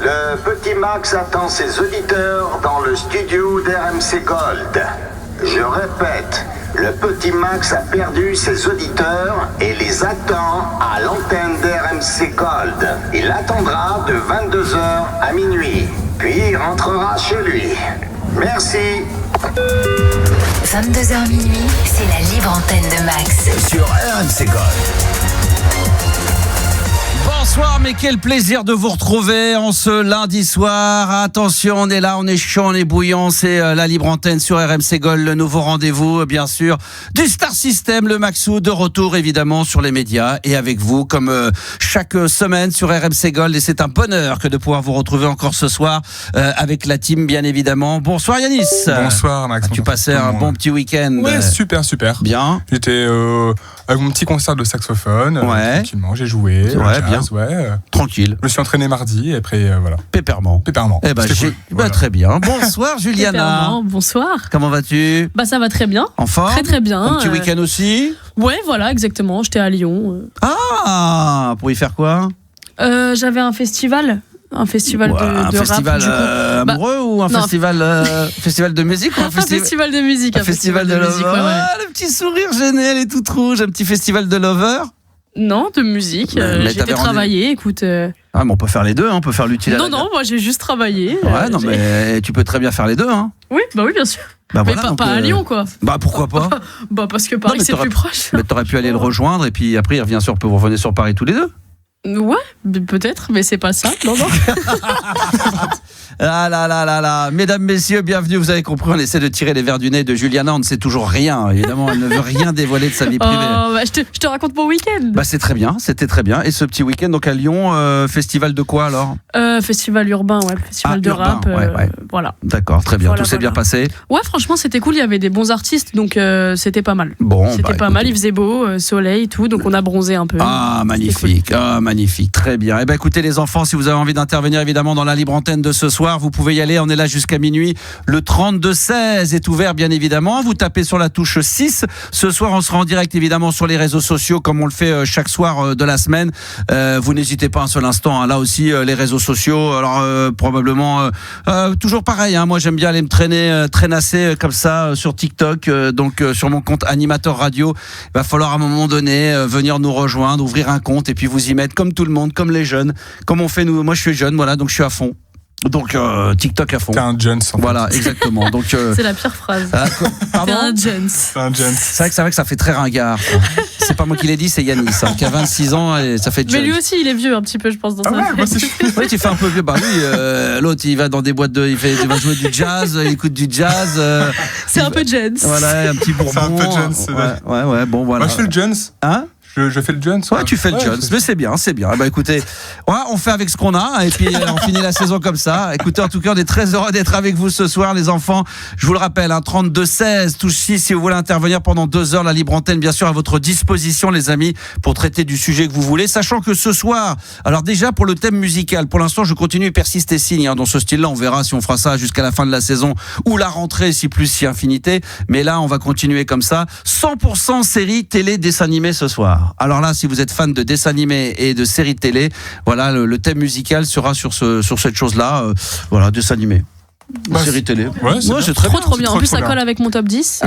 Le petit Max attend ses auditeurs dans le studio d'RMC Gold. Je répète, le petit Max a perdu ses auditeurs et les attend à l'antenne d'RMC Gold. Il attendra de 22h à minuit, puis il rentrera chez lui. Merci. 22h minuit, c'est la libre antenne de Max. Sur RMC Gold. Bonsoir, mais quel plaisir de vous retrouver en ce lundi soir. Attention, on est là, on est chaud, on est bouillant. C'est la libre antenne sur RMC Gold, le nouveau rendez-vous, bien sûr, du Star System, le Maxou, de retour évidemment sur les médias et avec vous, comme chaque semaine sur RMC Gold. Et c'est un bonheur que de pouvoir vous retrouver encore ce soir avec la team, bien évidemment. Bonsoir Yanis. Bonsoir Max. Tu passais un bon petit week-end? Ouais, super. Bien. J'étais avec mon petit concert de saxophone. Ouais. Tranquillement, j'ai joué. Ouais, bien. Tranquille. Je me suis entraîné mardi et après voilà. Pépèrement. Eh ben, voilà. Très bien. Bonsoir Juliana. Bonsoir. Comment vas-tu? Bah ça va très bien. En forme? Très bien. Un petit week-end aussi? Ouais, voilà, exactement. J'étais à Lyon. Ah, pour y faire quoi? J'avais un festival. Un festival de un rap. Festival amoureux ou un festival de musique ou un festival de musique. Un festival de musique, lover. ouais. Le petit sourire gêné, elle est toute rouge. Un petit festival de lover? Non, de musique. J'étais travaillé, écoute. Ah, mais on peut faire les deux, hein. On peut faire l'utile. Non, moi j'ai juste travaillé. Ouais, non, mais tu peux très bien faire les deux, hein. Oui, bien sûr. Bah mais voilà, pas à Lyon, quoi. Bah pourquoi pas? Bah parce que Paris c'est plus proche. Mais t'aurais pu aller le rejoindre et puis après vous revenez sur Paris tous les deux. Ouais, peut-être, mais c'est pas ça. Non. Ah là. Mesdames, messieurs, bienvenue. Vous avez compris, on essaie de tirer les verres du nez de Juliana. On ne sait toujours rien. Évidemment, elle ne veut rien dévoiler de sa vie privée. Je te raconte mon week-end. Bah c'est très bien, c'était très bien. Et ce petit week-end donc à Lyon, festival de quoi alors? Festival urbain, ouais, festival de urbain, rap. ouais. Voilà. D'accord, très bien. Tout s'est bien passé? Ouais, franchement, c'était cool. Il y avait des bons artistes, donc c'était pas mal. Bon, c'était pas mal. Il faisait beau, soleil, tout, donc on a bronzé un peu. Ah magnifique, cool. Magnifique, très bien. Eh ben écoutez les enfants, si vous avez envie d'intervenir évidemment dans la libre antenne de ce soir, vous pouvez y aller. On est là jusqu'à minuit. Le 32-16 est ouvert bien évidemment. Vous tapez sur la touche 6. Ce soir, on sera en direct évidemment sur les réseaux sociaux comme on le fait chaque soir de la semaine. Vous n'hésitez pas un seul instant. Hein. Là aussi, les réseaux sociaux. Alors probablement toujours pareil. Hein. Moi, j'aime bien aller me traînasser comme ça sur TikTok. Donc sur mon compte animateur radio. Il va falloir à un moment donné venir nous rejoindre, ouvrir un compte et puis vous y mettre comme tout le monde, comme les jeunes, comme on fait nous. Moi, je suis jeune, voilà, donc je suis à fond. Donc TikTok à fond. T'es un Jones. Voilà, exactement. Donc c'est la pire phrase. Pardon. T'es un Jones. C'est vrai que ça fait très ringard. C'est pas moi qui l'ai dit, c'est Yanis qui a 26 ans et ça fait Jones. Mais lui aussi, il est vieux un petit peu, je pense dans sa vie. Oui, tu fais un peu vieux. Bah oui, l'autre il va dans des boîtes il va jouer du jazz, il écoute du jazz. C'est un peu Jones. Voilà, un petit bourbon. C'est un peu Jones. Ouais, bon voilà. Moi je fais le Jones. Hein? Je fais le Jones. Ouais, tu fais le Jones, mais c'est bien. Bah écoutez, on fait avec ce qu'on a et puis on finit la saison comme ça. Écoutez, en tout cas, on est très heureux d'être avec vous ce soir, les enfants. Je vous le rappelle, 32-16, touche 6 si vous voulez intervenir pendant 2 heures. La libre antenne, bien sûr, à votre disposition, les amis, pour traiter du sujet que vous voulez. Sachant que ce soir, alors déjà pour le thème musical, pour l'instant, je continue et persiste et signe dans ce style-là. On verra si on fera ça jusqu'à la fin de la saison ou la rentrée, si plus, si infinité. Mais là, on va continuer comme ça. 100% série télé dessin animé ce soir. Alors là, si vous êtes fan de dessins animés et de séries télé, voilà, le thème musical sera sur cette chose-là, voilà, dessin animé. Série télé. Ouais, c'est très trop bien. En plus, ça bien. colle avec mon top 10.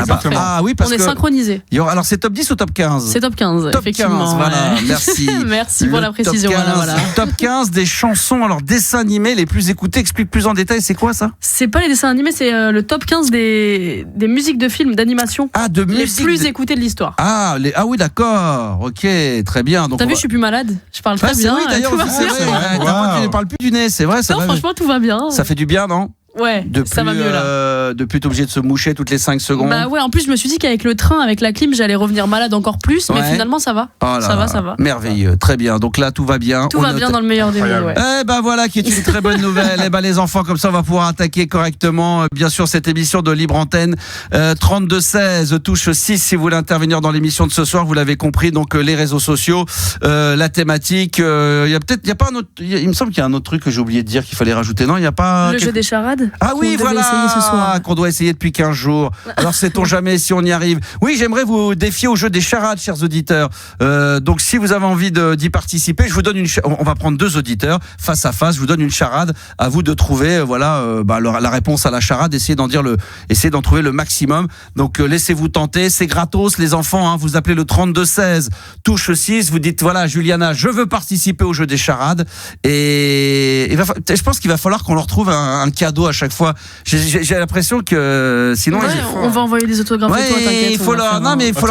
Oui, parce on est que synchronisés. Alors, c'est top 10 ou top 15? C'est top 15, top effectivement. 15, voilà, ouais. merci. Merci pour la précision. Top 15, voilà. Top 15 des chansons, alors dessins animés les plus écoutés. Explique plus en détail, c'est quoi ça? C'est pas les dessins animés, c'est le top 15 des musiques de films, d'animation. De les musique. plus écoutées de l'histoire. Ah oui, d'accord. Ok, très bien. Donc t'as vu, je suis plus malade. Je parle très bien. Oui, d'ailleurs, c'est vrai. Tu ne parles plus du nez, c'est vrai. Non, franchement, tout va bien. Ça fait du bien, non? Ouais, ça va mieux là. De plus être obligé de se moucher toutes les 5 secondes. Bah ouais, en plus je me suis dit qu'avec le train, avec la clim, j'allais revenir malade encore plus, mais finalement ça va. Ça va. Merveilleux, très bien. Donc là tout va bien. Tout va bien dans le meilleur des mondes. Ouais. Eh ben voilà qui est une très bonne nouvelle. Les enfants, comme ça on va pouvoir attaquer correctement bien sûr cette émission de Libre Antenne. 32-16 touche 6 si vous voulez intervenir dans l'émission de ce soir. Vous l'avez compris, donc les réseaux sociaux, la thématique. Il me semble qu'il y a un autre truc que j'ai oublié de dire qu'il fallait rajouter. Non, il y a pas. Le jeu des charades. charade. Ah oui, voilà, ce soir. qu'on doit essayer depuis 15 jours. Alors sait-on jamais si on y arrive. Oui, j'aimerais vous défier au jeu des charades, chers auditeurs. Donc si vous avez envie d'y participer, je vous donne on va prendre 2 auditeurs face à face. Je vous donne une charade. À vous de trouver, la réponse à la charade. Essayez d'en trouver le maximum. Donc laissez-vous tenter. C'est gratos, les enfants. Hein, vous appelez le 3216, touche 6. Vous dites voilà, Juliana, je veux participer au jeu des charades. Et je pense qu'il va falloir qu'on leur trouve un cadeau à chaque fois. J'ai l'impression que sinon on va envoyer des autographes. Ouais, il faut leur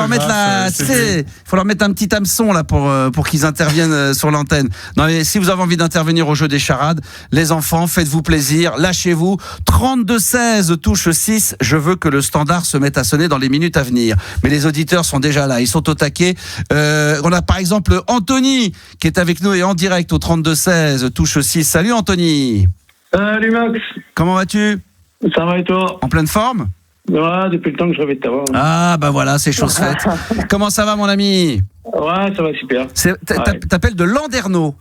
mettre faut leur mettre un petit hameçon là pour qu'ils interviennent sur l'antenne. Non mais si vous avez envie d'intervenir au jeu des charades, les enfants, faites-vous plaisir, lâchez-vous. 3216 touche 6, je veux que le standard se mette à sonner dans les minutes à venir. Mais les auditeurs sont déjà là, ils sont au taquet. On a par exemple Anthony qui est avec nous et en direct au 3216 touche 6. Salut Anthony. Salut Max. Comment vas-tu ? Ça va et toi ? En pleine forme ? Ouais, depuis le temps que je rêvais de t'avoir. Ah bah voilà, c'est chose faite. Comment ça va mon ami ? Ouais, ça va super. T'appelles de Landerneau.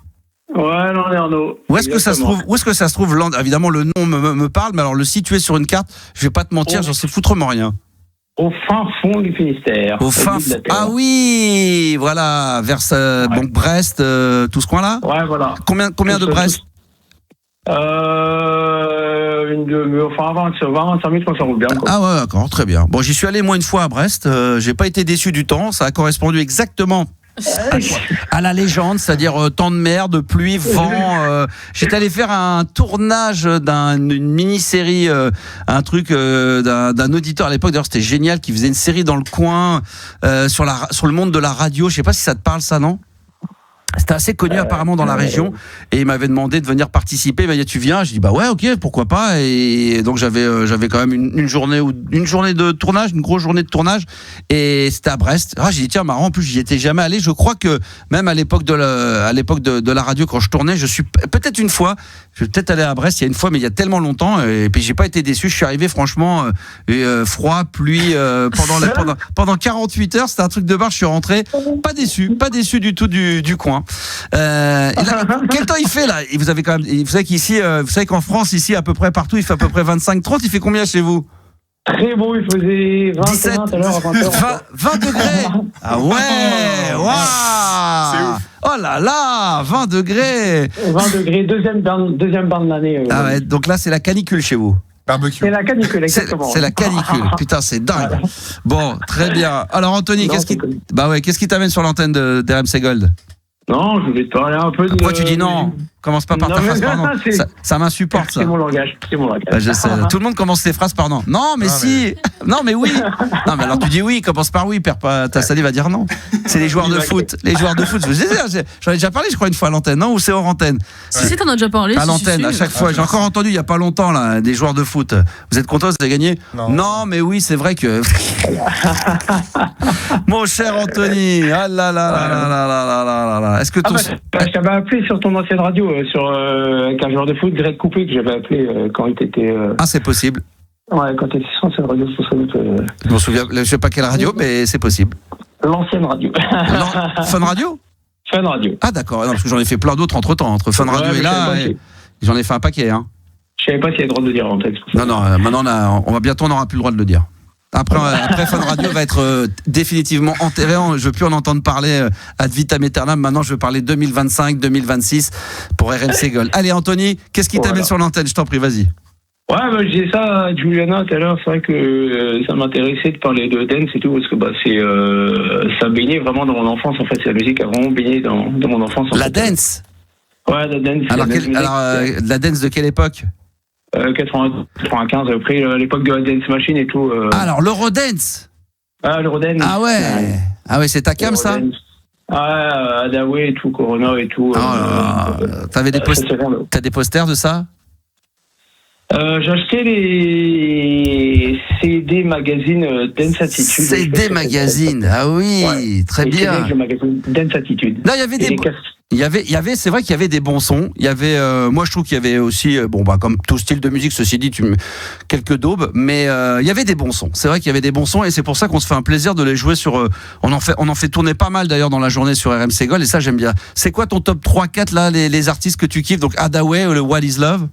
Ouais, Landerneau. Où est-ce que ça se trouve Évidemment le nom me parle, mais alors le situer sur une carte, je vais pas te mentir, j'en sais foutrement rien. Au fin fond du Finistère. Ah oui, voilà, vers Brest, tout ce coin-là. Ouais, voilà. Combien de Brest ? 25 minutes quand ça roule bien. Quoi. Ah ouais, d'accord, très bien. Bon, j'y suis allé moi une fois à Brest. J'ai pas été déçu du temps. Ça a correspondu exactement à la légende, c'est-à-dire temps de mer, de pluie, vent. J'étais allé faire un tournage d'une mini-série, un truc d'un auditeur à l'époque. D'ailleurs, c'était génial, qui faisait une série dans le coin sur le monde de la radio. Je sais pas si ça te parle, ça, non ? C'était assez connu apparemment dans la région et il m'avait demandé de venir participer. Il m'a dit tu viens ? Je dis bah ouais, ok, pourquoi pas. Et donc j'avais quand même une journée de tournage, une grosse journée de tournage et c'était à Brest. Ah, j'ai dit tiens marrant, en plus j'y étais jamais allé. Je crois que même à l'époque de la radio quand je tournais, je suis peut-être une fois, je vais peut-être aller à Brest il y a une fois, mais il y a tellement longtemps et puis j'ai pas été déçu. Je suis arrivé franchement froid, pluie pendant 48 heures. C'était un truc de bar. Je suis rentré pas déçu du tout du coin. Quel temps il fait là ? Et vous savez qu'ici, vous savez qu'en France ici à peu près partout il fait à peu près 25-30. Il fait combien chez vous ? Très beau, il faisait 17, 20 degrés. Ah ouais, waouh. Oh là là, 20 degrés. 20 degrés, deuxième bain de l'année. Ah ouais, donc là c'est la canicule chez vous. Barbecue. C'est la canicule, exactement. C'est la canicule. Putain, c'est dingue. Voilà. Bon, très bien. Alors Anthony, qu'est-ce qui t'amène sur l'antenne de RMC Gold ? Non, je voulais te parler un peu de... Pourquoi tu dis non ? Commence pas par ta phrase par non. Ça m'insupporte, ça. C'est mon langage. Bah, je sais. Tout le monde commence ses phrases par non. Non, mais si. Non, mais oui. Non, mais alors tu dis oui, commence par oui, perds pas ta salive à dire non. C'est les joueurs de foot. Les joueurs de foot. J'en ai déjà parlé, je crois, une fois à l'antenne, non ? Ou c'est hors antenne ? Si, t'en as déjà parlé. À l'antenne, à chaque fois. J'ai encore entendu il y a pas longtemps, là, des joueurs de foot. Vous êtes contents, vous avez gagné ? Non, mais oui, c'est vrai que. Mon cher Anthony. Ah là là là là là là là là. Est-ce que ton. Je t'avais appelé sur ton ancienne radio, avec un joueur de foot, Greg Coupé, que j'avais appelé quand il était. Ah, c'est possible. Ouais, quand il était sur ancienne radio, c'est sans doute. Je m'en souviens, je sais pas quelle radio, mais c'est possible. L'ancienne radio. Fun Radio ? Fun Radio. Ah, d'accord, non, parce que j'en ai fait plein d'autres entre temps. Entre Fun Radio et là, j'en ai fait un paquet. Hein. Je savais pas s'il y a le droit de le dire en tête. Non, maintenant, on n'aura plus le droit de le dire. Après Fun Radio va être définitivement enterré. Je veux plus en entendre parler ad vitam aeternam. Maintenant, je veux parler 2025, 2026 pour RMC Gold. Allez, Anthony, qu'est-ce qui t'amène sur l'antenne ? Je t'en prie, vas-y. Ouais, je disais ça à Juliana tout à l'heure. C'est vrai que ça m'intéressait de parler de dance et tout, parce que ça baignait vraiment dans mon enfance. En fait, c'est la musique a vraiment baigné dans mon enfance. La dance ? Ouais, la dance. Alors, la dance de quelle époque ? 95, après l'époque de la Dance Machine et tout. Alors, l'Eurodance. Ah, l'Eurodance. Ah ouais. Ah ouais, c'est ta cam, ça ? Ah, Adaway et tout, Corona et tout. T'as des posters de ça ? J'ai acheté les CD magazine Dance Attitude. CD magazine, ah oui, ouais, très bien. Le magazine Dance Attitude. Là, il y avait, c'est vrai qu'il y avait des bons sons. Il y avait, moi je trouve qu'il y avait aussi, comme tout style de musique, ceci dit, quelques daubes, mais il y avait des bons sons. C'est vrai qu'il y avait des bons sons et c'est pour ça qu'on se fait un plaisir de les jouer sur. On en fait tourner pas mal d'ailleurs dans la journée sur RMC Gold et ça j'aime bien. C'est quoi ton top 3-4 là, les artistes que tu kiffes ? Donc Adaway, le What Is Love ?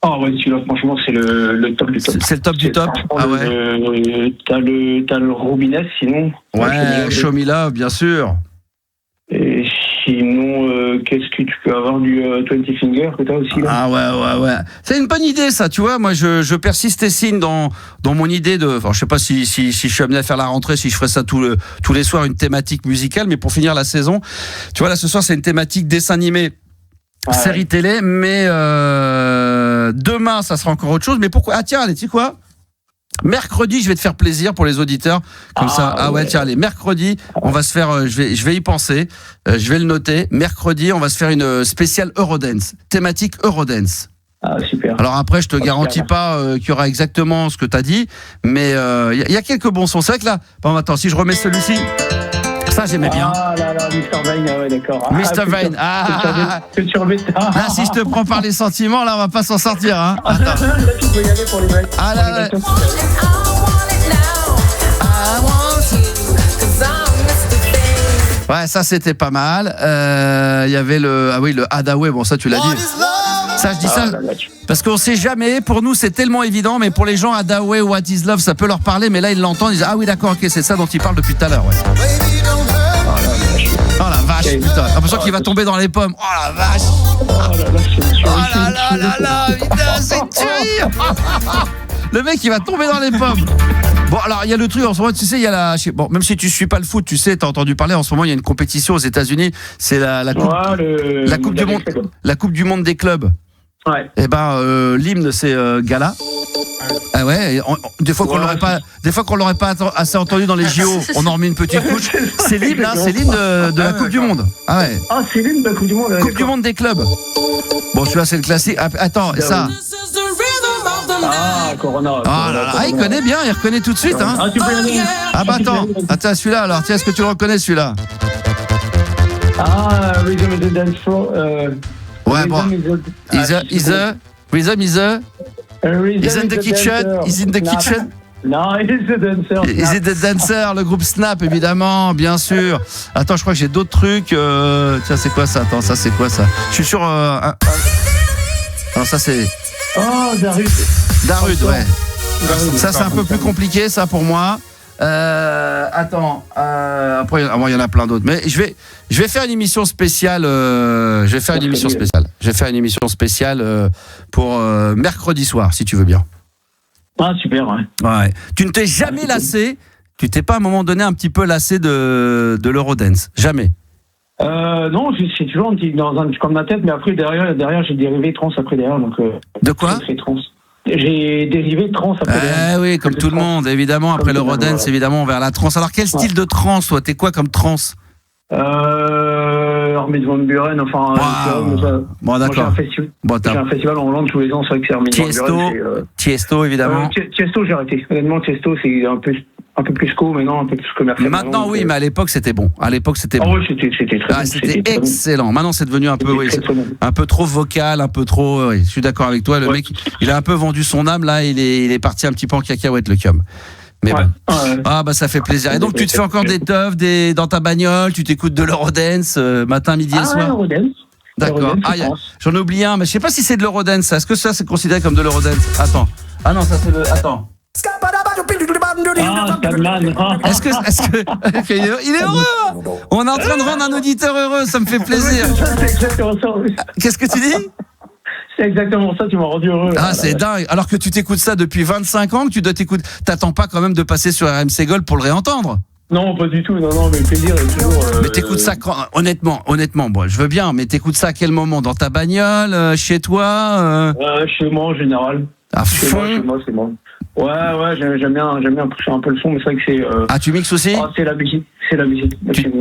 Ah ouais, celui-là, franchement, c'est le top du top. C'est le top du top. Ah ouais. T'as le Robinet, sinon. Ouais, Show Me Love, bien sûr. Et sinon, qu'est-ce que tu peux avoir du 20 Finger que t'as aussi là? Ah ouais. C'est une bonne idée, ça, tu vois. Moi, je persiste et signe dans mon idée de. Enfin, je sais pas si je suis amené à faire la rentrée, si je ferai ça tous les soirs, une thématique musicale, mais pour finir la saison, tu vois, là, ce soir, c'est une thématique dessin animé. Série télé, mais demain, ça sera encore autre chose. Mais pourquoi? Ah tiens, allez, tu sais quoi? Mercredi, je vais te faire plaisir pour les auditeurs. Comme ça. Ah ouais, tiens, allez, mercredi, on va se faire. Je vais y penser. Je vais le noter. Mercredi, on va se faire une spéciale Eurodance, thématique Eurodance. Ah super. Alors après, je te garantis pas qu'il y aura exactement ce que tu as dit, mais il y a quelques bons sons. C'est vrai que là, bon, attends, si je remets celui-ci. Ça, j'aimais bien. Ah là là, Mr. Vane, ah ouais, d'accord. Mr. Vane, que tu remets. Là, si je te prends par les sentiments, là, on va pas s'en sortir, hein. Attends. Là, tu peux y aller pour les mecs. Ah là, ouais, ça, c'était pas mal. Il y avait le Hadaway, bon, ça, tu l'as dit. Ça, je dis ça parce qu'on sait jamais. Pour nous, c'est tellement évident, mais pour les gens, Hadaway, What is Love, ça peut leur parler, mais là, ils l'entendent, ils disent ah oui, d'accord, ok, c'est ça dont ils parlent depuis tout à l'heure, ouais. Oh la vache, putain, j'ai l'impression qu'il va tomber dans les pommes. Oh la vache. Oh là là, putain, c'est une tuerie. Le mec, il va tomber dans les pommes. Bon, alors, il y a le truc, en ce moment, tu sais, il y a bon, même si tu suis pas le foot, tu sais, t'as entendu parler, en ce moment, il y a une compétition aux États-Unis, c'est la coupe du monde des clubs. Ouais. Et l'hymne, c'est Gala. Ah ouais, des fois qu'on l'aurait pas assez entendu dans les JO, on en remet une petite couche. C'est l'hymne, hein, c'est l'hymne de la Coupe du Monde. Ah ouais. Ah, c'est l'hymne de la Coupe du Monde. Coupe du Monde des clubs. Bon, celui-là, c'est le classique. Attends, et ça. Ah, Corona. Ah là là, il connaît bien, il reconnaît tout de suite, hein. Ah, tu peux y aller. Ah bah attends, celui-là, alors, tiens, est-ce que tu le reconnais, celui-là? Ah, Rhythm is the Dance Floor. Ouais, bon. Rhythm is in the kitchen. Is in the kitchen. Non, Is the Dancer. Is it the Dancer, le groupe Snap, évidemment, bien sûr. Attends, je crois que j'ai d'autres trucs. Tiens, c'est quoi ça? Attends, ça, c'est quoi ça? Je suis sûr. Non, ça, c'est. Oh, Darud. Darud, ouais. Ça, c'est un peu plus compliqué, ça, pour moi. Attends. Après, il y en a plein d'autres. Mais je vais faire une émission spéciale. Je vais faire une émission spéciale pour mercredi soir, si tu veux bien. Ah, super, ouais. Ouais. Tu ne t'es jamais lassé. Tu t'es pas à un moment donné un petit peu lassé de l'Eurodance? Jamais? Non, c'est toujours un petit dans un comme ma tête, mais après derrière j'ai dérivé trans après derrière, donc. De quoi? J'ai dérivé trans après derrière. Oui, comme tout le monde, évidemment. Après l'Eurodance, évidemment, vers la trans. Alors, quel style de trans, toi? T'es quoi comme trans? Armin van Buren, enfin. Bon, d'accord. J'ai un festival en Hollande tous les ans, c'est vrai que c'est Armin van Buren. Tiesto, évidemment. Tiesto, j'ai arrêté. Honnêtement, Tiesto, c'est un peu plus co, maintenant un peu plus commercial. Maintenant, oui, mais à l'époque, c'était bon. Ah oui, c'était très bon. C'était excellent. Maintenant, c'est devenu un peu, un peu trop vocal, un peu trop. Oui, je suis d'accord avec toi. Le mec, il a un peu vendu son âme. Là, il est parti un petit peu en cacahuète, le cum. Mais bon. Ah bah ça fait plaisir. Et donc tu te fais encore des teufs dans ta bagnole, tu t'écoutes de l'Eurodance matin, midi et soir. Eurodance. D'accord. J'en ai oublié un, mais je sais pas si c'est de l'Eurodance. Est-ce que ça c'est considéré comme de l'Eurodance? Attends. Ah non, ça c'est le. Attends. Est-ce que il est heureux? On est en train de rendre un auditeur heureux, ça me fait plaisir. Qu'est-ce que tu dis? C'est exactement ça, tu m'as rendu heureux. Ah, c'est dingue. Alors que tu t'écoutes ça depuis 25 ans, que tu dois t'écouter. T'attends pas quand même de passer sur RMC Gold pour le réentendre? Non, pas du tout. Non, mais le plaisir est toujours. Mais t'écoutes ça quand, honnêtement, bon, je veux bien, mais t'écoutes ça à quel moment? Dans ta bagnole, chez toi? Chez moi en général. À fond. Chez moi, c'est moi. Ouais, j'aime bien pousser un peu le son, mais c'est vrai que c'est. Ah, tu mixes aussi? Ah, c'est la musique.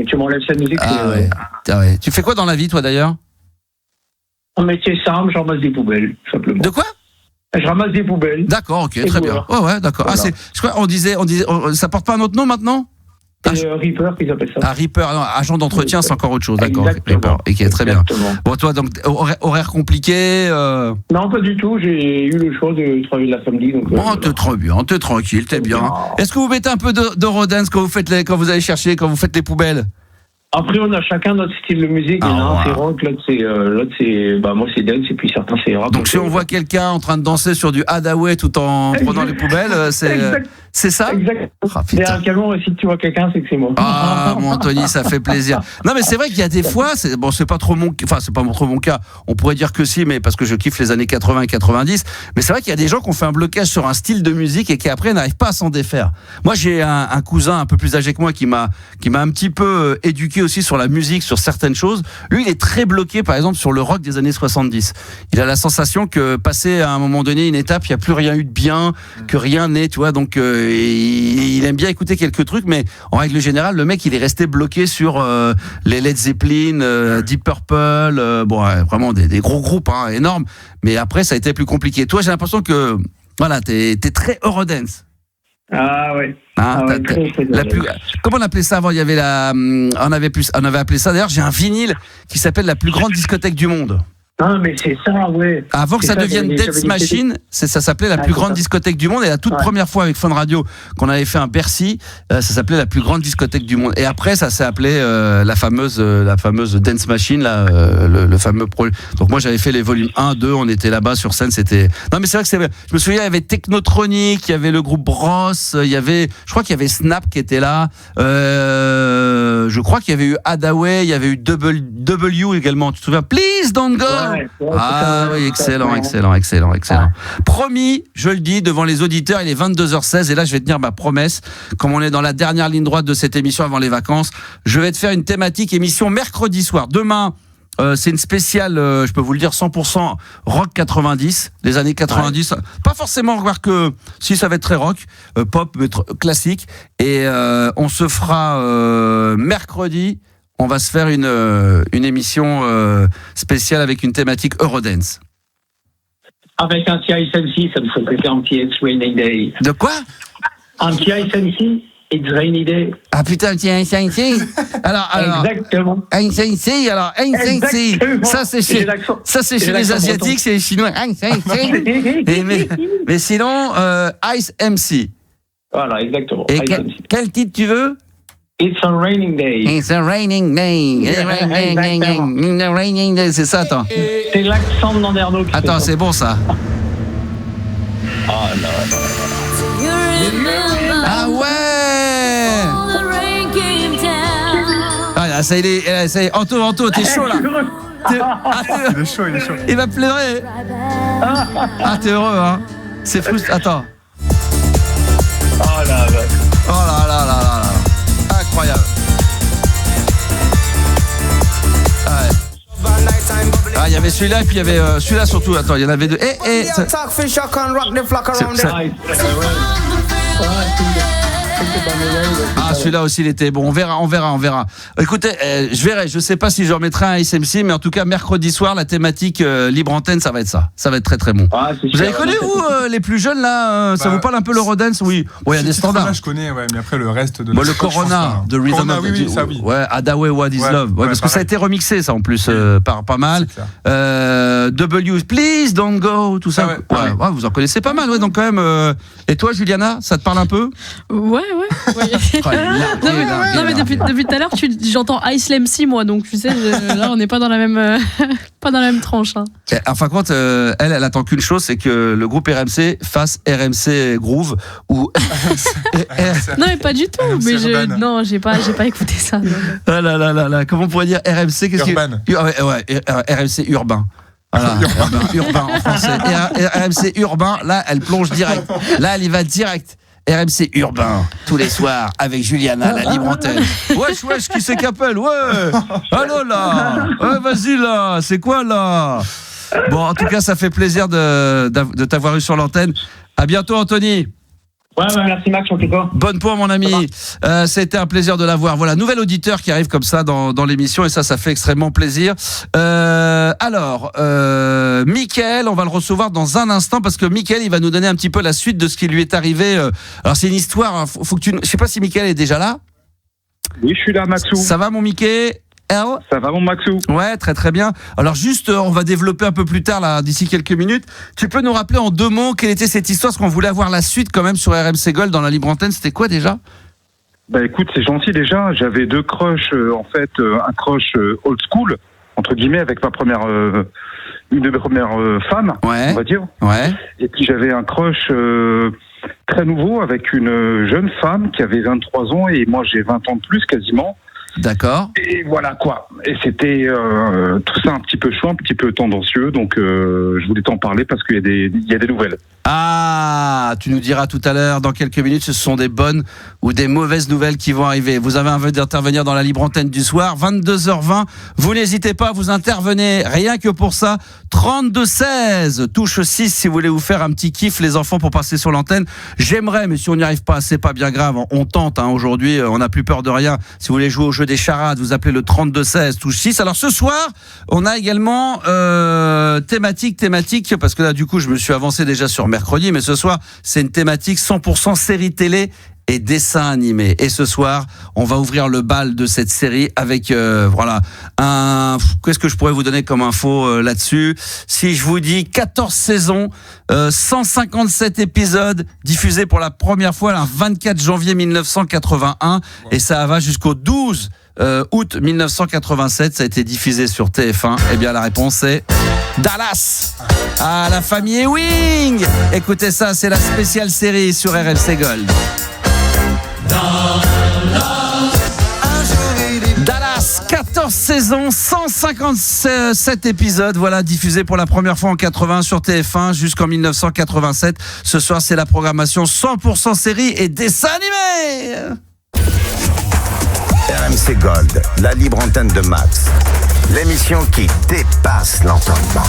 Tu m'enlèves cette musique. Ah ouais. Tu fais quoi dans la vie, toi, d'ailleurs? Un métier simple, je ramasse des poubelles, simplement. De quoi? Je ramasse des poubelles. D'accord, ok, très bien. Ouais, d'accord. Voilà. Je crois, on disait, ça porte pas un autre nom maintenant? C'est Reaper qu'ils appellent ça. Ah, Reaper, non, agent d'entretien, c'est encore autre chose, d'accord. Exactement. Ok, très bien. Bon, toi, donc, horaire compliqué Non, pas du tout, j'ai eu le choix de travailler le samedi. Donc, t'es trop bien, t'es tranquille, t'es bien. Est-ce que vous mettez un peu d'Eurodance quand vous allez chercher, quand vous faites les poubelles? Après, on a chacun notre style de musique. Il y en a un, c'est rock, l'autre, c'est moi, c'est dance, et puis certains, c'est rap. Donc, si on voit quelqu'un en train de danser sur du Hadaway tout en prenant les poubelles, c'est ça? Exactement. Oh, si tu vois quelqu'un, c'est que c'est moi. Ah, mon Anthony, ça fait plaisir. Non, mais c'est vrai qu'il y a des fois, c'est pas trop mon cas. On pourrait dire que si, mais parce que je kiffe les années 80 et 90. Mais c'est vrai qu'il y a des gens qui ont fait un blocage sur un style de musique et qui après n'arrivent pas à s'en défaire. Moi, j'ai un cousin un peu plus âgé que moi qui m'a un petit peu éduqué aussi sur la musique, sur certaines choses. Lui, il est très bloqué, par exemple, sur le rock des années 70. Il a la sensation que passé à un moment donné une étape, il n'y a plus rien eu de bien, que rien n'est, tu vois. Donc, il aime bien écouter quelques trucs, mais en règle générale, le mec, il est resté bloqué sur les Led Zeppelin, Deep Purple, vraiment des gros groupes, énormes. Mais après, ça a été plus compliqué. Toi, j'ai l'impression que, voilà, t'es très Eurodance. Ah ouais. Comment on appelait ça avant? Il y avait on avait appelé ça. D'ailleurs, j'ai un vinyle qui s'appelle la plus grande discothèque du monde. Ah, mais c'est ça, ouais. Avant que ça devienne Dance Machine, ça s'appelait la plus grande discothèque du monde. Et la toute première fois avec Fun Radio qu'on avait fait un Bercy, ça s'appelait la plus grande discothèque du monde. Et après, ça s'est appelé la fameuse Dance Machine, là, le fameux projet. Donc moi, j'avais fait les volumes 1, 2, on était là-bas sur scène. Non, mais c'est vrai que je me souviens, il y avait Technotronic, il y avait le groupe Bros, je crois qu'il y avait Snap qui était là. Je crois qu'il y avait eu Hadaway, il y avait eu W également. Tu te souviens? Please Don't Go. Oui, excellent. Promis, je le dis devant les auditeurs, il est 22h16 et là je vais tenir ma promesse. Comme on est dans la dernière ligne droite de cette émission avant les vacances, je vais te faire une thématique émission mercredi soir. Demain, c'est une spéciale, je peux vous le dire, 100% rock 90, les années 90. Ouais. Pas forcément, remarque que si ça va être très rock, pop, mais classique. Et on se fera mercredi. On va se faire une émission spéciale avec une thématique Eurodance. Avec un TI-Sensi, ça me ferait faire un petit It's Rainy Day. De quoi? Un TI-Sensi, It's Rainy Day. Ah putain, TI-Sensi. Alors, exactement. TI-Sensi, alors, TI-Sensi. Ça, c'est chez les Asiatiques, c'est les Chinois. mais sinon, Ice MC. Voilà, exactement. Et quel titre tu veux? It's a raining day. It's a raining day. It's a raining day. C'est ça, attends. C'est l'accent de Landerneau. Attends, c'est bon ça. Ah non. Ah ouais. Ah ça y est. Anto, t'es chaud là. Il est chaud. Il va pleurer. Ah, t'es heureux, hein. C'est frustrant. Attends. Oh là. Incroyable. Ah, il y avait celui-là et puis il y avait celui-là surtout. Attends, il y en avait deux. Ah, celui-là aussi, il était bon. On verra. Écoutez, je sais pas si je remettrai un SMC, mais en tout cas, mercredi soir, la thématique libre antenne, ça va être ça. Ça va être très très bon. Ah, vous avez connu, vous, les plus jeunes, là, ça vous parle un peu l'Eurodance? Oui. Ouais, il y a des standards. Je connais, ouais, mais après, le reste de le Corona, de Rhythm of the ça, oui. Ouais, Hadaway, What is Love. Ouais, parce que ça a été remixé, ça, en plus, par pas mal. W, Please Don't Go, tout ça. Ouais, vous en connaissez pas mal, ouais, donc quand même. Et toi, Juliana, ça te parle un peu? Ouais. Non mais depuis tout à l'heure j'entends Ice MC moi, donc tu sais là on n'est pas dans la même tranche, hein. En fin de compte, elle attend qu'une chose, c'est que le groupe RMC fasse RMC Groove ou non mais pas du tout, mais j'ai pas écouté ça. Ah là, comment on pourrait dire RMC? Urban. RMC urbain. Voilà, urbain en français. RMC urbain, là elle plonge direct. Là elle y va direct. RMC urbain, tous les soirs, avec Juliana, la libre antenne. Wesh, qui c'est qu'appelle? Ouais. Allô là. Ouais, vas-y là. C'est quoi là? Bon, en tout cas, ça fait plaisir de t'avoir eu sur l'antenne. À bientôt, Anthony. Ouais, merci Max, en tout cas. Bonne poire, mon ami. C'était un plaisir de l'avoir. Voilà, nouvel auditeur qui arrive comme ça dans l'émission et ça fait extrêmement plaisir. Alors, Mickaël, on va le recevoir dans un instant parce que Mickaël, il va nous donner un petit peu la suite de ce qui lui est arrivé. Alors, c'est une histoire. Faut que je sais pas si Mickaël est déjà là. Oui, je suis là, Maxou. Ça va, mon Mickaël? Ça va, mon Maxou? Ouais, très très bien. Alors juste, on va développer un peu plus tard, là, d'ici quelques minutes. Tu peux nous rappeler en 2 mots quelle était cette histoire, parce qu'on voulait avoir la suite quand même sur RMC Gold dans la libre antenne. C'était quoi déjà? Bah écoute, c'est gentil déjà. J'avais deux crushs, un crush old school, entre guillemets, avec une de mes premières femmes, Ouais. on va dire. Ouais. Et puis j'avais un crush très nouveau avec une jeune femme qui avait 23 ans et moi j'ai 20 ans de plus quasiment. D'accord. Et voilà quoi. Et c'était tout ça un petit peu chaud, un petit peu tendancieux. Donc je voulais t'en parler parce qu'il y a des nouvelles. Ah, tu nous diras tout à l'heure, dans quelques minutes, ce sont des bonnes ou des mauvaises nouvelles qui vont arriver. Vous avez envie d'intervenir dans la libre antenne du soir, 22h20. Vous n'hésitez pas, vous intervenez rien que pour ça. 32-16, touche 6 si vous voulez vous faire un petit kiff, les enfants, pour passer sur l'antenne. J'aimerais, mais si on n'y arrive pas, c'est pas bien grave. On tente, aujourd'hui, on n'a plus peur de rien. Si vous voulez jouer au jeu des charades, vous appelez le 32-16, touche 6. Alors ce soir, on a également thématique, parce que là, du coup, je me suis avancé déjà sur mercredi, mais ce soir, c'est une thématique 100% série télé et dessin animé. Et ce soir, on va ouvrir le bal de cette série avec qu'est-ce que je pourrais vous donner comme info là-dessus? Si je vous dis 14 saisons, 157 épisodes diffusés pour la première fois le 24 janvier 1981 et ça va jusqu'au 12 août 1987, ça a été diffusé sur TF1. Eh bien la réponse est Dallas. Ah, la famille Ewing. Écoutez ça, c'est la spéciale série sur RMC Gold. Dallas, 14 saisons, 157 épisodes, voilà, diffusés pour la première fois en 80 sur TF1 jusqu'en 1987. Ce soir, c'est la programmation 100% série et dessin animé. RMC Gold, la libre antenne de Max. L'émission qui dépasse l'entendement.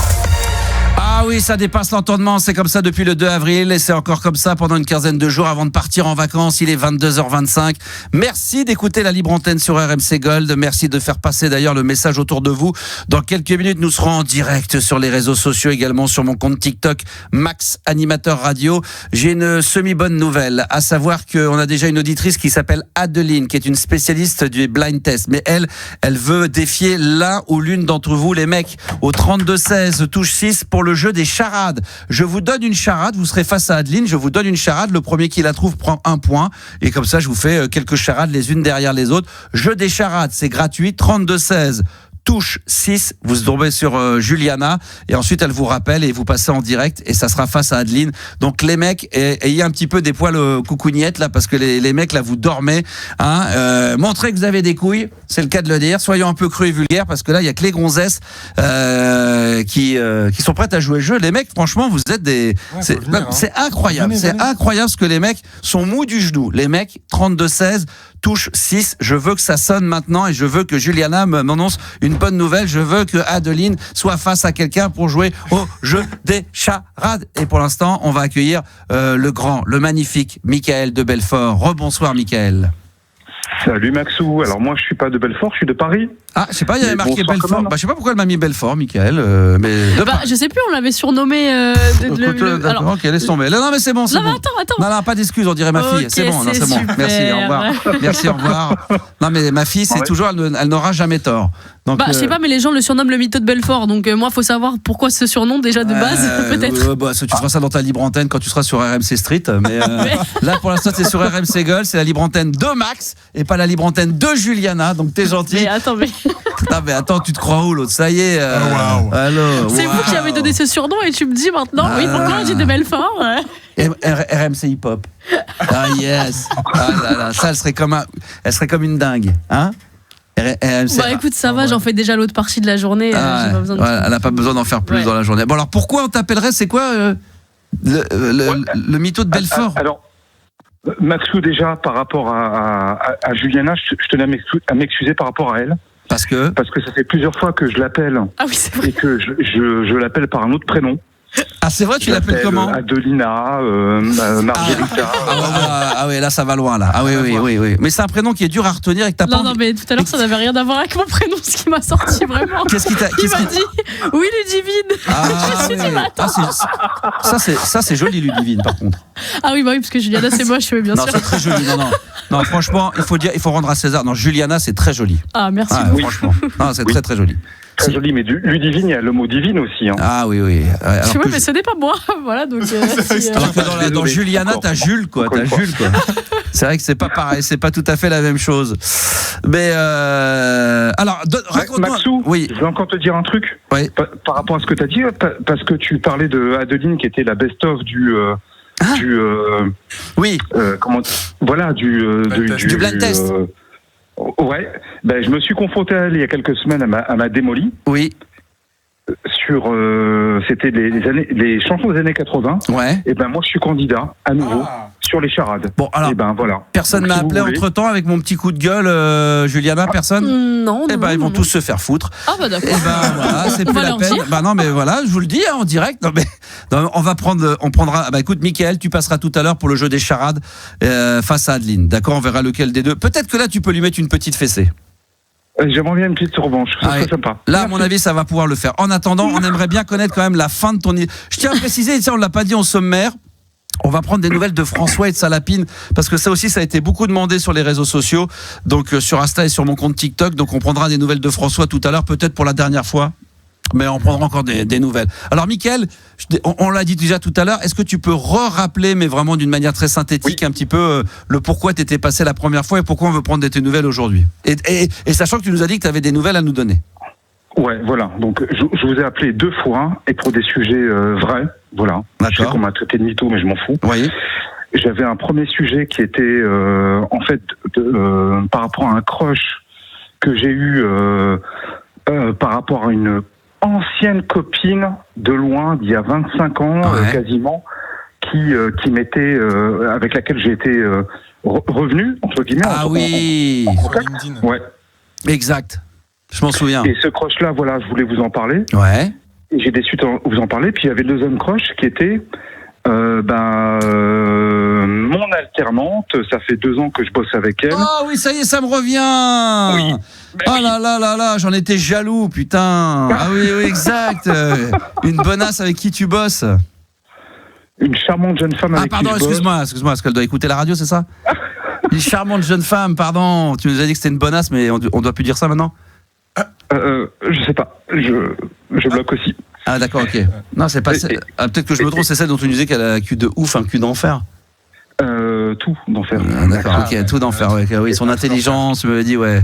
Ah oui, ça dépasse l'entendement, c'est comme ça depuis le 2 avril et c'est encore comme ça pendant une quinzaine de jours avant de partir en vacances. Il est 22h25. Merci d'écouter la libre antenne sur RMC Gold. Merci de faire passer d'ailleurs le message autour de vous. Dans quelques minutes, nous serons en direct sur les réseaux sociaux, également sur mon compte TikTok, Max Animateur Radio. J'ai une semi-bonne nouvelle, à savoir qu'on a déjà une auditrice qui s'appelle Adeline, qui est une spécialiste du blind test. Mais elle veut défier l'un ou l'une d'entre vous, les mecs, au 32-16, touche 6 pour le jeu des charades. Je vous donne une charade, vous serez face à Adeline, je vous donne une charade, le premier qui la trouve prend 1 point, et comme ça je vous fais quelques charades les unes derrière les autres. Jeu des charades, c'est gratuit, 32-16. Touche 6, vous tombez sur Juliana et ensuite elle vous rappelle et vous passez en direct et ça sera face à Adeline. Donc les mecs, ayez un petit peu des poils coucougnettes là parce que les mecs là vous dormez, montrez que vous avez des couilles, c'est le cas de le dire. Soyons un peu crus et vulgaires parce que là il y a que les gonzesses qui sont prêtes à jouer le jeu. Les mecs, franchement, vous êtes des, c'est incroyable, c'est incroyable ce que les mecs sont mous du genou. Les mecs, 32-16. Touche 6, je veux que ça sonne maintenant et je veux que Juliana m'annonce une bonne nouvelle. Je veux que Adeline soit face à quelqu'un pour jouer au jeu des charades. Et pour l'instant, on va accueillir le grand, le magnifique Michael de Belfort. Rebonsoir Michael. Salut Maxou, alors moi je suis pas de Belfort, je suis de Paris. Ah, je sais pas, il y avait marqué Belfort. Je sais pas pourquoi elle m'a mis Belfort, Michael. Mais je sais plus, on l'avait surnommé. D'accord, ok, laisse tomber. Non, mais c'est bon, c'est bon. Attends. Non, pas d'excuses, on dirait ma fille. C'est bon, c'est bon. Merci, au revoir. Merci, au revoir. Non, mais ma fille, c'est toujours, elle n'aura jamais tort. Donc, je sais pas, mais les gens le surnomment le mytho de Belfort. Donc moi, faut savoir pourquoi ce surnom déjà de base, peut-être. Tu feras ça dans ta libre antenne quand tu seras sur RMC Street. Mais là, pour l'instant, c'est sur RMC Gold. C'est la libre antenne de Max et pas la libre antenne de Juliana. Donc t'es gentil. Mais attends, tu te crois où l'autre? Ça y est. C'est vous qui avez donné ce surnom et tu me dis maintenant, oui, pourquoi j'ai de Belfort. RMC Hip Hop. Ah yes. Ah là là, ça, elle serait comme une dingue, hein? Écoute, ça va, j'en fais déjà l'autre partie de la journée. J'ai pas besoin elle n'a pas besoin d'en faire plus dans la journée. Bon, alors pourquoi on t'appellerait? C'est quoi le mytho de Belfort? Alors, Maxou, déjà, par rapport à Juliana, je tenais à m'excuser par rapport à elle. Parce que ça fait plusieurs fois que je l'appelle. Ah oui, c'est vrai. Et que je l'appelle par un autre prénom. Ah, c'est vrai, tu l'appelles comment? Adelina, Margarita. Ah oui, là ça va loin là. Ah oui. Mais c'est un prénom qui est dur à retenir avec ta Non, mais tout à l'heure ça n'avait rien à voir avec mon prénom, ce qui m'a sorti vraiment. Qu'est-ce qui t'a Il m'a dit oui, Ludivine. Je me suis dit, ça c'est joli Ludivine par contre. Ah oui, parce que Juliana c'est moche, oui, bien sûr. Non, c'est très joli. Non, franchement, il faut rendre à César. Non, Juliana c'est très joli. Ah, merci. Franchement. Non, c'est très très joli. Très joli, mais Ludivine, il y a le mot divine aussi. Hein. Ah oui. Alors mais ce n'est pas moi, voilà. Donc, alors que dans Juliana, t'as Jules, quoi. C'est vrai que c'est pas pareil, c'est pas tout à fait la même chose. Mais alors, raconte-moi. Maxou, oui. je vais encore te dire un truc. Oui. Par rapport à ce que tu as dit, parce que tu parlais de Adeline qui était la best-of du oui. Du blind test. Ouais. Ben, je me suis confronté à elle il y a quelques semaines à ma démolie. Oui. Sur c'était les chansons des années 80. Ouais. Et ben moi je suis candidat à nouveau sur les charades. Bon alors. Et ben voilà. Personne Donc, m'a si appelé entre temps avec mon petit coup de gueule, Juliana. Personne. Non. Eh ben ils vont tous se faire foutre. Ah bah d'accord. Eh ben voilà, c'est On plus va la leur peine. dire. Bah non mais voilà, je vous le dis en direct. Non, on prendra. Bah écoute, Mickaël, tu passeras tout à l'heure pour le jeu des charades face à Adeline. D'accord, on verra lequel des deux. Peut-être que là tu peux lui mettre une petite fessée. J'aimerais bien une petite revanche, ça serait sympa. Là, à mon avis, ça va pouvoir le faire. En attendant, on aimerait bien connaître quand même la fin de ton... Je tiens à préciser, on ne l'a pas dit en sommaire, on va prendre des nouvelles de François et de Salapine, parce que ça aussi, ça a été beaucoup demandé sur les réseaux sociaux, donc sur Insta et sur mon compte TikTok, donc on prendra des nouvelles de François tout à l'heure, peut-être pour la dernière fois. Mais on prendra encore des nouvelles. Alors, Mickaël, on l'a dit déjà tout à l'heure, est-ce que tu peux rappeler, mais vraiment d'une manière très synthétique, un petit peu le pourquoi tu étais passé la première fois et pourquoi on veut prendre de tes nouvelles aujourd'hui et sachant que tu nous as dit que tu avais des nouvelles à nous donner. Ouais, voilà. Donc, je vous ai appelé 2 fois et pour des sujets vrais. Voilà. D'accord. Je sais qu'on m'a traité de mytho, mais je m'en fous. Oui. J'avais un premier sujet qui était, en fait, par rapport à un crush que j'ai eu par rapport à une ancienne copine de loin d'il y a 25 ans quasiment qui m'était avec laquelle j'ai été revenu entre guillemets oui en contact. Ouais, exact, je m'en souviens. Et ce crush là, voilà, je voulais vous en parler. Ouais. Et j'ai décidé de vous en parler. Puis il y avait le deuxième crush qui était mon alternante. Ça fait 2 ans que je bosse avec elle. Ah oui, ça y est, ça me revient. Oui. Ah là, j'en étais jaloux, putain. Ah oui, exact. Une bonasse avec qui tu bosses. Une charmante jeune femme avec qui je bosse. Excuse-moi, parce qu'elle doit écouter la radio, c'est ça? Une charmante jeune femme, pardon. Tu nous as dit que c'était une bonasse, mais on doit plus dire ça maintenant? Je sais pas. Je bloque aussi. Ah d'accord, ok. Non, c'est pas. Peut-être que je me trompe, c'est celle dont tu nous disais qu'elle a un cul de ouf, un cul d'enfer. Tout d'enfer. D'accord, ok, tout d'enfer. Ouais, oui, son intelligence, tu m'avais dit, ouais.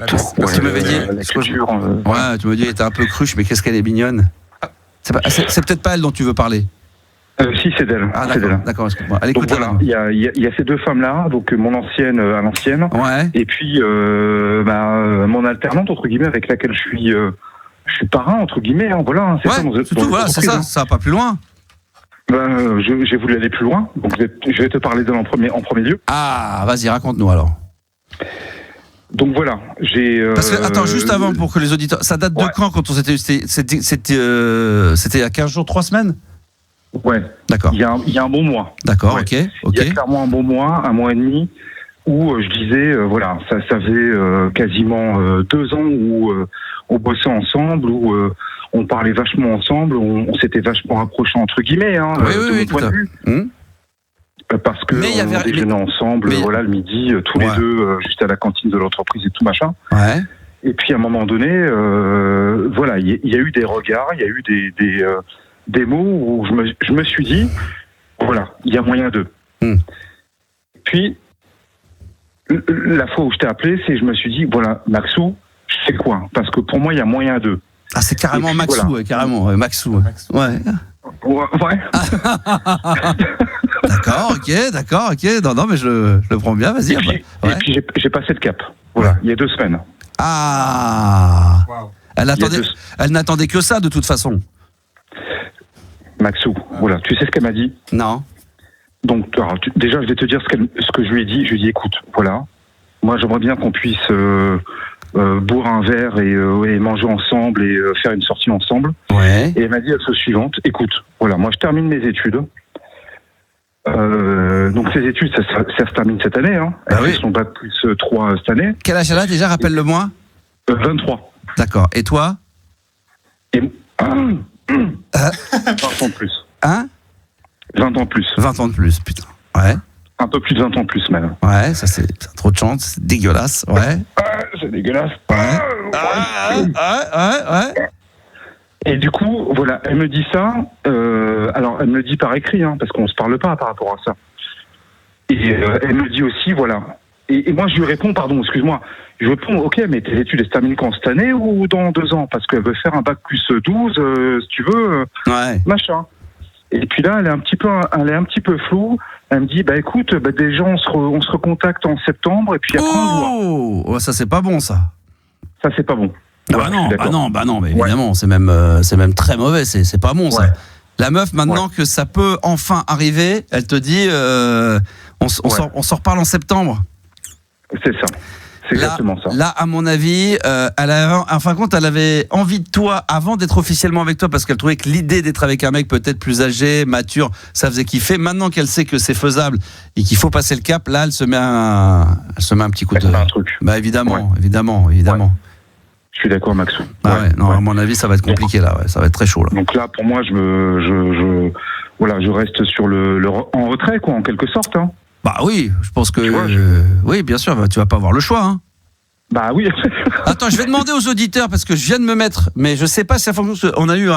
Tu m'avais dit. La culture. Ouais, tu m'avais dit, elle était un peu cruche, mais qu'est-ce qu'elle est mignonne. C'est peut-être pas elle dont tu veux parler. Si, c'est d'elle. Ah c'est d'elle. d'accord, excuse-moi. Allez, donc écoute, voilà, il y a ces 2 femmes-là, donc mon ancienne à l'ancienne, et puis mon alternante entre guillemets avec laquelle je suis parrain entre guillemets, hein, voilà. C'est tout, voilà, c'est ça, ça va pas plus loin. J'ai voulu aller plus loin, donc je vais te parler d'elle en premier lieu. Ah, vas-y, raconte-nous alors. Donc voilà, j'ai. Parce que, attends, juste avant pour que les auditeurs, ça date de quand on s'était, c'était il y a 15 jours, 3 semaines. Ouais. D'accord. Il y a un bon mois. D'accord, ouais. ok. Il y a clairement un bon mois, 1 mois et demi, où je disais, voilà, ça faisait quasiment 2 ans où on bossait ensemble, où on parlait vachement ensemble, on s'était vachement rapprochés entre guillemets, hein, de mon point de vue. Parce que on déjeunait ensemble, voilà, le midi, tous les deux, juste à la cantine de l'entreprise et tout machin. Ouais. Et puis à un moment donné, voilà, il y a eu des regards, il y a eu des mots où je me suis dit, voilà, il y a moyen d'eux. Puis, la fois où je t'ai appelé, je me suis dit, voilà, Maxou, je sais quoi? Parce que pour moi, il y a moyen d'eux. Ah, c'est carrément puis, Maxou, voilà. Carrément, Maxou. Ouais. Ouais. D'accord, ok. Non, mais je le prends bien, vas-y. Et puis j'ai passé le cap. Voilà, il y a 2 semaines. Ah. Wow. Elle n'attendait que ça, de toute façon. Maxou, voilà, tu sais ce qu'elle m'a dit? Non. Donc, alors, déjà, je vais te dire ce que je lui ai dit. Je lui ai dit, écoute, voilà, moi, j'aimerais bien qu'on puisse boire un verre et manger ensemble et faire une sortie ensemble. Ouais. Et elle m'a dit la chose suivante, écoute, voilà, moi, je termine mes études. Donc, ces études, ça se termine cette année. Hein. Elle fait son bac plus 3 cette année. Quel âge elle a déjà, rappelle-le-moi? 23. D'accord. Et toi? 20 ans de plus. Hein? 20 ans de plus. 20 ans de plus, putain. Ouais. Un peu plus de 20 ans de plus, même. Ouais, ça c'est trop de chance, c'est dégueulasse, ouais. C'est dégueulasse. Ouais. Et du coup, voilà, elle me dit ça. Alors, elle me le dit par écrit, hein, parce qu'on se parle pas par rapport à ça. Et elle me dit aussi, voilà. Et moi, je lui réponds, pardon, excuse-moi. Je lui réponds, ok, mais tes études, elles se terminent quand, cette année ou dans 2 ans? Parce qu'elle veut faire un bac plus 12, si tu veux, machin. Et puis là, elle est un petit peu floue. Elle me dit, bah écoute, déjà, on se recontacte en septembre, et puis après, on voit. Oh, ça, c'est pas bon, ça. Ça, c'est pas bon. Ah bah non, mais évidemment, c'est même très mauvais, c'est pas bon, ça. La meuf, maintenant que ça peut enfin arriver, elle te dit, on s'en reparle en septembre. C'est ça. C'est exactement ça. Là, à mon avis, en fin de compte, elle avait envie de toi avant d'être officiellement avec toi parce qu'elle trouvait que l'idée d'être avec un mec peut-être plus âgé, mature, ça faisait kiffer. Maintenant qu'elle sait que c'est faisable et qu'il faut passer le cap, là, elle se met un petit coup de. Un truc. Bah évidemment. Ouais. Je suis d'accord, Maxou. À mon avis, ça va être compliqué là. Ouais, ça va être très chaud là. Donc là, pour moi, je reste sur en retrait, quoi, en quelque sorte. Hein. Bah oui, je pense que oui, bien sûr, tu vas pas avoir le choix. Hein. Bah oui. Attends, je vais demander aux auditeurs parce que je viens de me mettre, mais je sais pas si ça fonctionne. On a eu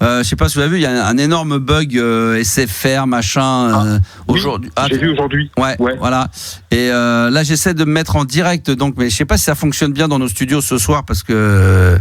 je sais pas si vous avez vu, il y a un énorme bug SFR machin aujourd'hui. J'ai vu aujourd'hui. Ouais, voilà. Et là, j'essaie de me mettre en direct, donc, mais je sais pas si ça fonctionne bien dans nos studios ce soir parce que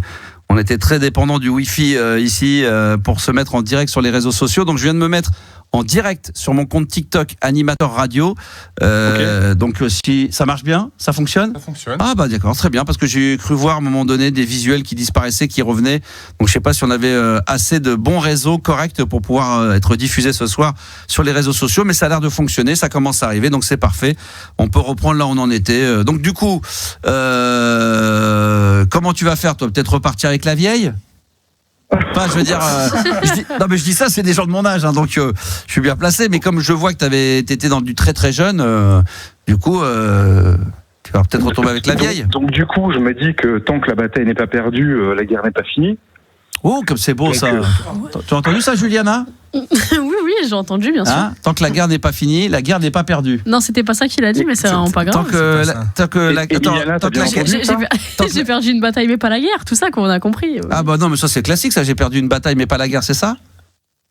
on était très dépendant du Wi-Fi ici pour se mettre en direct sur les réseaux sociaux. Donc, je viens de me mettre en direct sur mon compte TikTok Animateur Radio. Donc si ça marche bien, ça fonctionne ? Ça fonctionne. Ah bah d'accord, très bien, parce que j'ai cru voir à un moment donné des visuels qui disparaissaient, qui revenaient. Donc je sais pas si on avait assez de bons réseaux corrects pour pouvoir être diffusé ce soir sur les réseaux sociaux, mais ça a l'air de fonctionner, ça commence à arriver, donc c'est parfait. On peut reprendre là où on en était. Donc du coup, comment tu vas faire toi ? Peut-être repartir avec la vieille ? Enfin, je veux dire, je dis ça, c'est des gens de mon âge, hein, donc je suis bien placé. Mais comme je vois que t'étais dans du très très jeune, du coup, tu vas peut-être retomber avec la vieille. Donc du coup, je me dis que tant que la bataille n'est pas perdue, la guerre n'est pas finie. Oh, comme c'est beau donc, ça. Tu as entendu ça, Juliana ? Oui, j'ai entendu, bien sûr. Hein ? Tant que la guerre n'est pas finie, la guerre n'est pas perdue. Non, c'était pas ça qu'il a dit, mais c'est vraiment pas grave. J'ai perdu une bataille, mais pas la guerre, tout ça qu'on a compris. Ah bah non, mais ça c'est classique, ça. J'ai perdu une bataille, mais pas la guerre, c'est ça ?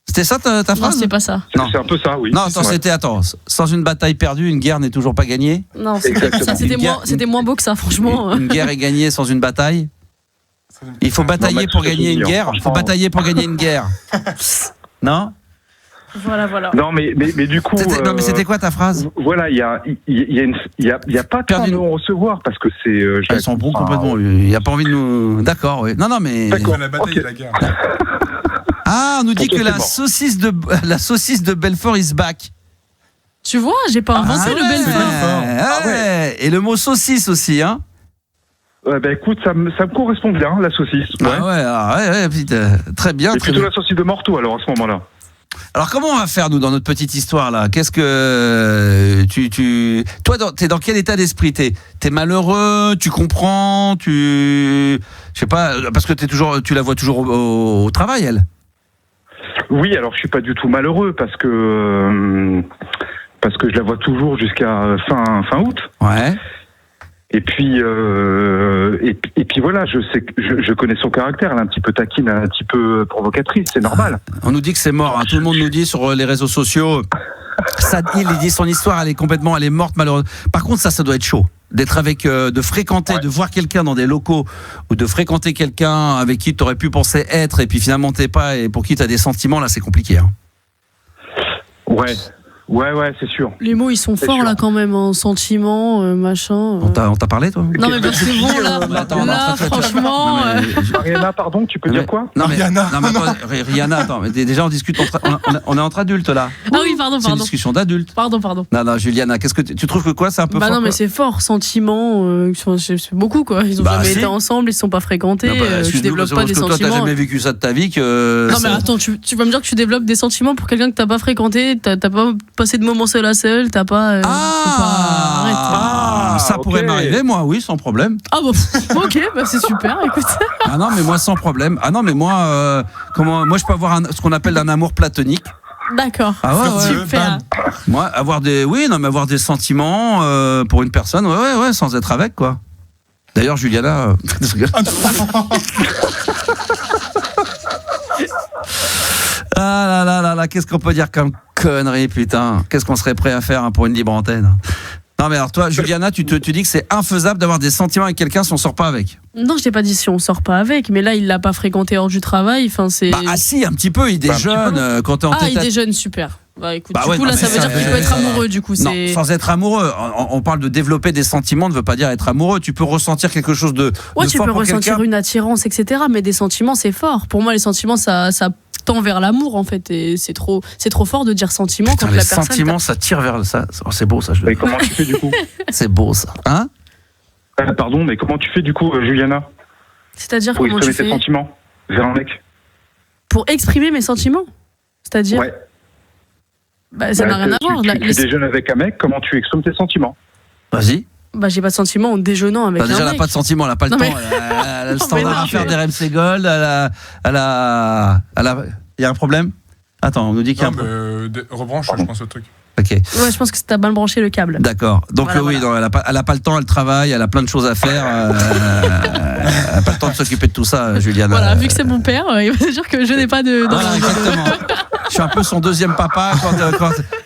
C'était ça ta phrase ? Non, c'est pas ça. Non, c'est un peu ça, oui. Non, attends, sans une bataille perdue, une guerre n'est toujours pas gagnée ? Non, c'était moins beau que ça, franchement. Une guerre est gagnée sans une bataille ? Il faut batailler pour gagner une guerre. Il faut batailler pour gagner une guerre. Non ? Voilà. Non, mais du coup. Non, mais c'était quoi ta phrase ? Voilà, il y a pas de temps de nous recevoir parce que c'est. Ils sont bons complètement. Il n'y a pas envie de nous. D'accord, oui. Non, mais. D'accord. La bataille et la guerre. Ah, on nous dit que la saucisse de Belfort is back. Tu vois, j'ai pas inventé le Belfort. Ouais. Et le mot saucisse aussi, hein. Écoute, ça me correspond bien, la saucisse. Ouais, très bien. Et plutôt la saucisse de Morteau, alors, à ce moment-là. Alors, comment on va faire, nous, dans notre petite histoire, là ? Qu'est-ce que... Toi, t'es dans quel état d'esprit ? T'es malheureux ? Tu comprends ? Je sais pas, parce que tu la vois toujours au travail, elle ? Oui, alors, je suis pas du tout malheureux, parce que je la vois toujours jusqu'à fin août. Ouais. Et puis voilà, je connais son caractère, elle est un petit peu taquine, un petit peu provocatrice, c'est normal. On nous dit que c'est mort, hein. Tout le monde nous dit sur les réseaux sociaux, il dit son histoire, elle est morte malheureusement. Par contre, ça doit être chaud, d'être avec, de fréquenter, de voir quelqu'un dans des locaux, ou de fréquenter quelqu'un avec qui tu aurais pu penser être, et puis finalement t'es pas, et pour qui tu as des sentiments, là c'est compliqué. Hein. Ouais, c'est sûr. Les mots, ils sont forts sûr. Là quand même, en sentiments, machin. On t'a parlé, toi ? Non, mais parce que bon, là, franchement. Mariana, pardon, tu peux dire quoi ? Rihanna. Rihanna, attends, mais déjà on discute, on est entre adultes là. Ah oui, pardon. C'est une discussion d'adultes. Pardon. Non, Juliana, qu'est-ce que tu trouves que quoi ? C'est un peu fort ? Non, mais c'est fort, sentiments, c'est beaucoup quoi. Ils ont jamais été ensemble, ils se sont pas fréquentés, tu développes pas des sentiments. Toi, t'as jamais vécu ça de ta vie que. Non, mais attends, tu vas me dire que tu développes des sentiments pour quelqu'un que t'as pas fréquenté, t'as pas passé de moments seul à seul, t'as pas. Arrête. Ça pourrait m'arriver, moi, oui, sans problème. Ah bon, ok, c'est super, écoute. Ah non, mais moi, sans problème. Ah non, mais moi, moi, je peux avoir ce qu'on appelle un amour platonique. D'accord. Ah ouais, super. Moi, avoir des sentiments pour une personne, ouais, sans être avec, quoi. D'ailleurs, Juliana. Ah là, qu'est-ce qu'on peut dire comme connerie, putain. Qu'est-ce qu'on serait prêt à faire pour une libre antenne? Non, mais alors toi, Juliana, tu dis que c'est infaisable d'avoir des sentiments avec quelqu'un si on sort pas avec. Non, je t'ai pas dit si on sort pas avec, mais là, il l'a pas fréquenté hors du travail. Enfin, c'est. Ah si, un petit peu, il déjeune quand t'es en tête. Il déjeune, super. Bah écoute, ouais, du coup, là, ça veut dire qu'il peut être amoureux, du coup. Non, sans être amoureux. On parle de développer des sentiments, ne veut pas dire être amoureux. Tu peux ressentir quelque chose de tu fort peux pour ressentir quelqu'un. une attirance, etc. Mais des sentiments, c'est fort. Pour moi, les sentiments, ça tend vers l'amour, en fait. Et c'est trop fort de dire sentiments quand les la personne. sentiments, ça tire vers ça. Oh, c'est beau, ça. Mais comment tu fais du coup? C'est beau, ça. Hein? Pardon, mais comment tu fais du coup, Juliana? C'est-à-dire Pour comment tu exprimer tes fais sentiments vers un mec? pour exprimer mes sentiments? C'est-à-dire Ouais. Bah, ça n'a rien à voir. Tu déjeunes avec un mec, comment tu exprimes tes sentiments? Vas-y. Bah, j'ai pas de sentiments en déjeunant avec Déjà, un elle n'a mec. pas de sentiments, elle n'a pas le Non, temps. mais- Elle a le Non, standard mais non. à faire d'RMC Gold. Il y a un problème? Attends, on nous dit qu'il y a un Non, problème. mais rebranche, je pense, au truc. Ok. Ouais, je pense que t'as mal branché le câble. D'accord. Donc Voilà, oui, voilà. non, elle a pas le temps, elle travaille, elle a plein de choses à faire. Elle a pas le temps de s'occuper de tout ça, Juliana. Voilà, vu que c'est mon père, il va dire que je n'ai pas de. Voilà, exactement. Je suis un peu son deuxième papa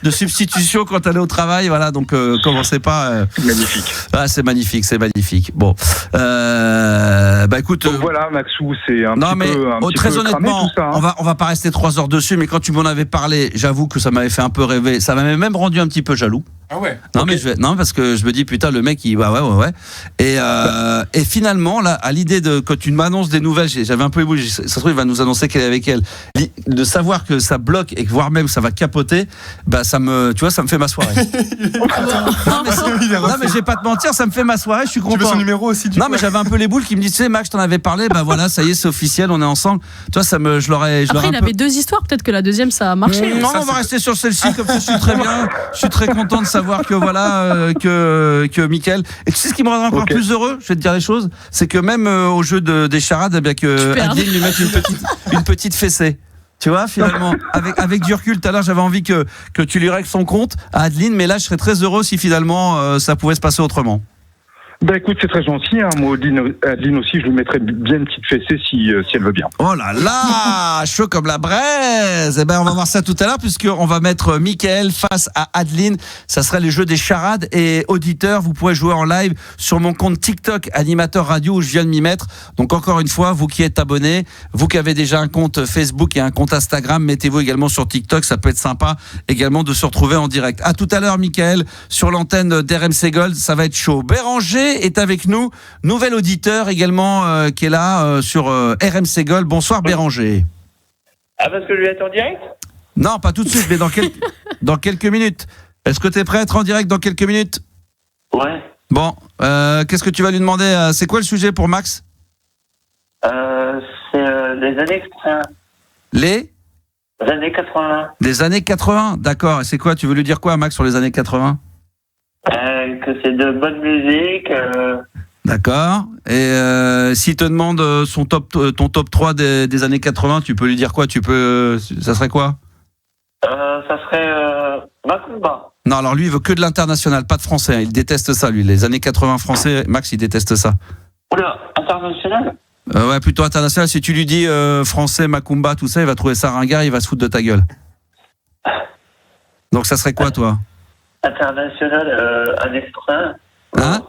de substitution quand elle est au travail. Voilà, donc commencez pas. Magnifique. Ah, c'est magnifique, c'est magnifique. Bon, bah écoute. Donc voilà, Maxou, c'est un Non mais petit très peu cramé, honnêtement, tout ça, hein. on va pas rester 3 heures dessus. Mais quand tu m'en avais parlé, j'avoue que ça m'avait fait un peu rêver. Ça m'avait même rendu un petit peu jaloux. Ah ouais. Non mais parce que je me dis putain le mec il ouais. Et finalement là à l'idée de quand tu m'annonces des nouvelles, j'avais un peu ému, ça se trouve il va nous annoncer qu'elle est avec elle. De savoir que ça bloque et que voire même ça va capoter, bah ça me fait ma soirée. non mais je vais pas te mentir, ça me fait ma soirée, je suis Tu veux content. son numéro aussi du Non coup, mais j'avais un peu les boules qui me disent tu sais Max, je t'en avais parlé, bah voilà, ça y est, c'est officiel, on est ensemble. Toi je l'aurais Après, un il peu. avait 2 histoires, peut-être que la deuxième, ça a marché. Non, on va rester sur celle-ci, comme ça je suis très bien. Je suis très content de savoir que voilà, que Mickaël. Et tu sais ce qui me rendra encore plus heureux, je vais te dire les choses, c'est que même au jeu des charades, eh bien que Adeline lui mette une petite fessée. Tu vois, finalement, avec du recul, tout à l'heure, j'avais envie que tu lui règles son compte à Adeline, mais là, je serais très heureux si finalement ça pouvait se passer autrement. Bah écoute, c'est très gentil, hein. Moi, Adeline aussi, je lui mettrais bien une petite fessée si elle veut bien. Oh là là, chaud comme la braise. Eh ben, on va voir ça tout à l'heure puisqu'on va mettre Mickaël face à Adeline. Ça sera les jeux des charades et auditeurs. Vous pourrez jouer en live sur mon compte TikTok Animateur Radio où je viens de m'y mettre. Donc encore une fois, vous qui êtes abonnés, vous qui avez déjà un compte Facebook et un compte Instagram, mettez-vous également sur TikTok. Ça peut être sympa également de se retrouver en direct. À tout à l'heure, Mickaël, sur l'antenne d'RMC Gold. Ça va être chaud. Béranger est avec nous, nouvel auditeur également qui est là sur RMC Gold. Bonsoir Béranger. Ah, parce que je vais être en direct? Non, pas tout de suite, mais dans quelques minutes. Est-ce que tu es prêt à être en direct dans quelques minutes? Ouais. Bon, qu'est-ce que tu vas lui demander? C'est quoi le sujet pour Max? C'est les années 80. Les années 80. Les années 80, d'accord. Et c'est quoi? Tu veux lui dire quoi, Max, sur les années 80? Que c'est de bonne musique. D'accord. Et s'il te demande ton top 3 des années 80, tu peux lui dire quoi? Ça serait quoi? Ça serait Macumba. Non, alors lui, il veut que de l'international, pas de français. Hein. Il déteste ça, lui. Les années 80 français, Max, il déteste ça. Oula, international? Ouais, plutôt international. Si tu lui dis français, Macumba, tout ça, il va trouver ça ringard, il va se foutre de ta gueule. Donc ça serait quoi, toi? International, années 80. Hein?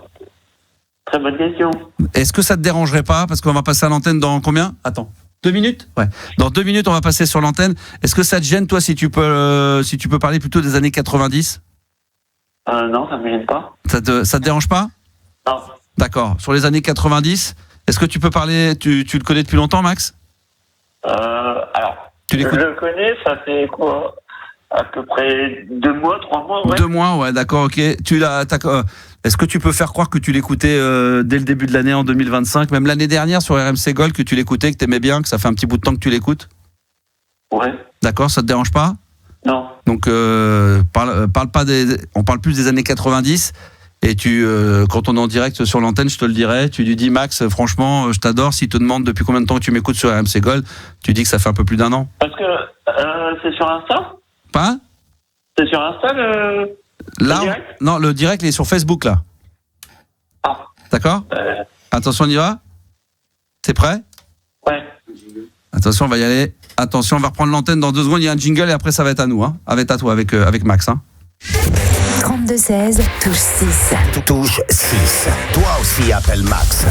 Très bonne question. Est-ce que ça te dérangerait pas? Parce qu'on va passer à l'antenne dans combien? Attends. 2 minutes? Ouais. Dans 2 minutes, on va passer sur l'antenne. Est-ce que ça te gêne, toi, si tu peux parler plutôt des années 90? Non, ça me gêne pas. Ça te dérange pas? Non. D'accord. Sur les années 90, est-ce que tu peux parler, tu le connais depuis longtemps, Max? Alors, Tu je l'écoutes? le connais, ça fait quoi? À peu près 2 mois, 3 mois, ouais. 2 mois, ouais, d'accord, ok. Est-ce que tu peux faire croire que tu l'écoutais dès le début de l'année en 2025, même l'année dernière sur RMC Gold, que tu l'écoutais, que t'aimais bien, que ça fait un petit bout de temps que tu l'écoutes? Ouais. D'accord, ça te dérange pas? Non. Donc, parle pas on parle plus des années 90. Et quand on est en direct sur l'antenne, je te le dirai, tu lui dis Max, franchement, je t'adore. S'il te demande depuis combien de temps tu m'écoutes sur RMC Gold, tu dis que ça fait un peu plus d'1 an. Parce que c'est sur Insta? Pas? C'est sur Insta le direct? Non, le direct, il est sur Facebook, là. Ah. D'accord? Attention, on y va? T'es prêt? Ouais. Attention, on va y aller. Attention, on va reprendre l'antenne dans 2 secondes. Il y a un jingle et après ça va être à nous, hein. Avec à toi, avec Max. Hein. 32-16, touche 6. Touche 6. Toi aussi appelle Max.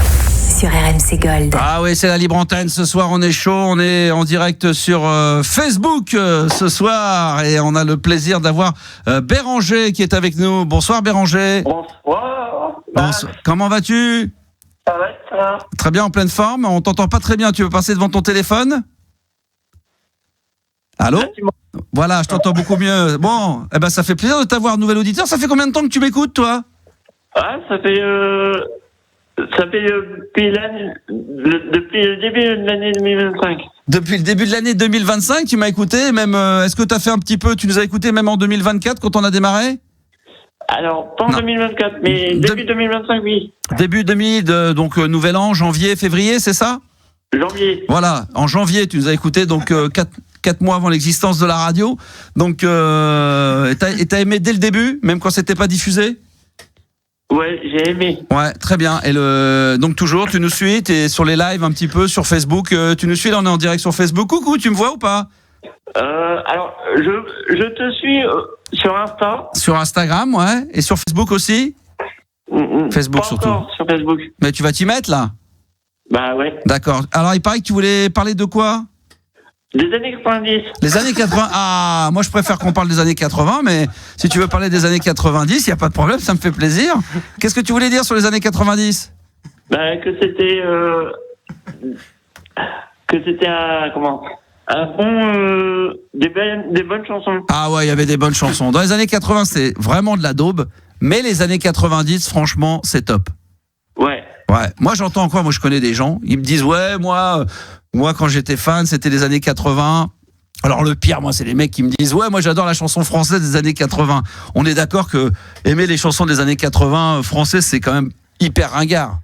Sur RMC Gold. Ah oui, c'est la libre antenne. Ce soir, on est chaud. On est en direct sur Facebook ce soir et on a le plaisir d'avoir Béranger qui est avec nous. Bonsoir Béranger. Bonsoir. Comment vas-tu ? Ça va, ça va. Très bien, en pleine forme. On t'entend pas très bien. Tu veux passer devant ton téléphone ? Allô ? Voilà, je t'entends beaucoup mieux. Bon, eh ben ça fait plaisir de t'avoir, nouvel auditeur. Ça fait combien de temps que tu m'écoutes, toi ? Ah, ça fait depuis le début de l'année 2025. Depuis le début de l'année 2025, tu m'as écouté. Même, est-ce que tu as fait un petit peu ? Tu nous as écouté même en 2024 quand on a démarré ? Alors, pas en Non. 2024, mais début 2025, oui. Début 2000, donc nouvel an, janvier, février, c'est ça ? Janvier. Voilà, en janvier, tu nous as écouté, donc 4 mois avant l'existence de la radio. Donc, et t'as aimé dès le début, même quand c'était pas diffusé ? Ouais, j'ai aimé. Ouais, très bien. Et donc toujours, tu nous suis, t'es sur les lives un petit peu sur Facebook. Tu nous suis, là on est en direct sur Facebook. Coucou, tu me vois ou pas ? Alors, je te suis sur Insta. Sur Instagram, ouais. Et sur Facebook aussi ? Facebook pas surtout. Encore sur Facebook. Mais tu vas t'y mettre là ? Bah ouais. D'accord. Alors il paraît que tu voulais parler de quoi ? Des années 90. Les années 80. Ah, moi je préfère qu'on parle des années 80, mais si tu veux parler des années 90, il n'y a pas de problème, ça me fait plaisir. Qu'est-ce que tu voulais dire sur les années 90 ? Bah, que c'était un bon, des bonnes chansons. Ah ouais, il y avait des bonnes chansons. Dans les années 80, c'était vraiment de la daube, mais les années 90, franchement, c'est top. Ouais. Ouais, moi j'entends encore, moi je connais des gens, ils me disent ouais, moi quand j'étais fan, c'était les années 80. Alors le pire, moi, c'est les mecs qui me disent ouais, moi j'adore la chanson française des années 80. On est d'accord que aimer les chansons des années 80 françaises, c'est quand même hyper ringard.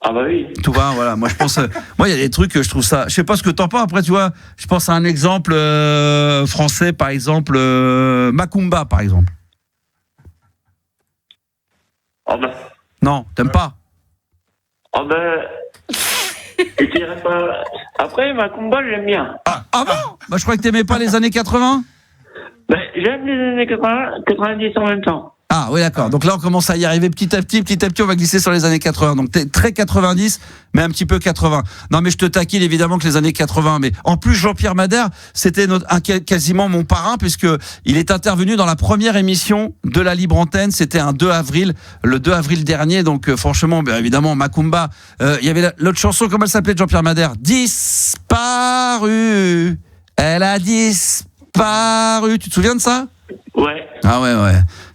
Ah bah oui. Tout va, voilà. Moi je pense, moi il y a des trucs que je trouve ça. Je sais pas ce que t'en penses. Après, tu vois, je pense à un exemple français, par exemple Macumba, par exemple. Ah bah. Non, t'aimes pas? Ah bah. Et tu dirais pas. Après, Macumba, j'aime bien. Ah bon? Bah je croyais que t'aimais pas les années 80. Bah, j'aime les années 80, 90 en même temps. Ah oui, d'accord. Donc là, on commence à y arriver petit à petit, on va glisser sur les années 80. Donc t'es très 90, mais un petit peu 80. Non, mais je te taquine évidemment que les années 80. Mais en plus, Jean-Pierre Madère, c'était quasiment mon parrain, puisque il est intervenu dans la première émission de la Libre Antenne. C'était un 2 avril, le 2 avril dernier. Donc franchement, bien évidemment, Macumba. Il y avait l'autre chanson, comment elle s'appelait de Jean-Pierre Madère? Disparu. Elle a disparu. Tu te souviens de ça? Ouais. Ah ouais.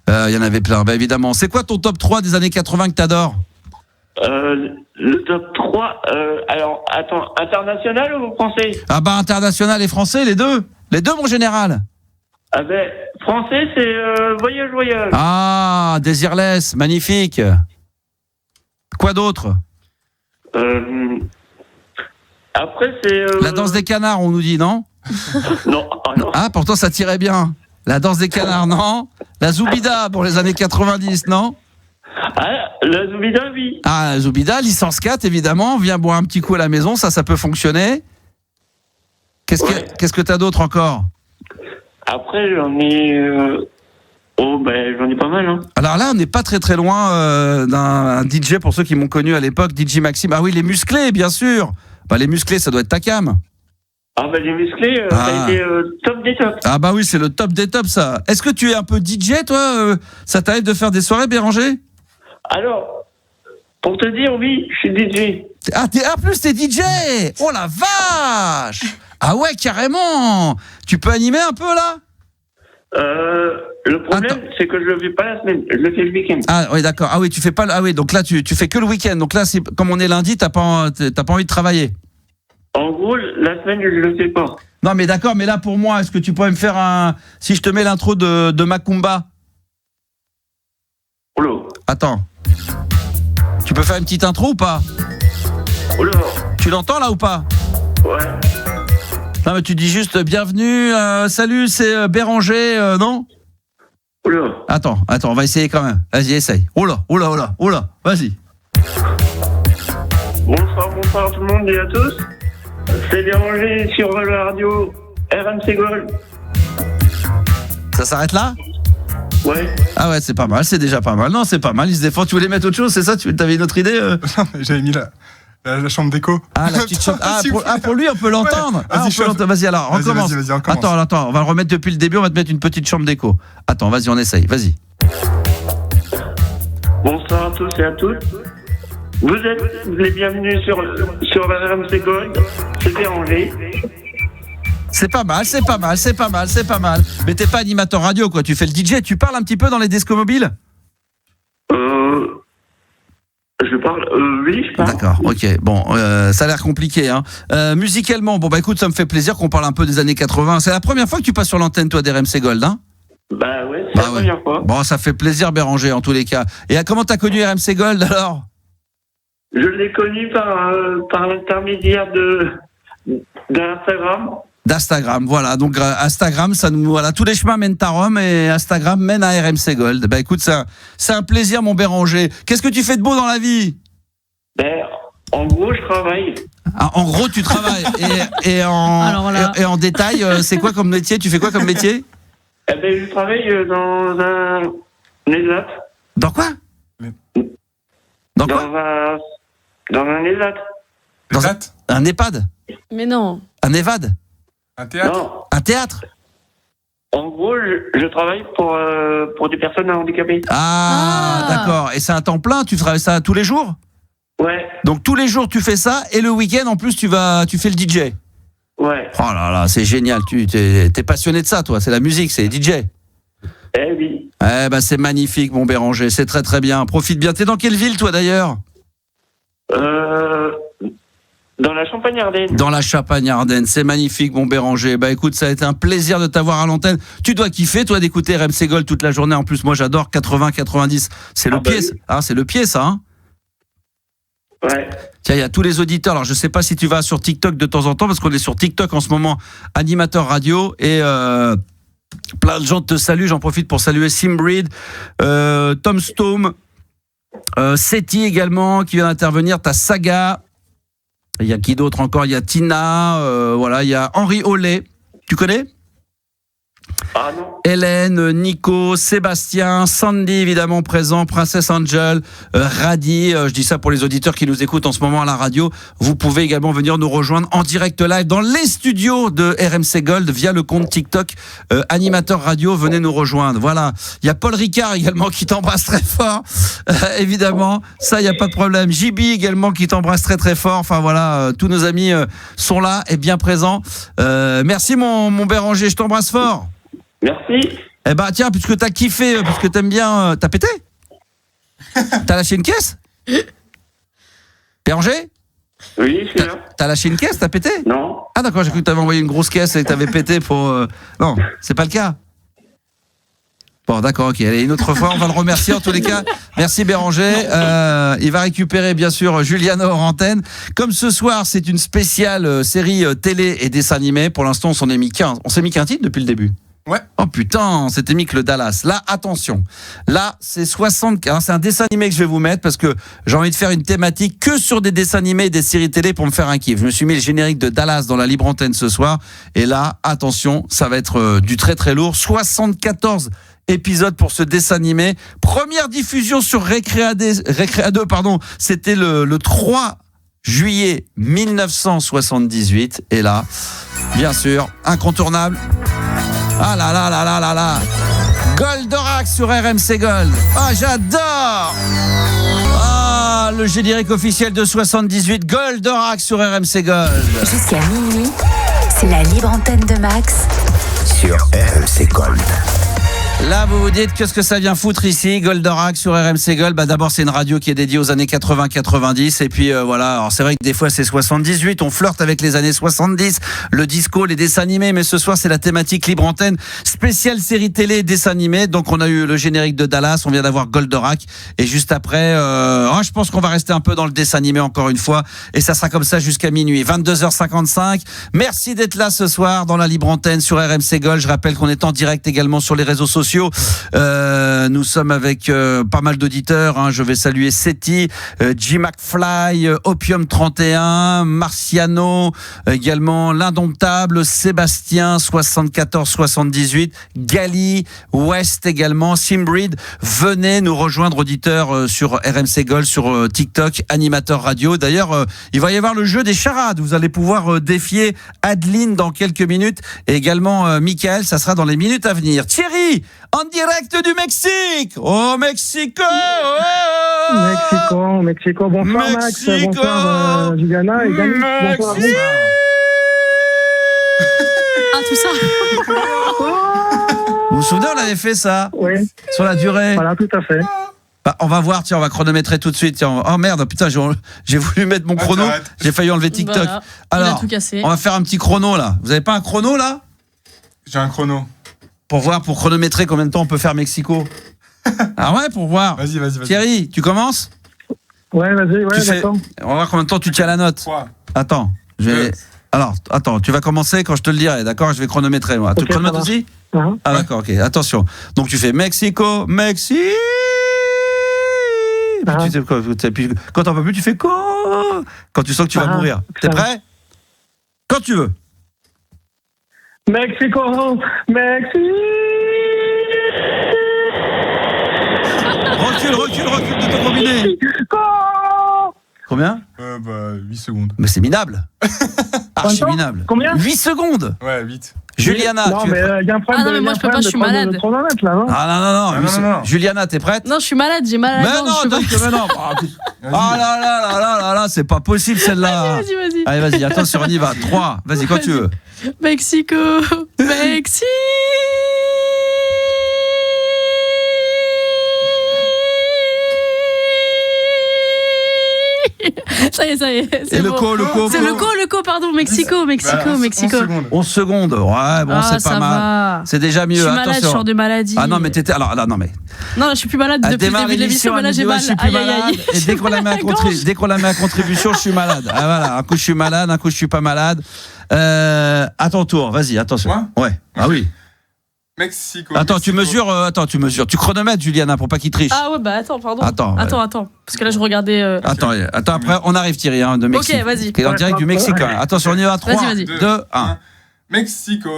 Il y en avait plein, bah évidemment. C'est quoi ton top 3 des années 80 que t'adores? Le top 3, alors, attends, international ou français? Ah bah international et français, les deux mon général. Ah ben, français, c'est Voyage. Ah, Désirless, magnifique. Quoi d'autre? Après, c'est... La danse des canards, on nous dit, non? Non, non. Ah, pourtant ça tirait bien. La danse des canards, non? La Zoubida pour les années 90, non? Ah, la Zoubida, oui. Ah, la Zoubida, licence 4, évidemment. Viens boire un petit coup à la maison, ça peut fonctionner. Qu'est-ce que t'as d'autre encore? Après, j'en ai... j'en ai pas mal, hein. Alors là, on n'est pas très très loin d'un DJ, pour ceux qui m'ont connu à l'époque, DJ Maxime. Ah oui, les musclés, bien sûr. Bah, les musclés, ça doit être ta cam. Ah bah les musclés, ça a été top des tops. Ah bah oui, c'est le top des tops, ça. Est-ce que tu es un peu DJ, toi? Ça t'arrive de faire des soirées, Béranger? Alors, pour te dire, oui, je suis DJ. Ah, plus t'es DJ. Oh la vache. Ah ouais, carrément. Tu peux animer un peu, là? Le problème, c'est que je le fais pas la semaine, je le fais le week-end. Ah oui, d'accord. Ah oui, tu fais pas. Ah oui, donc là, tu fais que le week-end. Donc là, c'est comme on est lundi, t'as pas envie de travailler. En gros, la semaine, je le fais pas. Non, mais d'accord, mais là, pour moi, est-ce que tu pourrais me faire si je te mets l'intro de Macumba? Oula. Attends. Tu peux faire une petite intro ou pas? Oula. Tu l'entends, là, ou pas? Ouais. Non, mais tu dis juste bienvenue, salut, c'est Béranger, non? Oula. Attends, on va essayer quand même. Vas-y, essaye. Oula, vas-y. Bonsoir tout le monde et à tous. C'est dérangé sur la radio RMC Gold. Ça s'arrête là? Ouais. Ah ouais, c'est pas mal, c'est déjà pas mal. Non, c'est pas mal, il se défend. Tu voulais mettre autre chose, c'est ça? Tu avais une autre idée Non, mais j'avais mis la chambre d'écho. Ah, la petite chambre. Ah, S'il vous plaît. pour lui, on peut l'entendre. Ouais. Ah, Vas-y, on peut l'entendre. Vas-y, alors, Vas-y, recommence. vas-y, on commence. Attends, on va le remettre depuis le début, on va te mettre une petite chambre d'écho. Attends, vas-y, on essaye, vas-y. Bonsoir à tous et à toutes. Vous êtes les bienvenus sur RMC Gold. C'est dérangé. C'est pas mal, c'est pas mal, c'est pas mal, c'est pas mal. Mais t'es pas animateur radio, quoi. Tu fais le DJ. Tu parles un petit peu dans les discos mobiles? Je parle. Oui, je parle. D'accord, ok. Bon, ça a l'air compliqué, hein. Musicalement, bon, bah écoute, ça me fait plaisir qu'on parle un peu des années 80. C'est la première fois que tu passes sur l'antenne, toi, d'RMC Gold, hein? Bah ouais, c'est la première fois. Bon, ça fait plaisir, Béranger, en tous les cas. Et comment t'as connu RMC Gold, alors? Je l'ai connu par l'intermédiaire d'Instagram. D'Instagram, voilà. Donc Instagram, ça nous, voilà, tous les chemins mènent à Rome et Instagram mène à RMC Gold. Bah écoute, c'est un plaisir, mon Béranger. Qu'est-ce que tu fais de beau dans la vie? Ben, en gros, je travaille. Ah, en gros, tu travailles. et en détail, c'est quoi comme métier? Tu fais quoi comme métier? Eh ben, je travaille dans un ESAT. Dans quoi? Dans quoi? Dans un ESAT. Un EHPAD? Mais non. Un EHVAD? Un théâtre? Non. Un théâtre? En gros, je travaille pour des personnes handicapées. Ah, d'accord. Et c'est un temps plein? Tu travailles ça tous les jours? Ouais. Donc tous les jours tu fais ça et le week-end en plus tu fais le DJ. Ouais. Oh là là, c'est génial. Tu t'es passionné de ça, toi. C'est la musique, c'est DJ. Eh oui. Eh ben c'est magnifique, mon Béranger. C'est très très bien. Profite bien. T'es dans quelle ville, toi, d'ailleurs? Dans la Champagne-Ardenne. Dans la Champagne-Ardenne. C'est magnifique, mon Béranger. Bah écoute, ça a été un plaisir de t'avoir à l'antenne. Tu dois kiffer, toi, d'écouter RMC Gold toute la journée. En plus, moi, j'adore 80-90. C'est le pied, oui. hein, c'est le pied, ça. Hein. Ouais. Tiens, il y a tous les auditeurs. Alors, je sais pas si tu vas sur TikTok de temps en temps, parce qu'on est sur TikTok en ce moment, animateur radio, et plein de gens te saluent. J'en profite pour saluer Simbreed, Tom Stone, Seti également, qui vient d'intervenir. T'as Saga. Il y a qui d'autre encore? Il y a Tina, voilà, il y a Henri Ollet. Tu connais? Ah non. Hélène, Nico, Sébastien, Sandy évidemment présent, Princess Angel, Radi, je dis ça pour les auditeurs qui nous écoutent en ce moment à la radio. Vous pouvez également venir nous rejoindre en direct live dans les studios de RMC Gold via le compte TikTok animateur radio, venez nous rejoindre. Voilà, il y a Paul Ricard également qui t'embrasse très fort, évidemment, ça il n'y a pas de problème. JB également qui t'embrasse très très fort. Enfin voilà, tous nos amis sont là et bien présents. Merci mon Béranger, je t'embrasse fort. Merci. Eh ben tiens, puisque t'as kiffé, puisque t'aimes bien, t'as pété? T'as lâché une caisse? Béranger? Oui, je suis là. T'as lâché une caisse? T'as pété? Non. Ah d'accord, j'ai cru que t'avais envoyé une grosse caisse et que t'avais pété pour... Non, c'est pas le cas. Bon d'accord, ok, allez, une autre fois, on va le remercier en tous les cas. Merci Béranger. Il va récupérer bien sûr Juliano hors antenne. Comme ce soir, c'est une spéciale série télé et dessin animé. Pour l'instant, on s'en est mis qu'un. On s'est mis qu'un titre depuis le début. Ouais. Oh putain, c'était mis que le Dallas. Là, attention. Là, c'est 60. Alors, c'est un dessin animé que je vais vous mettre parce que j'ai envie de faire une thématique que sur des dessins animés et des séries télé pour me faire un kiff. Je me suis mis le générique de Dallas dans la libre antenne ce soir. Et là, attention, ça va être du très très lourd. 74 épisodes pour ce dessin animé. Première diffusion sur Récréa 2, pardon. C'était le 3 juillet 1978. Et là, bien sûr, incontournable. Ah là là là là là là. Goldorak sur RMC Gold. Ah, j'adore. Ah, le générique officiel de 78, Goldorak sur RMC Gold. Jusqu'à minuit, c'est la libre antenne de Max Sur RMC Gold. Là, vous vous dites, qu'est-ce que ça vient foutre ici, Goldorak sur RMC Gold? Bah, d'abord, c'est une radio qui est dédiée aux années 80-90. Et puis, voilà. Alors, c'est vrai que des fois, c'est 78. On flirte avec les années 70, le disco, les dessins animés. Mais ce soir, c'est la thématique libre antenne, spéciale série télé et dessins animés. Donc, on a eu le générique de Dallas. On vient d'avoir Goldorak. Et juste après, je pense qu'on va rester un peu dans le dessin animé encore une fois. Et ça sera comme ça jusqu'à minuit. 22h55. Merci d'être là ce soir dans la libre antenne sur RMC Gold. Je rappelle qu'on est en direct également sur les réseaux sociaux. studio. Nous sommes avec pas mal d'auditeurs. Hein. Je vais saluer Seti, G. McFly, Opium 31, Marciano, également l'Indomptable, Sébastien 74-78, Gali, West également, Simbreed. Venez nous rejoindre, auditeurs, sur RMC Gold, sur TikTok, animateur radio. D'ailleurs, il va y avoir le jeu des charades. Vous allez pouvoir défier Adeline dans quelques minutes et également Michael. Ça sera dans les minutes à venir. Thierry, en direct du Mexique. Au Mexico. Mexico. Bonsoir Max. Bonsoir Juliana et Dani. Bonsoir à vous. Ah, tout ça. Vous vous souvenez, on avait fait ça? Oui. Sur la durée. Voilà, tout à fait. Bah, on va voir, tiens, on va chronométrer tout de suite. Tiens, oh merde, putain, j'ai voulu mettre mon chrono. J'ai failli enlever TikTok. Voilà. Alors, il a tout cassé. on va faire un petit chrono là. Vous avez pas un chrono là? J'ai un chrono. Pour chronométrer combien de temps on peut faire Mexico. Ah ouais, pour voir. Vas-y. Thierry, tu commences? Ouais, vas-y, d'accord. On va voir combien de temps tu tiens la note. 3. Attends, Alors, attends, tu vas commencer quand je te le dirai, d'accord? Je vais chronométrer, moi. Tu chronomètres aussi? Ah, d'accord, ok. Attention. Donc, tu fais Mexico. Puis, quand t'en peux plus, tu fais quoi? Quand tu sens que tu vas mourir. T'es prêt? Quand tu veux. Mexico. Recule de ton robinet. Combien? 8 secondes. Mais c'est minable. Archi minable. Combien? 8 secondes. Ouais, 8. Juliana, non, mais il y a un problème. Ah non, mais moi je peux pas, je suis malade. Ah non. Juliana, t'es prête? Non, je suis malade, j'ai mal à la gorge. Mais non. Ah là, c'est pas possible celle-là. Vas-y. Allez, vas-y, attention, on y va. 3, vas-y, quand tu veux. Mexico. Ça y est. Et le co. C'est le co, pardon. Mexico. 11 secondes. Ouais, bon, c'est pas mal. C'est déjà mieux. Je suis malade, attention. je sors de maladie. Ah non, mais t'étais. Alors là, non, mais. Non, je suis plus malade depuis le début de l'émission, mais là j'ai mal. Je suis plus malade. Et dès qu'on la met à contribution, je suis malade. Ah, voilà, un coup je suis malade, un coup je suis pas malade. À ton tour, vas-y, attention. Moi ouais. Ah oui. Mexico. Attends, tu mesures. Tu chronomètres, Juliana, pour pas qu'il triche. Ah ouais, bah attends, pardon. Attends. Parce que là je regardais. Attends, après on arrive, Thierry, de Mexique. Ok, vas-y. Qui est en direct du Mexique. Attention, on y va. 3, Vas-y. 2, 1. Mexico.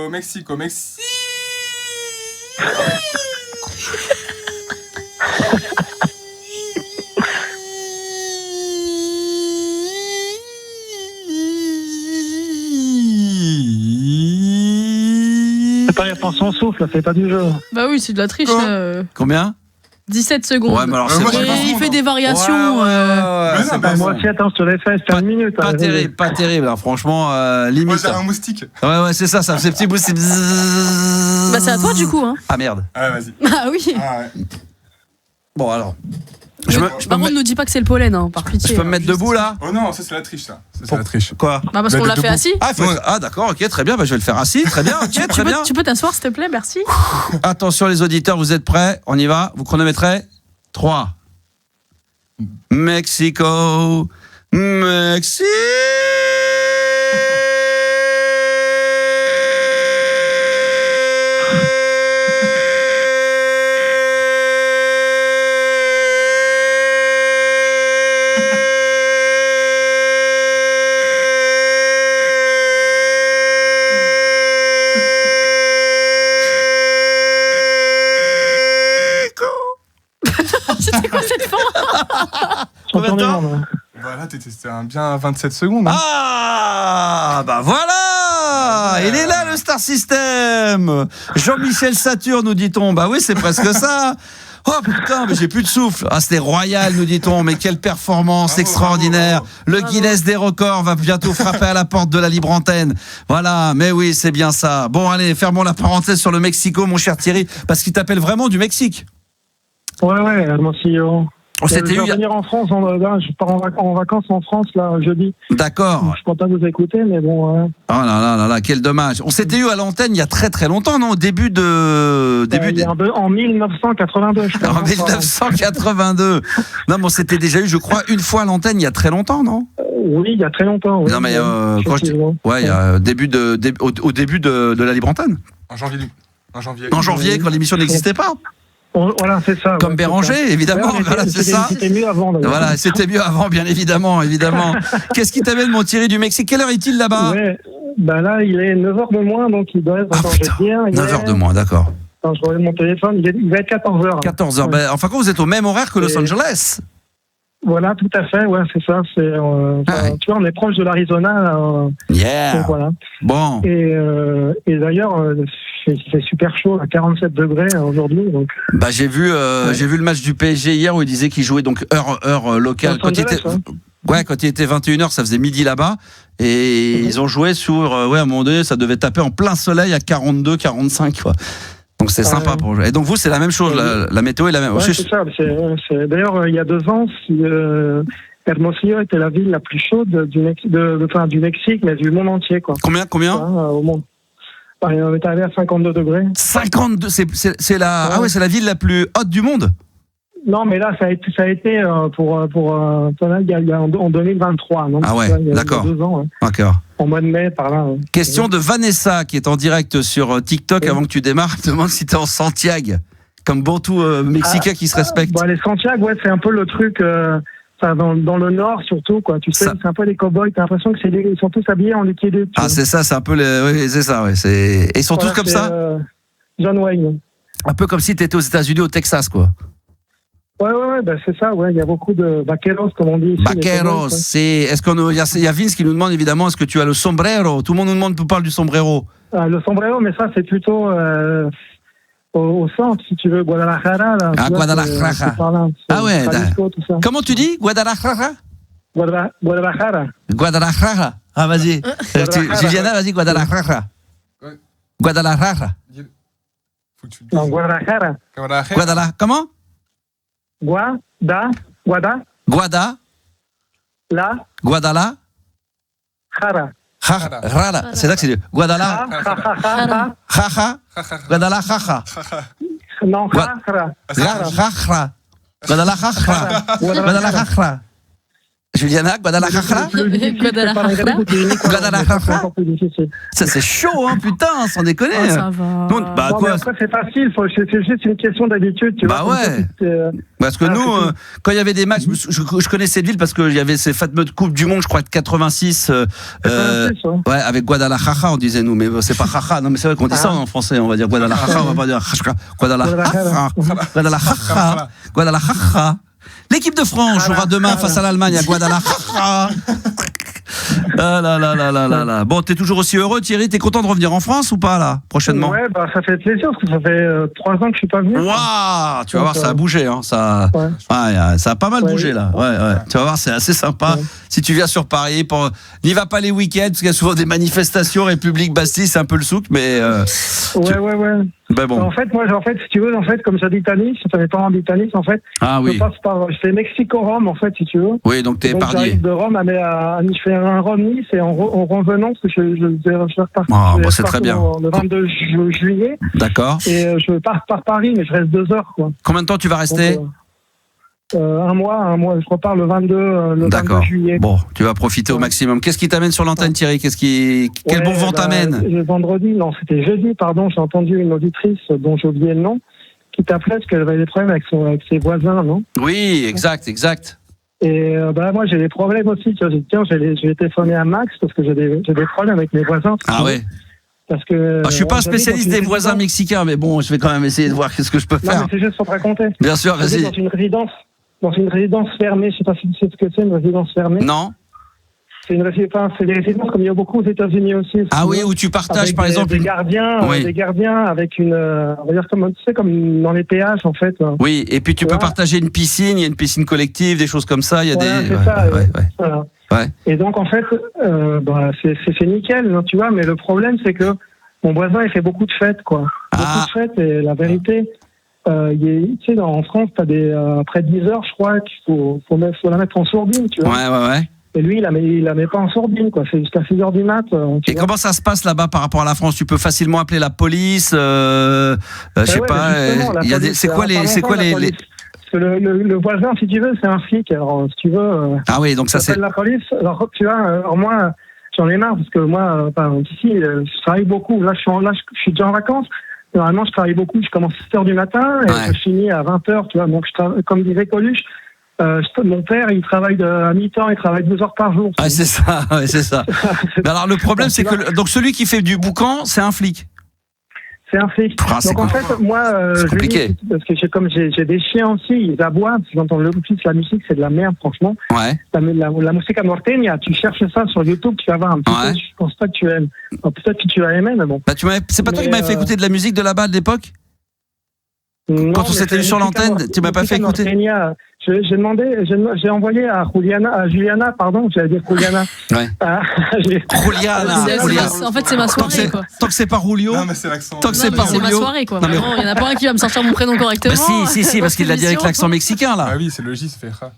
Fais pas son souffle, fais pas du jeu. Bah oui, c'est de la triche là. Combien? 17 secondes. Ouais, mais alors il fait des variations. Moi aussi, attends, je te l'ai fait, c'était une minute. Pas terrible, hein, franchement, limite. Moi j'ai un moustique. Ouais, c'est ça, ces petits moustiques. Bah c'est à toi du coup. Hein. Ah merde. Ah vas-y. Ah oui. Bon alors. Par contre, ne dis pas que c'est le pollen, hein, par pitié. Je peux me mettre debout là? Oh non, ça c'est la triche, ça. C'est la triche. Quoi? Bah parce qu'on l'a fait assis. Ah d'accord, ok, très bien, je vais le faire assis, très bien, ok, très bien. Tu peux t'asseoir s'il te plaît, merci. Attention les auditeurs, vous êtes prêts? On y va, vous chronométrez? 3. Mexico. C'était quoi cette fin? Combien de temps? Voilà, c'était un bien 27 secondes. Hein. Ah, bah voilà! Il est là le Star System! Jean-Michel Saturne, nous dit-on. Bah oui, c'est presque ça. Oh putain, mais j'ai plus de souffle. Ah, c'était royal, nous dit-on. Mais quelle performance extraordinaire. Le Guinness des records va bientôt frapper à la porte de la libre antenne. Voilà, mais oui, c'est bien ça. Bon, allez, fermons la parenthèse sur le Mexico, mon cher Thierry, parce qu'il t'appelle vraiment du Mexique. Ouais, mon CEO. On s'était je vais venir en France, là, je pars en vacances en France, là, jeudi. D'accord. Je suis content de vous écouter, mais bon... Oh là, quel dommage. On s'était eu à l'antenne il y a très très longtemps, non? Au début de... En 1982, je crois. En 1982. Non, mais on s'était déjà eu, je crois, une fois à l'antenne il y a très longtemps, non? Oui, il y a très longtemps. Oui, non, mais quand je dis... Ouais, il y a au début de la libre antenne. En janvier En janvier, quand l'émission n'existait pas. Voilà, c'est ça. Comme Béranger, évidemment. Ouais, voilà, c'est ça. C'était mieux avant. D'ailleurs. Voilà, c'était mieux avant, bien évidemment. Qu'est-ce qui t'amène, mon Thierry, du Mexique? Quelle heure est-il là-bas? Ouais, là, il est 9h de moins, donc il doit être. 9h de moins, d'accord. Quand je regarde mon téléphone, il va être 14h. 14h. Ouais. Enfin, quand vous êtes au même horaire que Los Angeles. Voilà, tout à fait, ouais, c'est ça. Tu vois, on est proche de l'Arizona. Yeah. Donc, voilà. Bon. Et d'ailleurs, c'est super chaud, à 47 degrés aujourd'hui. Donc. Bah, j'ai vu le match du PSG hier où il disait qu'il jouait donc heure locale. Quand il était 21h, ça faisait midi là-bas. Et ils ont joué sur, à un moment donné, ça devait taper en plein soleil à 42, 45, quoi. Donc c'est sympa pour jouer. Et donc vous, c'est la même chose, la météo est la même. Ouais, c'est ça. D'ailleurs, il y a 2 ans, Hermosillo était la ville la plus chaude du Mexique, mais du monde entier, quoi. Combien au monde. On est arrivé à 52 degrés. 52, c'est la ville la plus haute du monde. Non, mais là, ça a été en 2023. Donc, ah ouais, d'accord. Il y a 2 ans. Ouais. D'accord. En mois de mai, par là. Ouais. Question de Vanessa, qui est en direct sur TikTok avant que tu démarres. Demande si t'es en Santiago, comme bon tout Mexicain qui se respecte. Les Santiago, ouais, c'est un peu le truc. Dans le nord surtout, quoi. Tu sais, c'est un peu les cow-boys. T'as l'impression que ils sont tous habillés en liquide. C'est ça, c'est un peu oui, c'est ça, ouais. Et ils sont tous comme ça. John Wayne. Un peu comme si t'étais aux États-Unis, au Texas, quoi. Ouais, c'est ça, ouais. Il y a beaucoup de vaqueros, comme on dit ici. Vaqueros, il y a Vince qui nous demande évidemment, est-ce que tu as le sombrero? Tout le monde nous demande, tu parles du sombrero. Le sombrero, mais ça, c'est plutôt au centre, si tu veux, Guadalajara. Là, Guadalajara. Ouais, Jalisco, tout ça. Comment tu dis? Guadalajara? Guadalajara. Guadalajara. Ah, vas-y. Juliana, vas-y, Guadalajara. Guadalajara. Non, Guadalajara. Guadalajara. Comment? Guada. La. Guadala. Jara. Rara. C'est là que c'est Guadala. Jaja. Guadala. Jaja. Non, Jara. Guadala. Jaja. Juliana, Guadalajara. Guadalajara. Ça c'est chaud, hein, putain, sans déconner. Oh, ça va. Bon, après c'est facile, c'est juste une question d'habitude. Tu vois, ouais. Parce que nous, quand il y avait des matchs, je connais cette ville parce qu'il y avait ces fameuses Coupes du Monde, je crois de 86. Ouais, avec Guadalajara, on disait nous, mais c'est pas Jaja. Non, mais c'est vrai qu'on dit ça en français, on va dire Guadalajara, on va pas dire Guadalajara. Guadalajara. L'équipe de France jouera demain face à l'Allemagne à Guadalajara. Ah là là là là là là. Bon, t'es toujours aussi heureux, Thierry? T'es content de revenir en France ou pas là, prochainement? Ouais, ça fait plaisir parce que ça fait 3 ans que je suis pas venu. Waouh, tu vas voir, ça a bougé, hein. Ça a pas mal bougé là. Ouais. Tu vas voir, c'est assez sympa. Ouais. Si tu viens sur Paris, n'y va pas les week-ends parce qu'il y a souvent des manifestations. République Bastille, c'est un peu le souk, mais. Ouais. Ben bon. En fait, si tu veux, comme j'habite à Nice, ça fait pas habites à Nice, en fait. Ah oui. Je fais Mexico-Rome, en fait, si tu veux. Oui, donc t'es épargné. J'arrive de Rome, je fais un Rome-Nice et en revenant, parce que je vais repartir. C'est très bien. Le 22 juillet. D'accord. Et je pars par Paris, mais je reste 2 heures, quoi. Combien de temps tu vas rester? Donc, un mois. Je repars le 22 juillet. Bon, tu vas profiter au maximum. Qu'est-ce qui t'amène sur l'antenne, Thierry? Quel bon vent t'amène? C'était jeudi, pardon. J'ai entendu une auditrice dont j'ai oublié le nom qui t'appelait parce qu'elle avait des problèmes avec ses voisins, non? Oui, exact. Et moi, j'ai des problèmes aussi. Je vais téléphoner à Max parce que j'ai des problèmes avec mes voisins. Ah ouais. Parce que je suis pas un spécialiste des voisins mexicains, mais bon, je vais quand même essayer de voir qu'est-ce que je peux faire. Non, mais c'est juste pour te raconter. Bien sûr, vas-y. Dans une résidence fermée, je sais pas si tu sais ce que c'est, une résidence fermée. Non. C'est des résidences comme il y a beaucoup aux États-Unis aussi. Ah oui, où tu partages par exemple des gardiens avec on va dire comme dans les péages en fait. Oui, et puis tu peux partager une piscine, il y a une piscine collective, des choses comme ça, il y a des. C'est ça. Voilà. Ouais. Et donc en fait, c'est nickel, tu vois. Mais le problème c'est que mon voisin il fait beaucoup de fêtes, quoi. Beaucoup de fêtes et la vérité. Tu sais, en France, t'as après 10 heures, je crois, qu'il faut la mettre en sourdine, tu vois. Ouais. Et lui, il la met pas en sourdine, quoi. C'est jusqu'à 6 heures du mat. Et comment ça se passe là-bas par rapport à la France? Tu peux facilement appeler la police, je sais pas. C'est quoi les Parce que le voisin, si tu veux, c'est un flic. Alors, si tu veux. Ah oui, donc ça c'est. La police. Alors, tu vois, alors moi, j'en ai marre parce que moi, ici, je travaille beaucoup. Là, je suis déjà en vacances. Normalement, je travaille beaucoup. Je commence à 6h du matin et Ouais. je finis à 20h, tu vois. Donc, comme disait Coluche, mon père, il travaille à mi-temps, il travaille 2 heures par jour. Ah, c'est ça, ouais, c'est ça. Mais alors, le problème, c'est que donc celui qui fait du boucan, c'est un flic. C'est un flic. Ah, c'est Donc en fait, moi, c'est compliqué. parce que comme j'ai des chiens aussi, ils aboient. Parce que quand on le plus la musique, c'est de la merde, franchement. Ouais. La musique norteña, tu cherches ça sur YouTube, tu vas voir un petit Ouais. peu. Je pense pas que tu aimes. Alors, peut-être que tu vas aimer, mais bon. Bah, c'est pas toi qui m'avais fait écouter de la musique de là-bas de l'époque? Non, Quand on mais s'était c'est vu sur Musica l'antenne, tu m'as pas fait écouter? Norteña. J'ai envoyé à Juliana, pardon, j'allais dire Juliana. Ouais. Juliana. En fait, c'est ma soirée, quoi. Tant que c'est pas Julio. Non, mais c'est l'accent. Tant que Non, c'est mais pas c'est ma Julio. soirée, quoi. Non, mais- Vraiment, il y en a pas un qui va me sortir mon prénom correctement. Bah, si, parce qu'il l'a dit avec l'accent mexicain, là. Ah oui, c'est le J, ça fait Ra.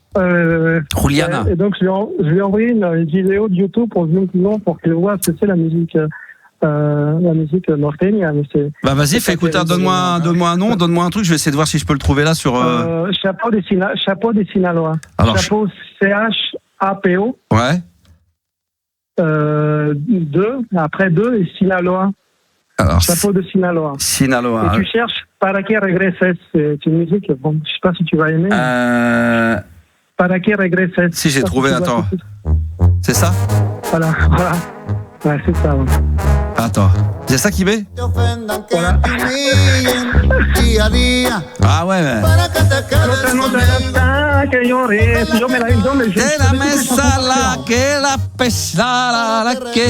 Juliana. Et donc, je lui ai envoyé une vidéo de YouTube pour qu'il voit ce que c'est la musique norteña. Mais c'est, Bah, vas-y, fais écouter, donne-moi un nom, donne-moi un truc, je vais essayer de voir si je peux le trouver là sur. Chapeau de Sinaloa. Alors, Chapeau CHAPO. Ouais. 2, après 2 et Sinaloa. Alors, Chapeau de Sinaloa. Sinaloa. Et tu cherches Para que regreses. C'est une musique, bon, je sais pas si tu vas aimer. Para que regreses. Si, j'ai Ça, trouvé, tu vois, attends. C'est ça? Voilà. Ouais, c'est ça. Ouais. Attends. C'est ça qui met? Voilà. Ah ouais, mais. Que la mesa la que la pesa la que.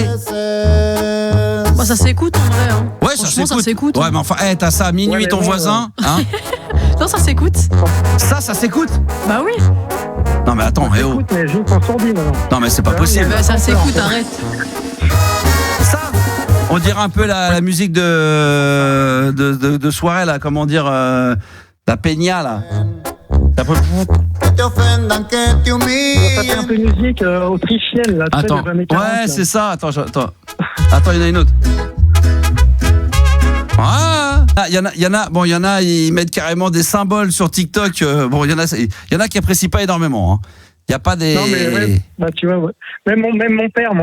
Bah, ça s'écoute en vrai. Hein. Ouais, ça Franchement, s'écoute. Ouais, mais enfin, t'as ça à minuit, Ouais, mais ton bon, voisin, hein? Non, ça s'écoute. Ça s'écoute? Bah oui. Non, mais attends, eh oh. Écoute, mais juste en sourdine. Non, mais c'est pas possible. Bah, ça s'écoute, arrête. Ça, on dirait un peu la musique de soirée, là, comment dire, la peña, là. Ça fait un peu musique autrichienne, là. tu sais, Attends, des années 40, ouais, là. c'est ça. Attends, il y en a une autre. Ah, il y en a, ils mettent carrément des symboles sur TikTok. Bon, il y en a qui apprécient pas énormément. Hein. Il y a pas des. Non, mais ouais, bah, tu vois, ouais. Même mon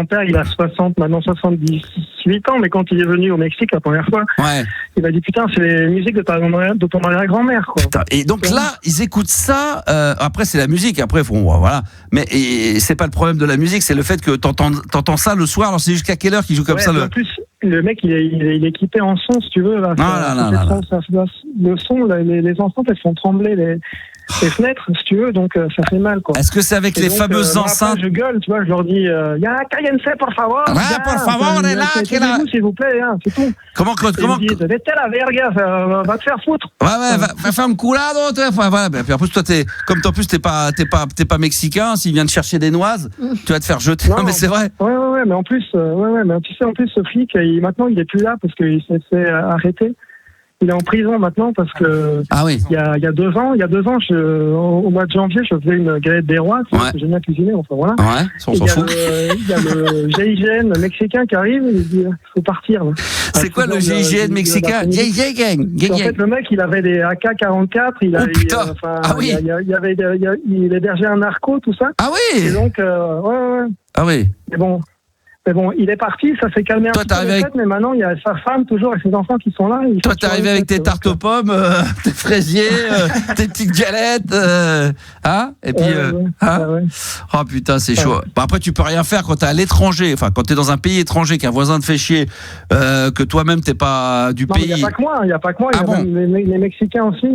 père, il a 78 ans, mais quand il est venu au Mexique la première fois, Ouais. il m'a dit putain, c'est les musiques de ton arrière-grand-mère, quoi. Putain, et donc là, ils écoutent ça. Après, c'est la musique. Après, voilà. Mais c'est pas le problème de la musique, c'est le fait que t'entends ça le soir. Alors, c'est jusqu'à quelle heure qu'ils jouent comme Ouais, ça en plus, le mec, il est équipé en son, si tu veux. Là, le son, les enceintes, elles font trembler les fenêtres, si tu veux, donc ça fait mal, quoi. Est-ce que c'est avec Et les donc, fameuses moi, enceintes? après, je gueule, tu vois, je leur dis, ya, cállense, por favor. Ouais, ya, por favor, enfin, est là, taisez-vous, qu'est là. s'il vous plaît, hein, c'est tout. Comment Ils disent, vete a la verga, va te faire foutre. Ouais, va faire un culado, voilà. Puis en plus, toi, t'es pas mexicain, s'il vient de chercher des noises, tu vas te faire jeter. Non, mais c'est vrai. Ouais, mais en plus, mais tu sais, en plus, ce flic, maintenant, il est plus là parce qu'il s'est fait arrêter. Il est en prison maintenant parce que ah oui. il y a 2 ans, au mois de janvier, je faisais une galette des rois, tu vois, que j'aime bien cuisiner, enfin voilà. Ouais, on s'en fout. Il y a le GIGN mexicain qui arrive, il dit faut partir. C'est quoi le GIGN mexicain? En fait, le mec, il avait des AK-44, il hébergeait un narco, tout ça. Ah oui. Et donc, ouais. Ah oui. Mais bon, il est parti, ça s'est calmé un petit peu les fêtes, mais maintenant, il y a sa femme toujours et ses enfants qui sont là. Toi, t'es arrivé avec tes tartes aux pommes, tes fraisiers, tes petites galettes, hein? Et puis, ouais. Oh putain, c'est chaud. Bah, après, tu peux rien faire quand t'es à l'étranger, enfin, quand t'es dans un pays étranger, qu'un voisin te fait chier, que toi-même t'es pas du pays. Il n'y a pas que moi, il y a bon. même les Mexicains aussi.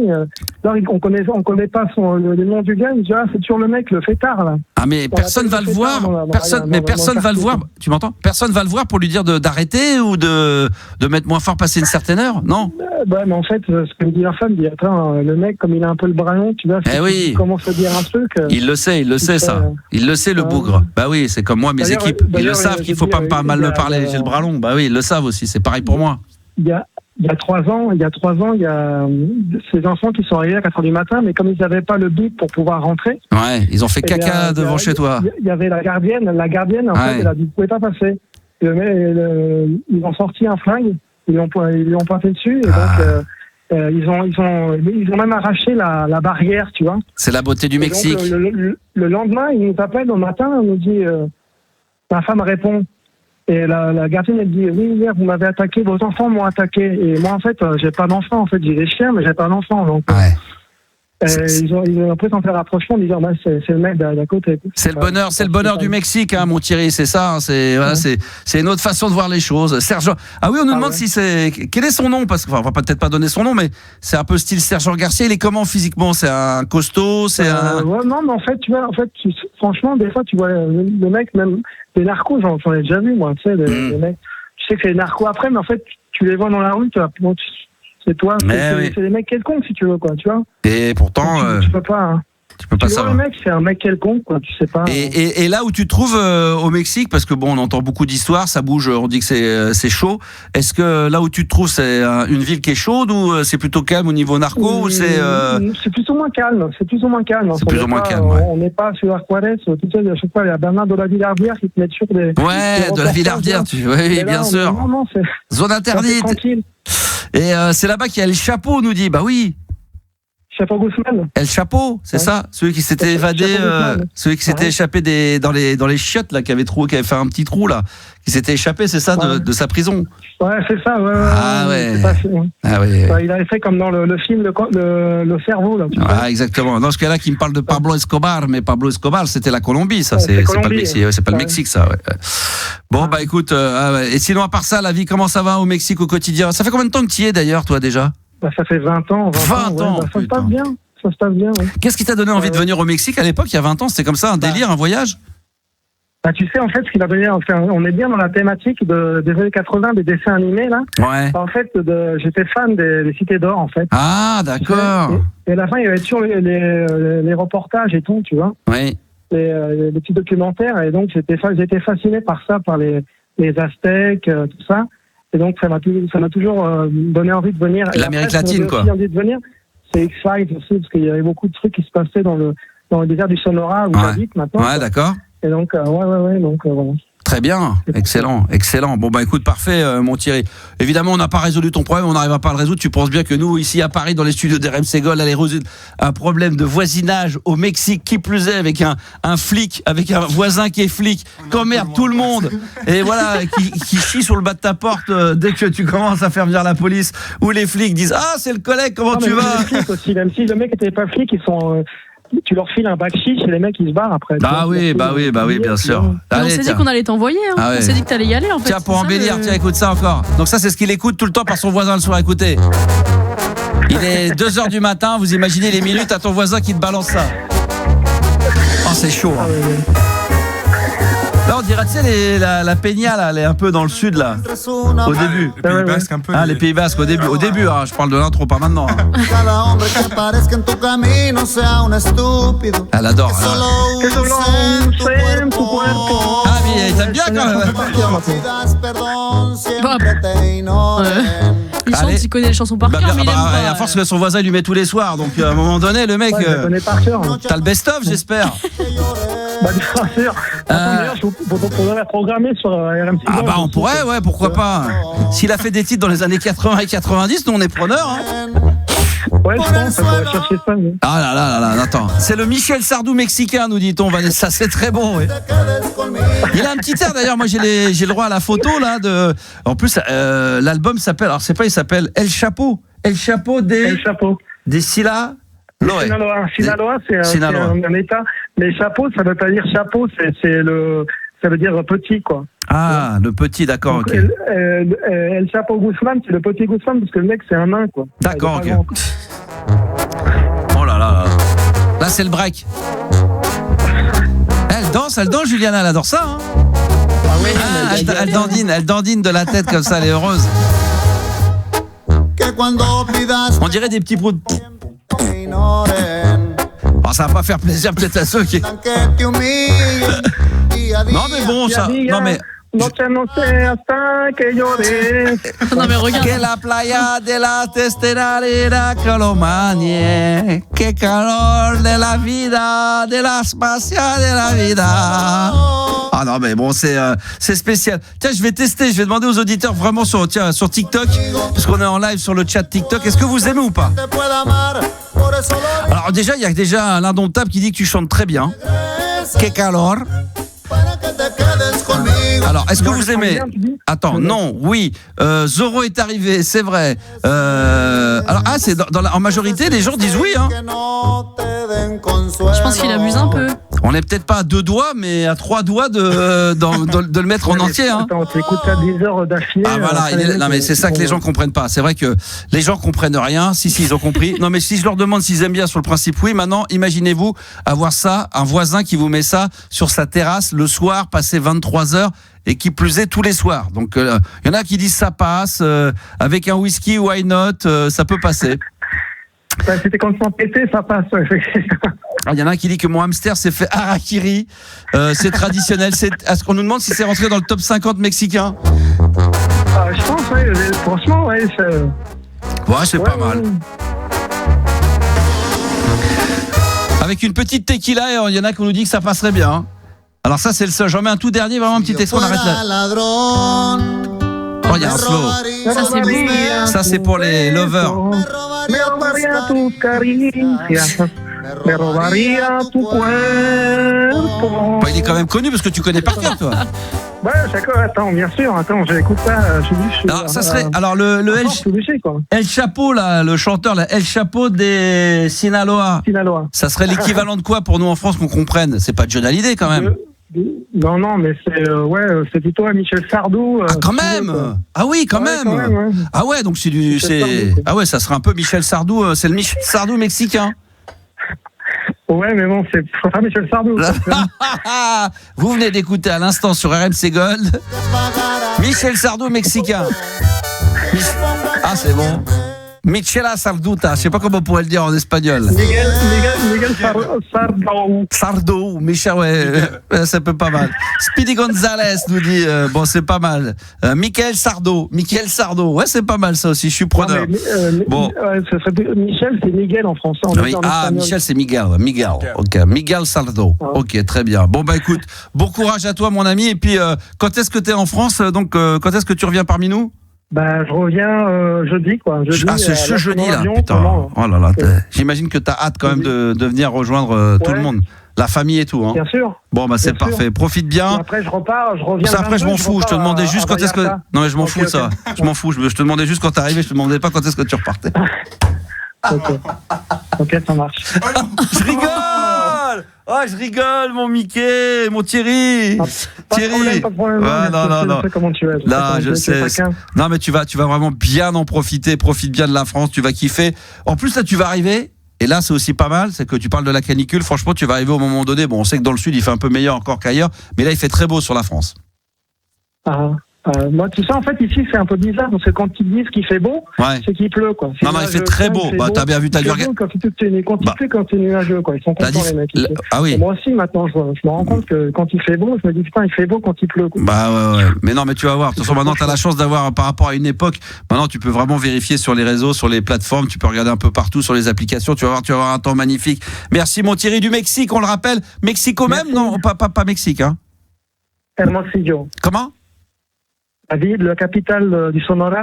Là, on connaît pas le nom du gars, tu vois, c'est toujours le mec, le fêtard, là. Ah, mais personne va le voir, personne va le voir, tu m'entends? Personne va le voir pour lui dire d'arrêter ou de mettre moins fort passer une certaine heure, non? Bah, mais en fait, ce que me dit la femme, il dit, attends, le mec, comme il a un peu le bras long, tu vois, il commence à dire un truc. Il le sait, ça. Il le sait, le bougre. Bah oui, c'est comme moi, mes équipes. Ils le savent qu'il faut pas mal me parler, j'ai le bras long. Bah oui, ils le savent aussi, c'est pareil pour moi. Il y a 3 ans, il y a ces enfants qui sont arrivés à 4h du matin, mais comme ils n'avaient pas le bip pour pouvoir rentrer. Ouais, ils ont fait caca devant chez toi. Il y avait la gardienne, en fait, elle a dit, vous pouvez pas passer. Ils ont sorti un flingue, ils lui ont pointé dessus, et donc, ils ont même arraché la barrière, tu vois. C'est la beauté du Mexique. Donc, le lendemain, il nous appelle au matin, on nous dit, ma femme répond, Et la gardienne, elle dit, oui, hier, vous m'avez attaqué, vos enfants m'ont attaqué. Et moi, en fait, j'ai pas d'enfants. En fait, j'ai des chiens, mais j'ai pas d'enfants. Donc, ils ont après s'en faire rapprochement en disant, bah, c'est le mec d'à côté. C'est le bonheur du Mexique, hein, mon Thierry, c'est ça. Hein, c'est une autre façon de voir les choses. Serge. Ah oui, on nous demande si c'est. Quel est son nom? Parce qu'on va peut-être pas donner son nom, mais c'est un peu style Serge Garcia. Il est comment physiquement? C'est un costaud, c'est un. Ouais, non, mais en fait, tu vois, franchement, des fois, tu vois le mec, même des narcos, j'en ai déjà vu, moi, tu sais, des mecs. Tu sais que c'est des narcos après, mais en fait, tu les vois dans la rue, c'est toi, c'est des mecs quelconques, si tu veux, quoi, tu vois. Et pourtant. Tu peux pas. Hein. Tu peux pas savoir. Le mec, c'est un mec quelconque, quoi, tu sais pas. Et là où tu te trouves au Mexique, parce que bon, on entend beaucoup d'histoires, ça bouge, on dit que c'est chaud. Est-ce que là où tu te trouves, c'est une ville qui est chaude ou c'est plutôt calme au niveau narco ou c'est plus ou moins calme. C'est plus ou moins calme. C'est plus ou moins calme. On n'est pas sur Juárez. Tu sais, à chaque fois, il y a Bernard de la Villardière qui te met sur des. Ouais, de la Villardière, oui, bien sûr. Non, c'est zone interdite. Tranquille. Et c'est là-bas qu'il y a El Chapo, nous dit. Bah oui. Chapo Guzman. El Chapo, c'est ça, celui qui s'était évadé, celui qui s'était échappé dans les chiottes là, qui avait fait un petit trou là, qui s'était échappé, c'est ça, de sa prison. Ouais, c'est ça. Ouais, ah ouais. Ah ouais. Il avait fait comme dans le film le cerveau là. Exactement. Dans ce cas-là, qui me parle de Pablo Escobar, mais Pablo Escobar, c'était la Colombie, ça, c'est pas le Mexique, c'est pas le Mexique, ça. Ouais. Bon bah écoute, et sinon à part ça, la vie, comment ça va au Mexique au quotidien? Ça fait combien de temps que tu y es d'ailleurs, toi déjà? Bah, ça fait 20 ans. 20 ans. Bah, ça se passe bien. Ça se passe bien. Ouais. Qu'est-ce qui t'a donné envie de venir au Mexique à l'époque, il y a 20 ans? C'était comme ça, un délire, un voyage? Bah, tu sais, en fait, ce qui va donné, on est bien dans la thématique des années 80, des dessins animés, là. Ouais. En fait, j'étais fan des Cités d'Or, en fait. Ah, d'accord. Et à la fin, il y avait toujours les reportages et tout, tu vois. Oui. Les petits documentaires. Et donc, j'étais fasciné par ça, par les Aztèques, tout ça. Et donc, ça m'a toujours donné envie de venir. L'Amérique latine, quoi. Envie de venir. C'est X-Files aussi, parce qu'il y avait beaucoup de trucs qui se passaient dans le désert du Sonora où j'habite maintenant. Ouais, d'accord. Et donc, ouais, donc, voilà. Très bien, excellent. Bon bah écoute, parfait mon Thierry. Évidemment, on n'a pas résolu ton problème, on n'arrivera pas à le résoudre. Tu penses bien que nous, ici à Paris, dans les studios d'RMC Gold, allez résoudre un problème de voisinage au Mexique, qui plus est, avec un flic, avec un voisin qui est flic, qu'emmerde tout le monde, et voilà, qui chie sur le bas de ta porte dès que tu commences à faire venir la police, ou les flics disent « Ah, c'est le collègue, comment tu vas ?» aussi, même si le mec n'était pas flic, ils sont... tu leur files un bac chiche et les mecs ils se barrent après. Bah oui, bien sûr. Allez, on s'est dit qu'on allait t'envoyer. Hein. Ah ouais. On s'est dit que t'allais y aller en fait. Tiens, pour embellir, tiens, écoute ça encore. Donc ça, c'est ce qu'il écoute tout le temps par son voisin le soir. Écoutez. Il est 2h du matin, vous imaginez les minutes à ton voisin qui te balance ça. Oh, c'est chaud. Hein. Là, on dirait, tu sais, la Peña, là, elle est un peu dans le sud, là. Au début. Les Pays Basques, un peu. Ah, les Pays Basques, au début, hein, je parle de l'intro, pas maintenant. Hein. Elle adore. Hein. Ah, mais t'aimes bien quand même. Il chante, il connaît les chansons par cœur, mais il aime pas. À force que son voisin lui met tous les soirs, donc à un moment donné, le mec. T'as le best-of, j'espère. Bah, bien sûr. D'ailleurs, il faudrait la programmer sur RMC. Ah, bah, on pourrait, ouais, pourquoi pas. S'il a fait des titres dans les années 80 et 90, nous, on est preneurs, hein. Ouais, je pense, ça pourrait chercher ça. Oui. Ah là, attends. C'est le Michel Sardou mexicain, nous dit-on, Vanessa, c'est très bon, oui. Il a un petit air, d'ailleurs, moi, j'ai le droit à la photo, là, En plus, l'album s'appelle, alors, c'est pas, il s'appelle El Chapo. El Chapo des Sila. Sinaloa, c'est un état. Mais chapeau, ça veut pas dire chapeau, ça veut dire petit, quoi. Ah, le petit, d'accord, ok. El Chapo Guzman, c'est le petit Guzman, parce que le mec, c'est un nain, quoi. D'accord, ok. Oh là là. Là, c'est le break. Elle danse, Juliana, elle adore ça, hein. Ah oui, elle dandine de la tête comme ça, elle est heureuse. On dirait des petits bouts de... Oh, ça va pas faire plaisir peut-être à ceux qui... Non mais bon, ça... Non mais... No sé hasta que lloré. Non mais regarde. Que la playa de la testerarera que lo manie. Que calor de la vida, de la spacia de la vida. Ah non mais bon, c'est spécial. Tiens, je vais tester, je vais demander aux auditeurs vraiment sur TikTok, puisqu'on est en live sur le chat TikTok. Est-ce que vous aimez ou pas? Alors déjà, il y a déjà l'Indomptable qui dit que tu chantes très bien. Que calor. Alors, est-ce que vous aimez... Bien, tu dis Attends, non, oui. Zorro est arrivé, c'est vrai. Alors, c'est en majorité, les gens disent oui. Hein. Je pense qu'il abuse un peu. On n'est peut-être pas à 2 doigts, mais à 3 doigts de le mettre en entier. Hein. Attends, tu écoutes ça 10 heures d'affilée. Ah voilà, non mais c'est ça que les gens comprennent pas. C'est vrai que les gens comprennent rien. Si ils ont compris. Non mais si je leur demande s'ils aiment bien sur le principe, oui. Maintenant, imaginez-vous avoir ça, un voisin qui vous met ça sur sa terrasse le soir, passé 23h. Et qui plus est tous les soirs. Donc il y en a qui disent ça passe avec un whisky, why not, ça peut passer. C'était quand sans péter, ça passe. Il y en a un qui dit que mon hamster s'est fait harakiri. C'est traditionnel. Est-ce qu'on nous demande si c'est rentré dans le top 50 mexicain? Je pense, ouais, franchement, ouais. C'est pas mal. Avec une petite tequila, il y en a qui nous dit que ça passerait bien. Hein. Alors ça c'est le seul, j'en mets un tout dernier, vraiment un petit extrait, on arrête là. Oh, il y a un slow. Ça c'est beau. Ça c'est pour les lovers. Il est quand même connu parce que tu connais par cœur toi. Ouais, attends, bien sûr, j'écoute ça. Alors, ça serait, alors le El Chapo là, le chanteur là, El Chapo des Sinaloa. Ça serait l'équivalent de quoi pour nous en France qu'on comprenne? C'est pas John Hallyday quand même. Non, mais c'est plutôt Michel Sardou. Ah quand même. Ah oui, quand même. Ouais. Ah ouais, donc ah ouais, ça serait un peu Michel Sardou. C'est le Michel Sardou mexicain. Ouais, mais bon, c'est pas Michel Sardou. Vous venez d'écouter à l'instant sur RMC Gold Michel Sardou mexicain. Ah, c'est bon. Michela Sarduta, je sais pas comment on pourrait le dire en espagnol. Miguel Sardou. Sardou, Michel, ouais, ça peut pas mal. Speedy Gonzalez nous dit, bon, c'est pas mal. Michael Sardo, ouais, c'est pas mal ça aussi, je suis preneur. Bon. Michel, c'est Miguel en français. Oui. Michel, c'est Miguel. Ok, Miguel Sardo. Ok, très bien. Bon, bah écoute, bon courage à toi, mon ami. Et puis, quand est-ce que tu es en France? Donc, quand est-ce que tu reviens parmi nous? Je reviens jeudi, quoi. C'est ce jeudi là, putain. Oh là là, j'imagine que t'as hâte quand même de venir rejoindre tout le monde, la famille et tout. Hein. Bien sûr. Bon, bah c'est parfait. Profite bien. Et après, je reviens. Ça, après, je m'en fous. Je te demandais juste quand est-ce que. Non, mais je m'en fous de ça. Je m'en fous. Je te demandais juste quand t'arrivais. Je te demandais pas quand est-ce que tu repartais. Ok, ça marche. Je rigole. Oh, je rigole, mon Mickey, mon Thierry. Thierry. Pas de problème. Non. Je sais comment tu es. Là, je sais. Non, mais tu vas vraiment bien en profiter. Profite bien de la France. Tu vas kiffer. En plus, là, tu vas arriver. Et là, c'est aussi pas mal. C'est que tu parles de la canicule. Franchement, tu vas arriver au moment donné. Bon, on sait que dans le sud, il fait un peu meilleur encore qu'ailleurs. Mais là, il fait très beau sur la France. Moi, tu sais, en fait, ici, c'est un peu bizarre parce que quand ils disent qu'il fait beau, c'est qu'il pleut, quoi. Non, il fait très beau. T'as bien vu, t'as dû regarder. Quand il pleut, quand c'est nuageux, quoi. Ils sont contents, les mecs. Ah oui. Et moi aussi, maintenant, je me rends compte que quand il fait beau, je me dis, putain, il fait beau quand il pleut, quoi. Ouais. Mais non, mais tu vas voir. De toute façon, maintenant, t'as la chance d'avoir, par rapport à une époque, maintenant, tu peux vraiment vérifier sur les réseaux, sur les plateformes. Tu peux regarder un peu partout sur les applications. Tu vas voir un temps magnifique. Merci, mon Thierry du Mexique, on le rappelle. Mexico même? Non, pas Mexique, hein. Hermosillo. Comment? La ville, la capitale du Sonora,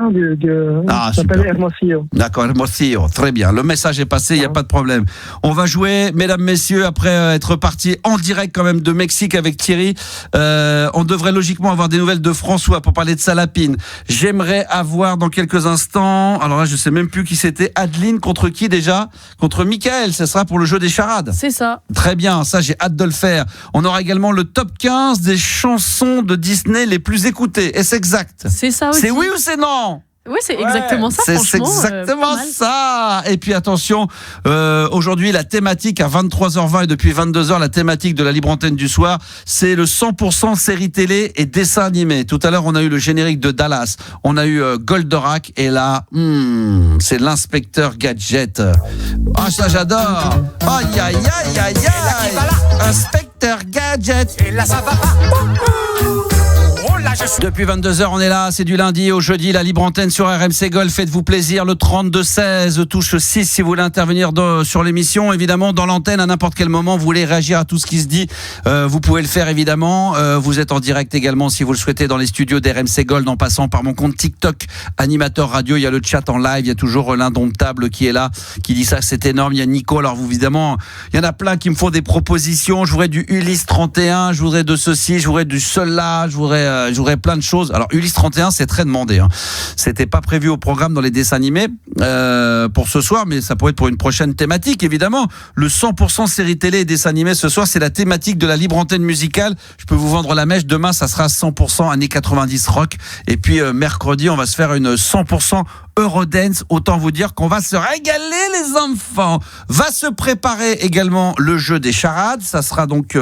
s'appelle Hermosillo. D'accord, Hermosillo, très bien. Le message est passé, il n'y a pas de problème. On va jouer, mesdames, messieurs, après être parti en direct quand même de Mexique avec Thierry. On devrait logiquement avoir des nouvelles de François pour parler de Salapine. J'aimerais avoir dans quelques instants, alors là je ne sais même plus qui c'était, Adeline contre qui déjà? Contre Michael, ce sera pour le jeu des charades. C'est ça. Très bien, ça j'ai hâte de le faire. On aura également le top 15 des chansons de Disney les plus écoutées. Est-ce exact? C'est ça aussi. C'est oui ou c'est non? Oui, c'est exactement ça, franchement. C'est exactement ça. Et puis attention, aujourd'hui la thématique à 23h20 et depuis 22h, la thématique de la libre antenne du soir, c'est le 100% série télé et dessin animé. Tout à l'heure, on a eu le générique de Dallas, on a eu Goldorak et là, c'est l'inspecteur Gadget. Ah, ça j'adore. Aïe, aïe, aïe, aïe, aïe. Inspecteur Gadget. Et là, ça va pas. Depuis 22h, on est là, c'est du lundi au jeudi, la libre antenne sur RMC Golf. Faites-vous plaisir, le 32-16, touche 6 si vous voulez intervenir sur l'émission. Évidemment, dans l'antenne, à n'importe quel moment, vous voulez réagir à tout ce qui se dit, vous pouvez le faire évidemment. Vous êtes en direct également si vous le souhaitez dans les studios d'RMC Gold en passant par mon compte TikTok, animateur radio. Il y a le chat en live, il y a toujours l'indomptable qui est là, qui dit ça, c'est énorme. Il y a Nico, alors vous évidemment, il y en a plein qui me font des propositions. Je voudrais du Ulysse 31, je voudrais de ceci, je voudrais du cela, je voudrais plein de choses. Alors Ulysse 31, c'est très demandé. C'était pas prévu au programme dans les dessins animés pour ce soir, mais ça pourrait être pour une prochaine thématique. Évidemment, le 100% série télé et dessins animés ce soir, c'est la thématique de la libre antenne musicale. Je peux vous vendre la mèche. Demain, ça sera 100% années 90 rock. Et puis mercredi, on va se faire une 100% Eurodance. Autant vous dire qu'on va se régaler, les enfants. Va se préparer également le jeu des charades. Ça sera donc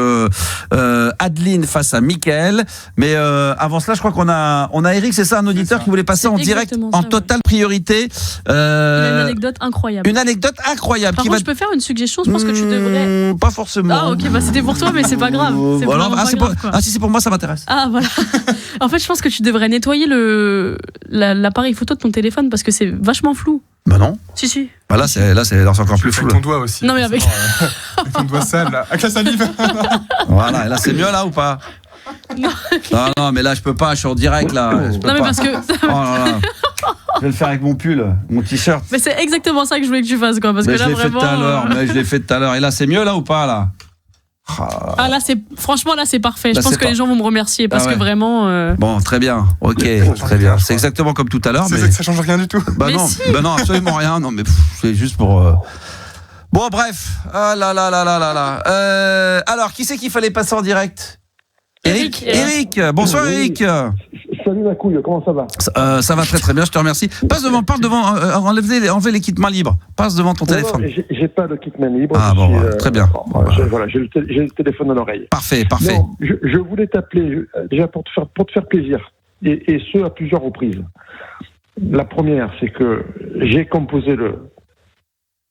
Adeline face à Mickaël. Mais avant cela, je crois qu'on a Eric, c'est ça, un auditeur qui voulait passer en direct, en totale priorité. Il a une anecdote incroyable. Une anecdote incroyable. Par contre, je peux faire une suggestion. Je pense que tu devrais. Pas forcément. Ah ok, bah c'était pour toi, mais c'est pas grave. Si c'est pour moi, ça m'intéresse. Ah voilà. En fait, je pense que tu devrais nettoyer l'appareil photo de ton téléphone parce que c'est vachement flou. Bah non. Si. Bah là, c'est encore plus flou. Avec ton doigt aussi. Non mais avec ton doigt sale, là. Avec la salive. Voilà, et là c'est mieux là ou pas? Non, mais là je peux pas, je suis en direct là. Non mais parce que. Oh là là. Je vais le faire avec mon pull, mon t-shirt. Mais c'est exactement ça que je voulais que tu fasses quoi, parce mais que là vraiment. Je l'ai fait tout à l'heure. Et là c'est mieux là ou pas là? Ah là franchement là c'est parfait. Je pense que les gens vont me remercier parce que vraiment. Bon, très bien. Ok, très bien. C'est exactement comme tout à l'heure. Mais ça change rien du tout. Bah non, absolument rien. Non, mais c'est juste pour. Bon, bref. Ah là là là là là là. Alors, qui c'est qu'il fallait passer en direct? Eric. Bonsoir Eric. Salut la couille, comment ça va? Ça va très très bien, je te remercie. Parle devant, enlevez les kits main libres. Passe devant ton téléphone. Non, j'ai pas le kit main libre. Ah bon, très bien. J'ai le téléphone à l'oreille. Parfait. Non, je voulais t'appeler déjà pour te faire plaisir, et ce à plusieurs reprises. La première, c'est que j'ai composé le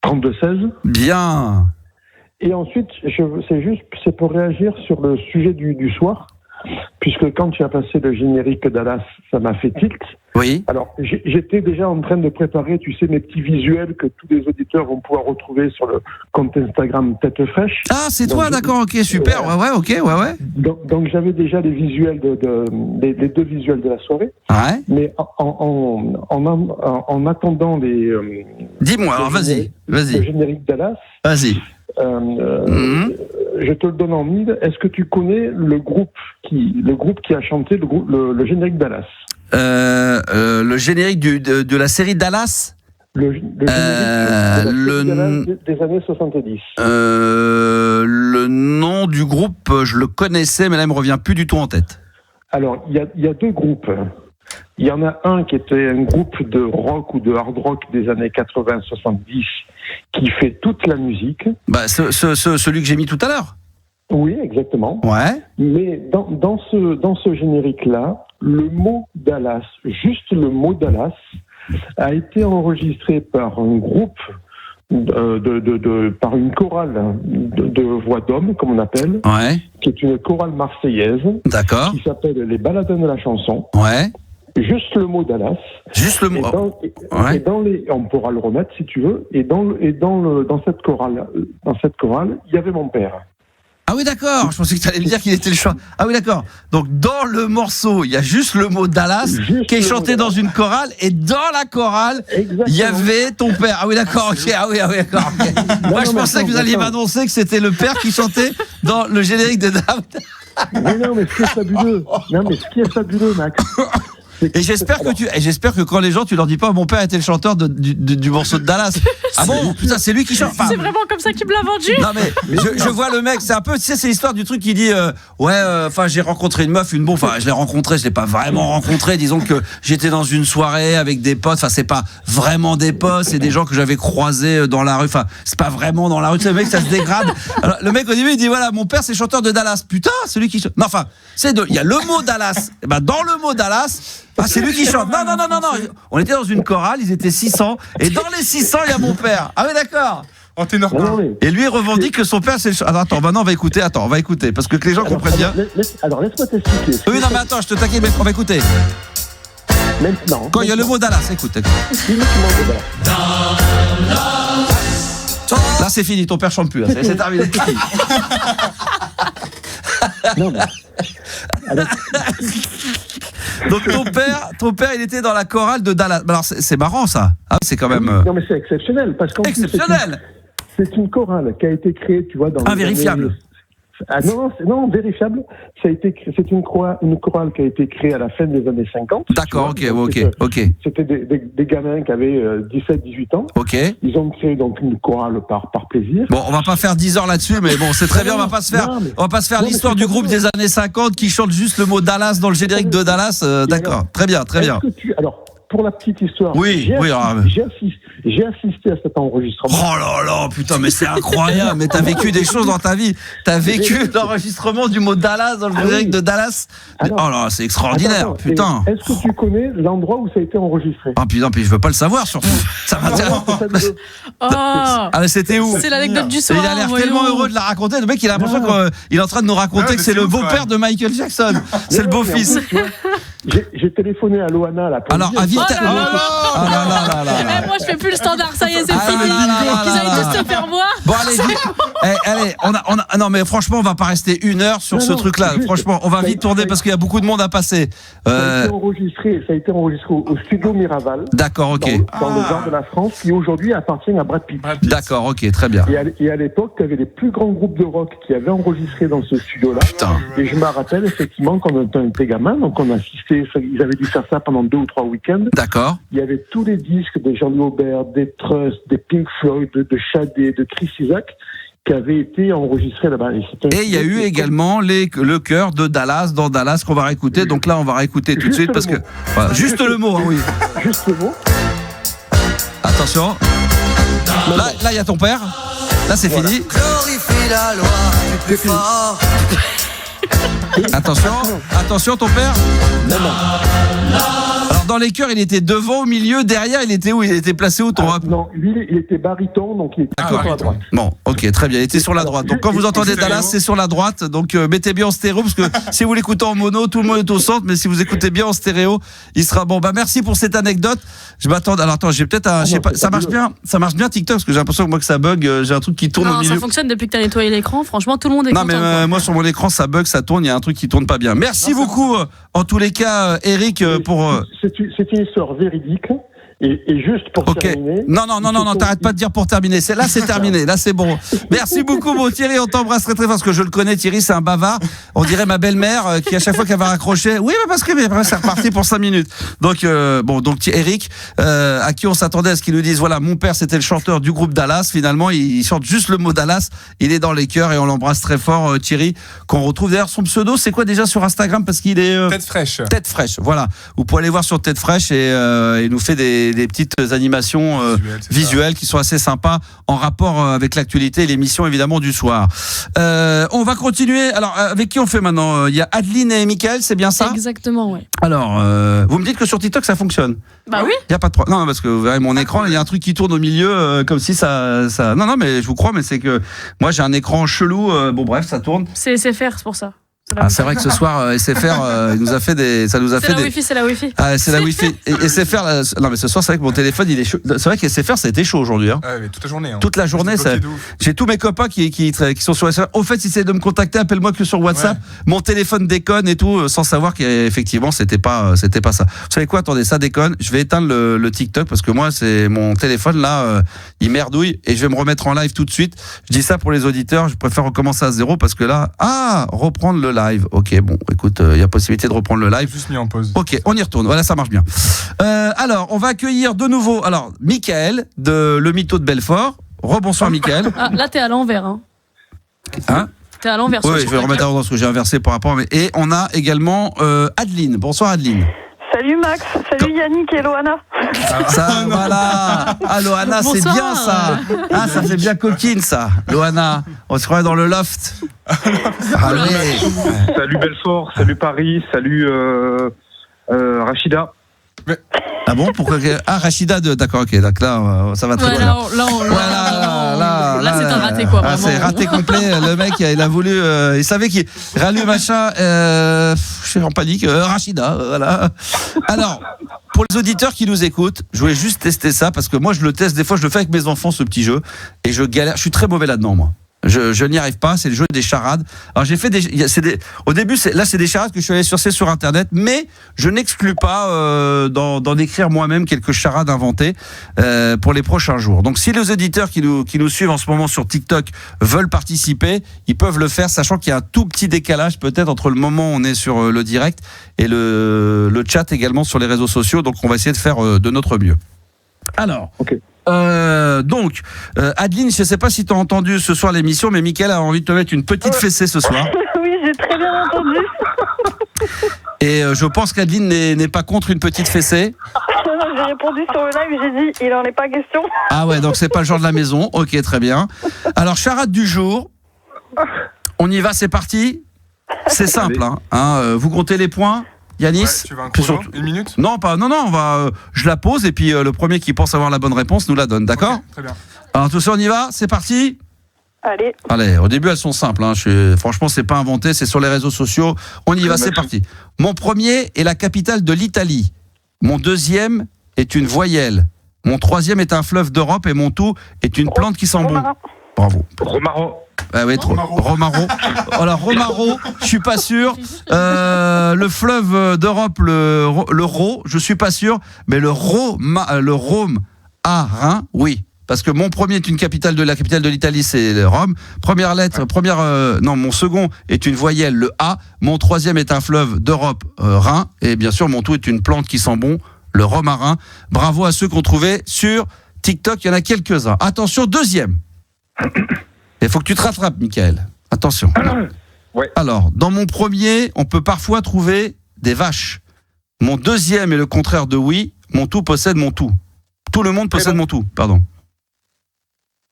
32-16. Bien. Et ensuite, c'est pour réagir sur le sujet du soir. Puisque quand tu as passé le générique Dallas, ça m'a fait tilt. Oui. Alors, j'étais déjà en train de préparer, tu sais, mes petits visuels que tous les auditeurs vont pouvoir retrouver sur le compte Instagram Tête Fraîche. Ah, c'est toi, d'accord, ok, super, ouais. Donc j'avais déjà les visuels les deux visuels de la soirée. Ouais. Mais en attendant les. Dis-moi, alors vas-y. Le générique Dallas. Vas-y. Je te le donne en mille. Est-ce que tu connais le groupe qui a chanté le générique Dallas? Le générique de la série Dallas? Le générique des années 70. Le nom du groupe, je le connaissais, mais là, il me revient plus du tout en tête. Alors, il y a deux groupes. Il y en a un qui était un groupe de rock ou de hard rock des années 80-70 qui fait toute la musique. Bah, celui que j'ai mis tout à l'heure. Oui, exactement. Ouais. Mais dans ce générique-là, le mot Dallas, juste le mot Dallas, a été enregistré par un groupe, par une chorale de voix d'hommes, comme on appelle, qui est une chorale marseillaise, d'accord, qui s'appelle Les Baladins de la chanson. Ouais. Juste le mot Dallas. Juste le mot. On pourra le remettre si tu veux. Et dans cette chorale, il y avait mon père. Ah oui, d'accord. Je pensais que tu allais me dire qu'il était le chant. Ah oui, d'accord. Donc dans le morceau, il y a juste le mot Dallas qui est chanté dans une chorale, et dans la chorale, il y avait ton père. Ah oui, d'accord. Ok. Ah oui, d'accord. Okay. Moi, je pensais que vous alliez m'annoncer que c'était le père qui chantait dans le générique de Dame. Mais non, mais ce qui est fabuleux. Non, mais ce qui est fabuleux, Max. Et j'espère que quand les gens, tu leur dis pas, mon père était le chanteur du morceau de Dallas. Ah bon, putain, c'est lui qui chante. C'est vraiment comme ça qu'il me l'a vendu. Non mais je vois le mec, c'est un peu, tu sais, c'est l'histoire du truc qui dit j'ai rencontré une meuf, je l'ai rencontrée, je l'ai pas vraiment rencontrée. Disons que j'étais dans une soirée avec des potes. Enfin, c'est pas vraiment des potes, c'est des gens que j'avais croisés dans la rue. Enfin, c'est pas vraiment dans la rue. Tu sais, le mec, ça se dégrade. Alors, le mec au début, il dit voilà, mon père c'est chanteur de Dallas. Putain, celui qui chante. Non, enfin, il y a le mot Dallas. Et ben dans le mot Dallas. Ah, c'est lui qui chante. Non. On était dans une chorale, ils étaient 600. Et dans les 600, il y a mon père. Ah oui, d'accord. En ténor. Non, mais- Et lui, il revendique que son père, c'est le Attends, maintenant, on va écouter, parce que les gens comprennent bien. Alors, laisse-moi t'expliquer. Oui, non, mais attends, je te taquine, mais on va écouter. Maintenant. Quand il y a le mot Dallas, écoute. Dis-moi qui manque de Dallas. Là, c'est fini, ton père chante plus. Là. C'est terminé. Non, mais. Alors, Donc ton père, il était dans la chorale de Dallas. Alors c'est marrant ça. Ah, c'est quand même non, mais c'est exceptionnel. Parce qu'en plus, exceptionnel. c'est une chorale qui a été créée, tu vois, dans. Invérifiable. Ah non, vérifiable. C'est une chorale qui a été créée à la fin des années 50. D'accord, ok. C'était des gamins qui avaient 17-18 ans. Ok. Ils ont créé donc une chorale par plaisir. Bon, on va pas faire 10 heures là-dessus, mais bon, c'est très bien. On va pas se faire l'histoire du groupe des années 50 qui chante juste le mot Dallas dans le générique de Dallas. D'accord, très bien. Alors, pour la petite histoire. Oui. J'ai assisté à cet enregistrement. Oh là là, putain, mais c'est incroyable. Mais t'as vécu des choses dans ta vie. T'as vécu l'enregistrement du mot Dallas dans le générique de Dallas. Alors, oh là, c'est extraordinaire, attends, putain. Est-ce que tu connais l'endroit où ça a été enregistré? Ah putain, puis je veux pas le savoir surtout. Ça m'intéresse. Ah mais c'était où? C'est l'anecdote du soir. Il a l'air tellement heureux de la raconter. Le mec, il a l'impression qu'il est en train de nous raconter que c'est le beau-père de Michael Jackson. C'est le beau-fils. J'ai téléphoné à Loana, la police. Alors, invite. Moi, je fais plus le standard. Ça y est, c'est fini. Ils allaient tous se faire voir. Bon, allez, non, mais franchement, on va pas rester 1 heure sur ce truc-là. Franchement, on va vite tourner parce qu'il y a beaucoup de monde à passer. Ça a été enregistré au studio Miraval. D'accord, ok. Dans le nord de la France, qui aujourd'hui appartient à Brad Pitt. D'accord, ok, très bien. Et à l'époque, tu avais les plus grands groupes de rock qui avaient enregistré dans ce studio-là. Putain. Et je me rappelle effectivement quand on était gamin, donc on assistait, ils avaient dû faire ça pendant 2 ou 3 week-ends. D'accord. Il y avait tous les disques de Jean-Louis Aubert, des Trust, des Pink Floyd, de Shadé, de Chris Isaak, qui avaient été enregistrés là-bas. Et il y a eu également le chœur de Dallas dans Dallas qu'on va réécouter. Donc là, on va réécouter tout de suite parce que voilà, juste le mot, hein, oui. Juste le mot. Attention. Là, il y a ton père. Là, c'est fini. Glorifie la loi du plus fort. Attention, ton père. Alors dans les chœurs, il était devant, au milieu, derrière, il était où? Il était placé où ton rap? Non, lui, il était baryton, donc il était sur la droite. Bon, ok, très bien, il était sur la droite. Donc quand vous entendez Dallas, c'est sur la droite. Donc mettez bien en stéréo, parce que si vous l'écoutez en mono, tout le monde est au centre, mais si vous écoutez bien en stéréo, il sera bon. Bah merci pour cette anecdote. Je m'attends. Alors attends, j'ai peut-être je sais pas, ça marche bien TikTok, parce que j'ai l'impression que moi que ça bug, j'ai un truc qui tourne au milieu. Ça fonctionne depuis que t'as nettoyé l'écran. Franchement, tout le monde est content. Non mais moi sur mon écran ça bug, ça tourne, il y a un truc qui tourne pas bien. Merci beaucoup en tous les cas Eric pour c'est une histoire véridique. Et juste pour terminer. Non, t'arrêtes pas de dire pour terminer. Là, c'est terminé. Là, c'est bon. Merci beaucoup, mon Thierry. On t'embrasse très, très fort parce que je le connais. Thierry, c'est un bavard. On dirait ma belle-mère qui, à chaque fois qu'elle va raccrocher, oui, mais parce que c'est reparti pour 5 minutes. Donc, donc Eric, à qui on s'attendait à ce qu'il nous dise, voilà, mon père, c'était le chanteur du groupe Dallas. Finalement, il chante juste le mot Dallas. Il est dans les cœurs et on l'embrasse très fort, Thierry, qu'on retrouve d'ailleurs. Son pseudo, c'est quoi déjà sur Instagram? Parce qu'il est Tête fraîche. Tête fraîche. Voilà. Vous pouvez aller voir sur Tête fraîche et il nous fait des petites animations visuelles qui sont assez sympas en rapport avec l'actualité et l'émission évidemment du soir. On va continuer. Alors avec qui on fait maintenant? Il y a Adeline et Mickaël, c'est bien ça? Exactement, oui. Alors vous me dites que sur TikTok ça fonctionne? Bah oui. Il y a pas de problème. Non, parce que vous verrez mon écran, il y a un truc qui tourne au milieu comme si ça. Non, mais je vous crois, mais c'est que moi j'ai un écran chelou. Bon bref, ça tourne. C'est SFR, c'est pour ça. C'est vrai que ce soir SFR il nous a fait des c'est la Wi-Fi. Ah, c'est la Wi-Fi. Et SFR non mais ce soir c'est vrai que mon téléphone il est chaud. C'est vrai que SFR ça a été chaud aujourd'hui hein. Ouais, mais toute la journée. Toute la journée j'ai tous mes copains qui sont sur SFR. Au fait, si c'est de me contacter, appelle-moi que sur WhatsApp. Ouais. Mon téléphone déconne et tout sans savoir qu'effectivement c'était pas ça. Vous savez quoi? Attendez, ça déconne. Je vais éteindre le TikTok parce que moi c'est mon téléphone là il merdouille et je vais me remettre en live tout de suite. Je dis ça pour les auditeurs, je préfère recommencer à zéro parce que là reprendre le live. Ok, bon, écoute, il y a possibilité de reprendre le live. Juste mis en pause. Ok, on y retourne. Voilà, ça marche bien. Alors, on va accueillir de nouveau. Alors, Mickaël de Le Mytho de Belfort. Rebonsoir, Mickaël. Là, t'es à l'envers. Hein? T'es à l'envers. Oui, je vais remettre à l'endroit parce que j'ai inversé par rapport. Et on a également Adeline. Bonsoir, Adeline. Salut Max, salut Yannick et Loana. Ça, voilà. Ah, Loana, c'est bien ça. Ah, ça fait bien coquine ça. Loana, on se croirait dans le loft. Allez. Salut Belfort, salut Paris, salut Rachida. Ah bon, pourquoi? Ah, Rachida, d'accord, ok, donc là, ça va très bien. Là, raté, quoi. Ah, c'est vraiment. raté complet. Le mec, il a voulu. Il savait qu'il rallume machin. Je suis en panique. Rachida, voilà. Alors, pour les auditeurs qui nous écoutent, je voulais juste tester ça parce que moi, je le teste. Des fois, je le fais avec mes enfants, ce petit jeu, et je galère. Je suis très mauvais là-dedans, moi. Je n'y arrive pas, c'est le jeu des charades. Alors j'ai fait au début c'est des charades que je suis allé chercher sur internet, mais je n'exclus pas d'en écrire moi-même quelques charades inventées pour les prochains jours. Donc si les auditeurs qui nous suivent en ce moment sur TikTok veulent participer, ils peuvent le faire, sachant qu'il y a un tout petit décalage peut-être entre le moment où on est sur le direct et le chat également sur les réseaux sociaux. Donc on va essayer de faire de notre mieux. Alors. Ok. Donc, Adeline, je ne sais pas si tu as entendu ce soir l'émission, mais Mickaël a envie de te mettre une petite fessée ce soir. Oui, j'ai très bien entendu. Et je pense qu'Adeline n'est pas contre une petite fessée. Non, j'ai répondu sur le live, j'ai dit, il en est pas question. Ah ouais, donc c'est pas le genre de la maison. Ok, très bien. Alors, charade du jour. On y va, c'est parti. C'est simple, hein. Vous comptez les points. Yanis, tu veux un chrono, une minute? Non, on va. Je la pose et puis le premier qui pense avoir la bonne réponse nous la donne, d'accord? Okay, très bien. Alors tout ça, on y va, c'est parti. Allez, au début elles sont simples. Franchement, c'est pas inventé, c'est sur les réseaux sociaux. On y va, c'est parti. Mon premier est la capitale de l'Italie. Mon deuxième est une voyelle. Mon troisième est un fleuve d'Europe et mon tout est une plante qui sent bon. Bravo. Romaro. Ah oui, Romaro. Alors Romaro, je suis pas sûr. Le fleuve d'Europe, le Rho, je suis pas sûr. Mais le Rhôme à Rhin, oui. Parce que mon premier est la capitale de l'Italie, c'est Rome. Première lettre, mon second est une voyelle, le A. Mon troisième est un fleuve d'Europe, Rhin. Et bien sûr, mon tout est une plante qui sent bon, le Rhôme à Rhin. Bravo à ceux qu'on trouvait sur TikTok. Il y en a quelques-uns. Attention, deuxième. Il faut que tu te rattrapes, Mickaël. Attention. Ouais. Alors, dans mon premier, on peut parfois trouver des vaches. Mon deuxième est le contraire de oui. Mon tout possède mon tout. Tout le monde possède mon tout, pardon.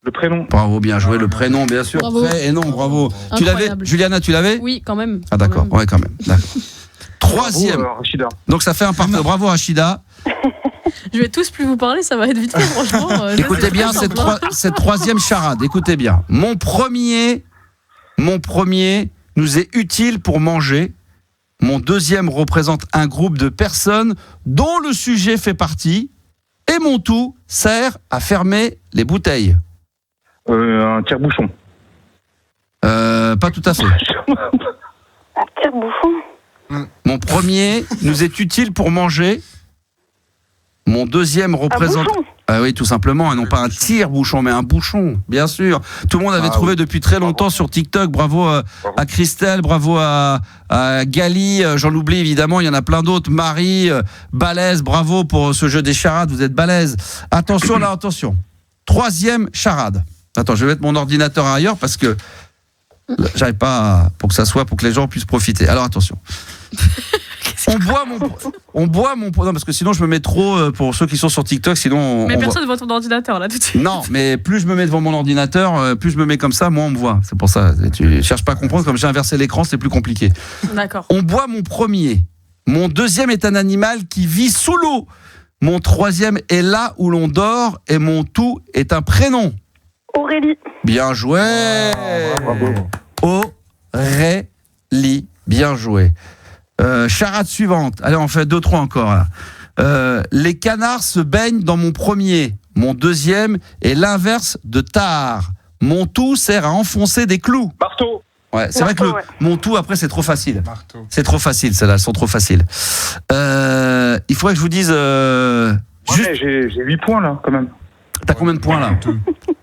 Le prénom. Bravo, bien joué. Le prénom, bien sûr. Bravo. Bravo. Tu l'avais, Juliana, tu l'avais? Oui, quand même. Ah d'accord, ouais, quand même. D'accord. Troisième. Bravo, Rachida. Donc ça fait un partout. Bravo, Rachida. Je vais tous plus vous parler, ça va être vite fait, franchement. Écoutez bien cette troisième charade. Écoutez bien. Mon premier nous est utile pour manger. Mon deuxième représente un groupe de personnes dont le sujet fait partie. Et mon tout sert à fermer les bouteilles. Un tire-bouchon. Pas tout à fait. Un tire-bouchon. Mon premier nous est utile pour manger. Mon deuxième représente... Ah oui, tout simplement, et non pas un tire-bouchon, mais un bouchon, bien sûr. Tout le monde avait trouvé depuis très longtemps sur TikTok. Bravo à Christelle, bravo à Gali, j'en oublie évidemment, il y en a plein d'autres. Marie, balèze, bravo pour ce jeu des charades, vous êtes balèze. Attention là, attention. Troisième charade. Attends, je vais mettre mon ordinateur ailleurs parce que j'arrive pas pour que les gens puissent profiter. Alors attention. On boit mon non, parce que sinon je me mets trop pour ceux qui sont sur TikTok, sinon mais personne ne voit ton ordinateur là tout de suite. Non, mais plus je me mets devant mon ordinateur, plus je me mets comme ça, moins on me voit. C'est pour ça, tu cherches pas à comprendre, comme j'ai inversé l'écran, c'est plus compliqué. D'accord. On boit mon premier. Mon deuxième est un animal qui vit sous l'eau. Mon troisième est là où l'on dort et mon tout est un prénom. Aurélie. Bien joué. Aurélie, bien joué. Charade suivante. Allez, on fait 2-3 encore. Là. Les canards se baignent dans mon premier. Mon deuxième est l'inverse de tard. Mon tout sert à enfoncer des clous. Marteau. Ouais, c'est vrai que mon tout, après, c'est trop facile. Marteau. C'est trop facile, celles-là, elles sont trop faciles. Il faudrait que je vous dise... Ouais, j'ai 8 points, là, quand même. T'as combien de points, là?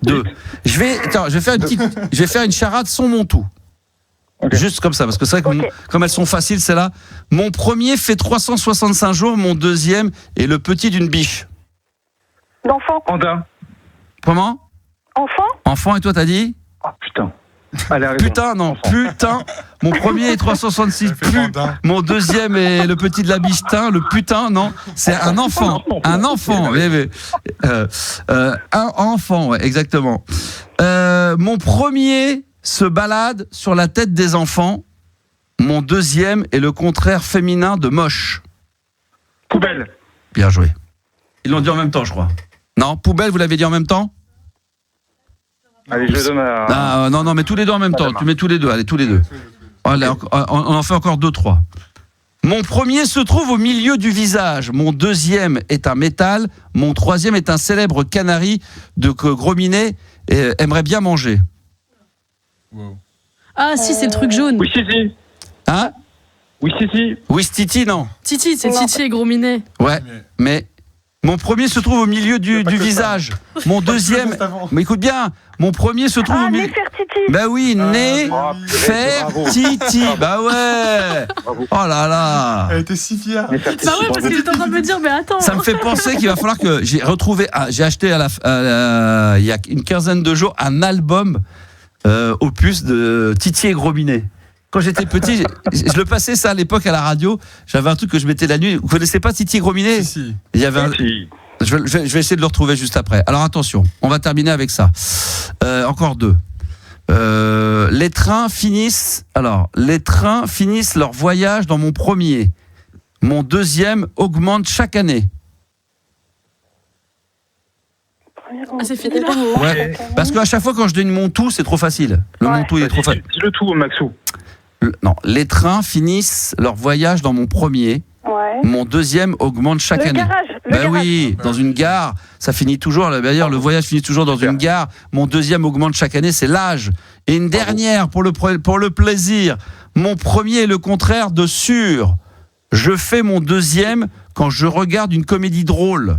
2. Je vais faire une charade sans mon tout. Okay. Juste comme ça, parce que c'est vrai que comme elles sont faciles, c'est là. Mon premier fait 365 jours, mon deuxième est le petit d'une biche. D'enfant. Andin. Comment? Enfant, et toi t'as dit? Ah putain. Putain, non, putain. Mon premier est 366. Mon deuxième est le petit de la biche. Le putain, non. C'est un enfant. Un enfant. Un enfant, ouais, exactement. Mon premier se balade sur la tête des enfants. Mon deuxième est le contraire féminin de moche. Poubelle. Bien joué. Ils l'ont dit en même temps, je crois. Non, poubelle, vous l'avez dit en même temps? Allez, je donne à... Non, mais tous les deux en même temps. Tu mets tous les deux. Allez, tous les deux. Allez, on en fait encore 2, 3. Mon premier se trouve au milieu du visage. Mon deuxième est un métal. Mon troisième est un célèbre canari que Gros Minet aimerait bien manger. Ah, si, c'est le truc jaune. Oui, si. Hein? Oui, si. Titi, non. Titi, c'est Titi et Gros Minet. Ouais, mais mon premier se trouve au milieu du visage. Mon deuxième... Mais écoute bien, mon premier se trouve au milieu... Bah oui, Nefertiti. Bah ouais. Oh là là. Elle était si fière. Bah ouais, parce que j'étais en train de me dire, mais attends. Ça me fait penser qu'il va falloir que... J'ai acheté il y a une quinzaine de jours un album opus de Titi et Gros Minet. Quand j'étais petit, je le passais ça à l'époque à la radio. J'avais un truc que je mettais la nuit. Vous connaissez pas Titi et Gros Minet? Si. Il y avait je vais essayer de le retrouver juste après. Alors attention, on va terminer avec ça. Encore 2. Les trains finissent leur voyage dans mon premier. Mon deuxième augmente chaque année. Ah, c'est fini là? Ouais, parce qu'à chaque fois quand je donne mon tout, c'est trop facile. Le mon tout il est trop facile. Dis le tout, Maxou. Non, les trains finissent leur voyage dans mon premier. Ouais. Mon deuxième augmente chaque année. Oui, dans une gare, ça finit toujours. D'ailleurs, le voyage finit toujours dans une gare. Mon deuxième augmente chaque année, c'est l'âge. Et une dernière pour le plaisir. Mon premier est le contraire de sûr. Je fais mon deuxième quand je regarde une comédie drôle.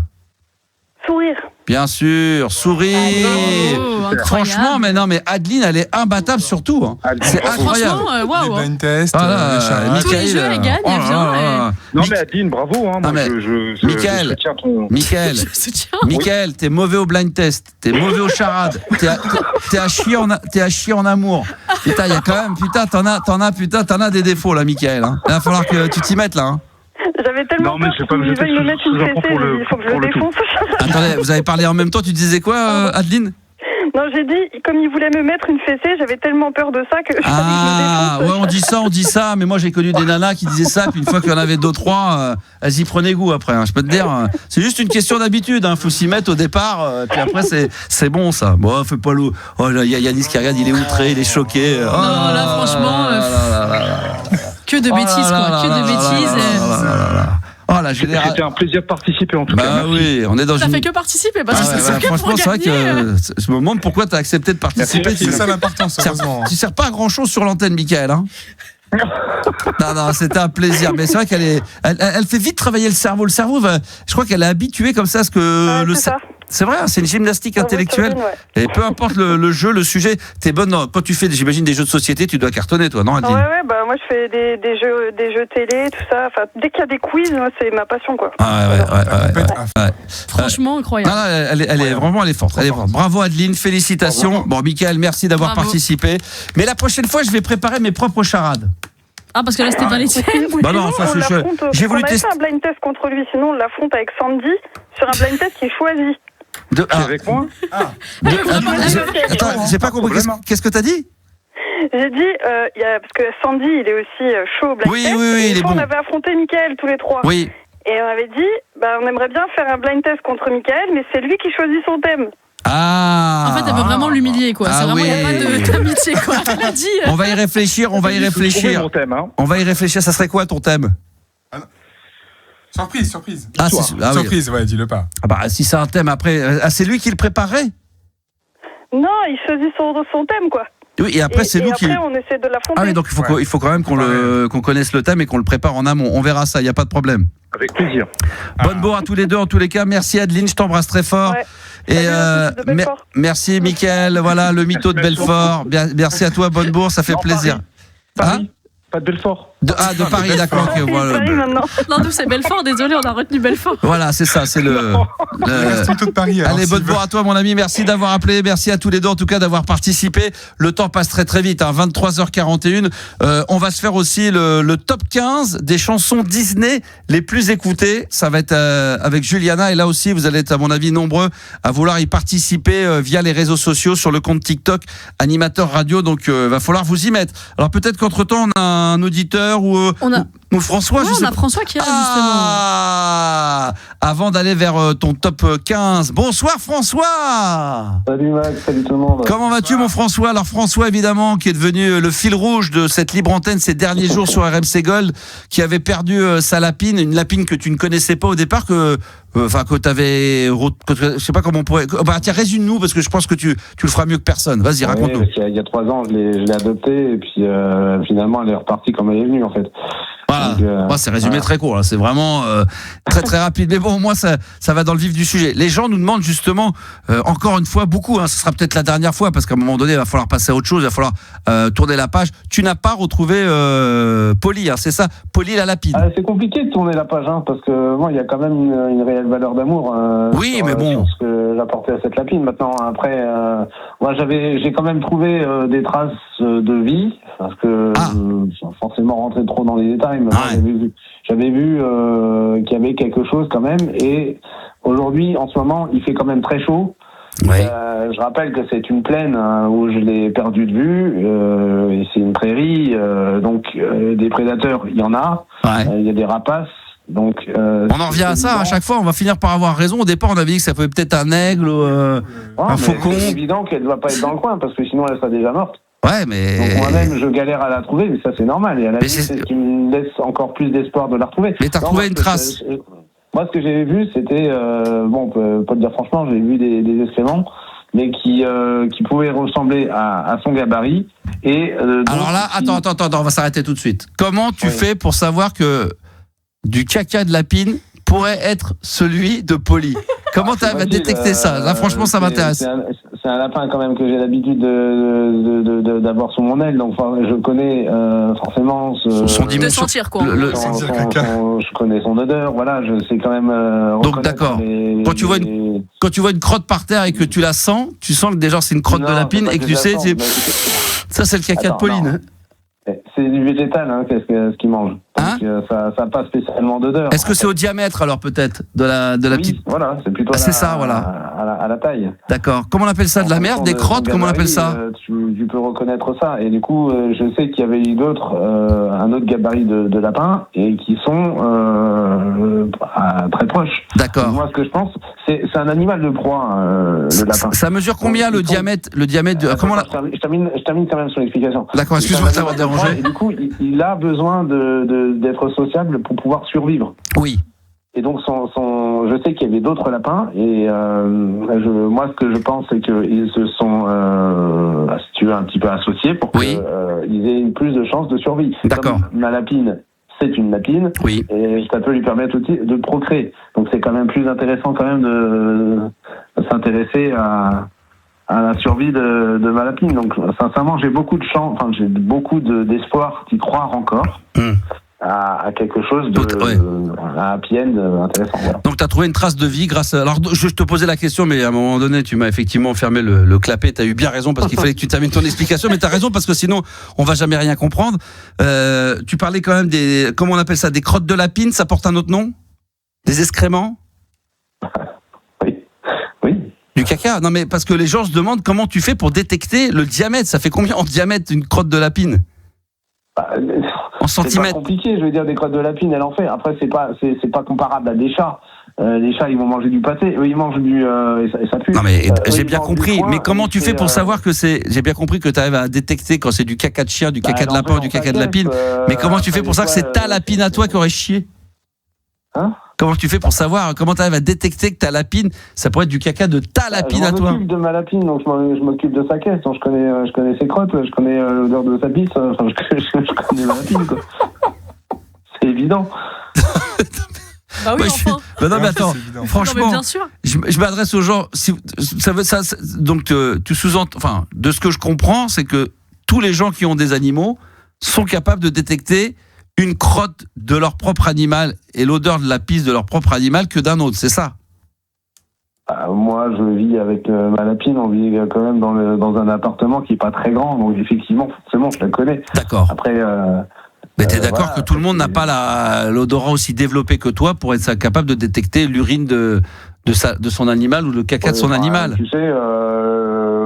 Sourire. Bien sûr, sourire. Franchement, mais Adeline, elle est imbattable sur tout. Hein. C'est incroyable. Waouh. Les blind tests, tous les jeux, elle gagne, elle vient. Non, mais Adeline, bravo. Hein. Moi, je soutiens ton... Michael, t'es mauvais au blind test, t'es mauvais au charade, t'es à chier en amour. Putain, il y a quand même, t'en as des défauts là, Michael. Hein. Il va falloir que tu t'y mettes là. Hein. J'avais tellement peur qu'il veuille me mettre une fessée, il faut que je le défonce. Attendez, vous avez parlé en même temps, tu disais quoi, Adeline? Non, j'ai dit, comme il voulait me mettre une fessée, j'avais tellement peur de ça que je savais que je le défonce. Ouais, on dit ça, mais moi j'ai connu des nanas qui disaient ça, puis une fois qu'il y en avait 2-3, elles y prenaient goût après. Hein. Je peux te dire, c'est juste une question d'habitude, hein. Faut s'y mettre au départ, puis après c'est bon ça. Bon, fais pas l'eau. Oh, il y a Yanis qui regarde, il est outré, il est choqué. Non, là, franchement. Que de bêtises, quoi. Que de bêtises. Oh, la génération. C'était un plaisir de participer en tout cas. Bah oui, on est dans Ça fait que participer parce que c'est sûr que franchement, c'est vrai que je me demande pourquoi tu as accepté de participer. C'est ça l'importance, heureusement. Tu sers pas à grand chose sur l'antenne, Michael. Hein. Non, c'était un plaisir. Mais c'est vrai qu'elle fait vite travailler le cerveau. Le cerveau, je crois qu'elle est habituée comme ça à ce que c'est vrai, c'est une gymnastique intellectuelle. Et peu importe le jeu, le sujet, t'es bonne. Quand tu fais, j'imagine, des jeux de société, tu dois cartonner, toi, non, Adeline? Ouais, bah moi je fais des jeux télé, tout ça. Enfin, dès qu'il y a des quiz, moi c'est ma passion, quoi. Ouais. Franchement, incroyable. Non, elle est vraiment, elle est forte. Bravo, Adeline, félicitations. Bon, Michael, merci d'avoir participé. Mais la prochaine fois, je vais préparer mes propres charades. Ah, parce que là, c'était pas les tiennes. Bah non, enfin, j'ai voulu tester. On a fait un blind test contre lui, sinon on l'affronte avec Sandy sur un blind test qui est choisi. Avec moi? Attends, j'ai pas compris. Qu'est-ce que t'as dit? J'ai dit, parce que Sandy, il est aussi chaud au blind test. Oui, il est bon. On avait affronté Mickaël tous les trois. Oui. Et on avait dit, on aimerait bien faire un blind test contre Mickaël, mais c'est lui qui choisit son thème. En fait, elle veut vraiment l'humilier, quoi. C'est vraiment, il n'y a pas d'amitié, quoi. Elle a dit. On va y réfléchir. On va y réfléchir, ça serait quoi ton thème? Surprise. Surprise, ouais, dis-le pas. Ah bah, si c'est un thème après, c'est lui qui le préparait? Non, il choisit son thème, quoi. Oui, et après, c'est nous qui. Après, on essaie de l'affronter. Ah oui, donc il faut quand même qu'on connaisse le thème et qu'on le prépare en amont. On verra ça, il n'y a pas de problème. Avec plaisir. Bonne bourre à tous les deux, en tous les cas. Merci Adeline, je t'embrasse très fort. Ouais. Et merci Mickaël, voilà le mytho de Belfort. Merci à toi, bonne bourre, ça fait plaisir. Paris. Pas de Belfort. De Paris, d'accord. Okay, voilà. Paris maintenant. Non, nous c'est Belfort, désolé, on a retenu Belfort. Voilà, c'est ça, c'est le mytho de Paris. Allez, bonne bourre à toi, mon ami. Merci d'avoir appelé. Merci à tous les deux, en tout cas, d'avoir participé. Le temps passe très très vite, 23h41. On va se faire aussi le top 15 des chansons Disney les plus écoutées. Ça va être avec Juliana. Et là aussi, vous allez être, à mon avis, nombreux à vouloir y participer via les réseaux sociaux, sur le compte TikTok Animateur Radio. Donc, va falloir vous y mettre. Alors, peut-être qu'entre-temps, on a un auditeur ou Ou François, Ouais, je sais on a pas. François qui est là, Ah, avant d'aller vers ton top 15. Bonsoir François. Salut Max, salut tout le monde. Comment vas-tu mon François? Alors François évidemment qui est devenu le fil rouge de cette libre antenne ces derniers jours sur RMC Gold, qui avait perdu sa lapine, une lapine que tu ne connaissais pas au départ, que t'avais, je sais pas comment on pourrait. Bah tiens, résume-nous parce que je pense que tu le feras mieux que personne. Vas-y, raconte-nous. Il y a 3 ans, je l'ai adoptée et puis finalement elle est repartie comme elle est venue en fait. Voilà. Donc, c'est résumé très court, là. C'est vraiment très très rapide. Mais bon, au moins ça va dans le vif du sujet. Les gens nous demandent justement, encore une fois, beaucoup, ce sera peut-être la dernière fois, parce qu'à un moment donné, il va falloir passer à autre chose, il va falloir tourner la page. Tu n'as pas retrouvé Polly, c'est ça, Polly la lapine. C'est compliqué de tourner la page, parce que bon, il y a quand même une réelle valeur d'amour. Oui, mais bon. Sur ce que j'apportais à cette lapine. Maintenant, après, moi j'ai quand même trouvé des traces de vie, parce que sans forcément rentrer trop dans les détails. J'avais vu qu'il y avait quelque chose quand même, et aujourd'hui, en ce moment, il fait quand même très chaud. Ouais. Je rappelle que c'est une plaine où je l'ai perdu de vue, et c'est une prairie, donc des prédateurs, il y en a, il y a des rapaces. Donc, on en revient à ça, à chaque fois, on va finir par avoir raison. Au départ, on avait dit que ça pouvait peut-être un aigle ou un faucon. C'est évident qu'elle ne doit pas être dans le coin, parce que sinon elle serait déjà morte. Ouais, mais. Donc moi-même, je galère à la trouver, mais ça c'est normal. Et à la limite, c'est ce qui me laisse encore plus d'espoir de la retrouver. Mais t'as retrouvé une trace. Moi, ce que j'ai vu, c'était, on peut pas le dire franchement, j'ai vu des excréments, mais qui pouvaient ressembler à son gabarit. Et alors là, attends, on va s'arrêter tout de suite. Comment tu fais pour savoir que du caca de lapine pourrait être celui de Polly? Comment tu as détecté ça? Là, franchement, ça m'intéresse. C'est un lapin quand même que j'ai l'habitude d'avoir sous mon aile, donc je connais forcément son de sentir quoi. Je connais son odeur, voilà, je sais quand même. Donc d'accord. Quand tu vois une crotte par terre et que tu la sens, tu sens que déjà c'est une crotte de lapine et que tu sais, ça c'est le caca de Pauline. C'est du végétal, ce qu'il mange. Donc, ça n'a pas spécialement d'odeur. Est-ce que c'est au diamètre alors peut-être de la petite? Voilà, c'est plutôt c'est ça, voilà. À la taille. D'accord. Comment on appelle ça? De la merde, des crottes? Comment on appelle ça? Tu peux reconnaître ça. Et du coup, je sais qu'il y avait eu un autre gabarit de lapin et qui sont très proches. D'accord. Donc, moi, ce que je pense, c'est un animal de proie, le lapin. Ça mesure combien le diamètre comment je termine quand même son explication. D'accord, excuse-moi de t'avoir dérangé. Et du coup, il a besoin d'être sociable pour pouvoir survivre. Oui. Et donc, je sais qu'il y avait d'autres lapins, et moi, ce que je pense, c'est qu'ils se sont, si tu veux, un petit peu associés pour qu'ils aient plus de chances de survie. D'accord. Comme ma lapine, c'est une lapine, et ça peut lui permettre aussi de procréer. Donc, c'est quand même plus intéressant quand même de s'intéresser à la survie de ma lapine. Donc, sincèrement, j'ai beaucoup d'espoir d'y croire encore. À quelque chose à happy end intéressant. Voilà. Donc tu as trouvé une trace de vie grâce à... Alors je te posais la question, mais à un moment donné tu m'as effectivement fermé le clapet. Tu as eu bien raison parce qu'il fallait que tu termines ton explication, mais tu as raison parce que sinon on va jamais rien comprendre. Tu parlais quand même des... Comment on appelle ça? Des crottes de lapine, ça porte un autre nom? Des excréments? Oui. Du caca? Non mais parce que les gens se demandent comment tu fais pour détecter le diamètre. Ça fait combien en diamètre une crotte de lapine? En centimètres. C'est pas compliqué, je veux dire, des crottes de lapine, elle en fait. Après, c'est pas comparable à des chats. Les chats, ils vont manger du pâté. Eux, ils mangent et ça pue. Non, mais j'ai bien compris. Mais comment tu fais pour savoir que c'est... J'ai bien compris que tu arrives à détecter quand c'est du caca de chien, du caca de lapin ou du caca de lapine. Mais comment tu fais pour savoir que c'est ta lapine à toi qui aurait chié? Comment tu fais pour savoir? Comment tu arrives à détecter que ta lapine, ça pourrait être du caca de ta lapine à toi? Je m'occupe de ma lapine, donc je m'occupe de sa caisse. Donc je connais ses crottes, je connais l'odeur de sa bise. Enfin, je connais ma lapine, quoi. C'est évident. Bah oui, enfin. Non, mais attends, franchement, non, mais bien sûr. Je m'adresse aux gens. Donc, tu sous-entends. Enfin, de ce que je comprends, c'est que tous les gens qui ont des animaux sont capables de détecter une crotte de leur propre animal et l'odeur de la pisse de leur propre animal que d'un autre, c'est ça? Moi, je vis avec ma lapine, on vit quand même dans un appartement qui n'est pas très grand, donc effectivement, forcément, je la connais. D'accord. Après... mais t'es d'accord que tout le monde n'a pas l'odorat aussi développé que toi pour être capable de détecter l'urine de son animal ou le caca de son animal? Tu sais,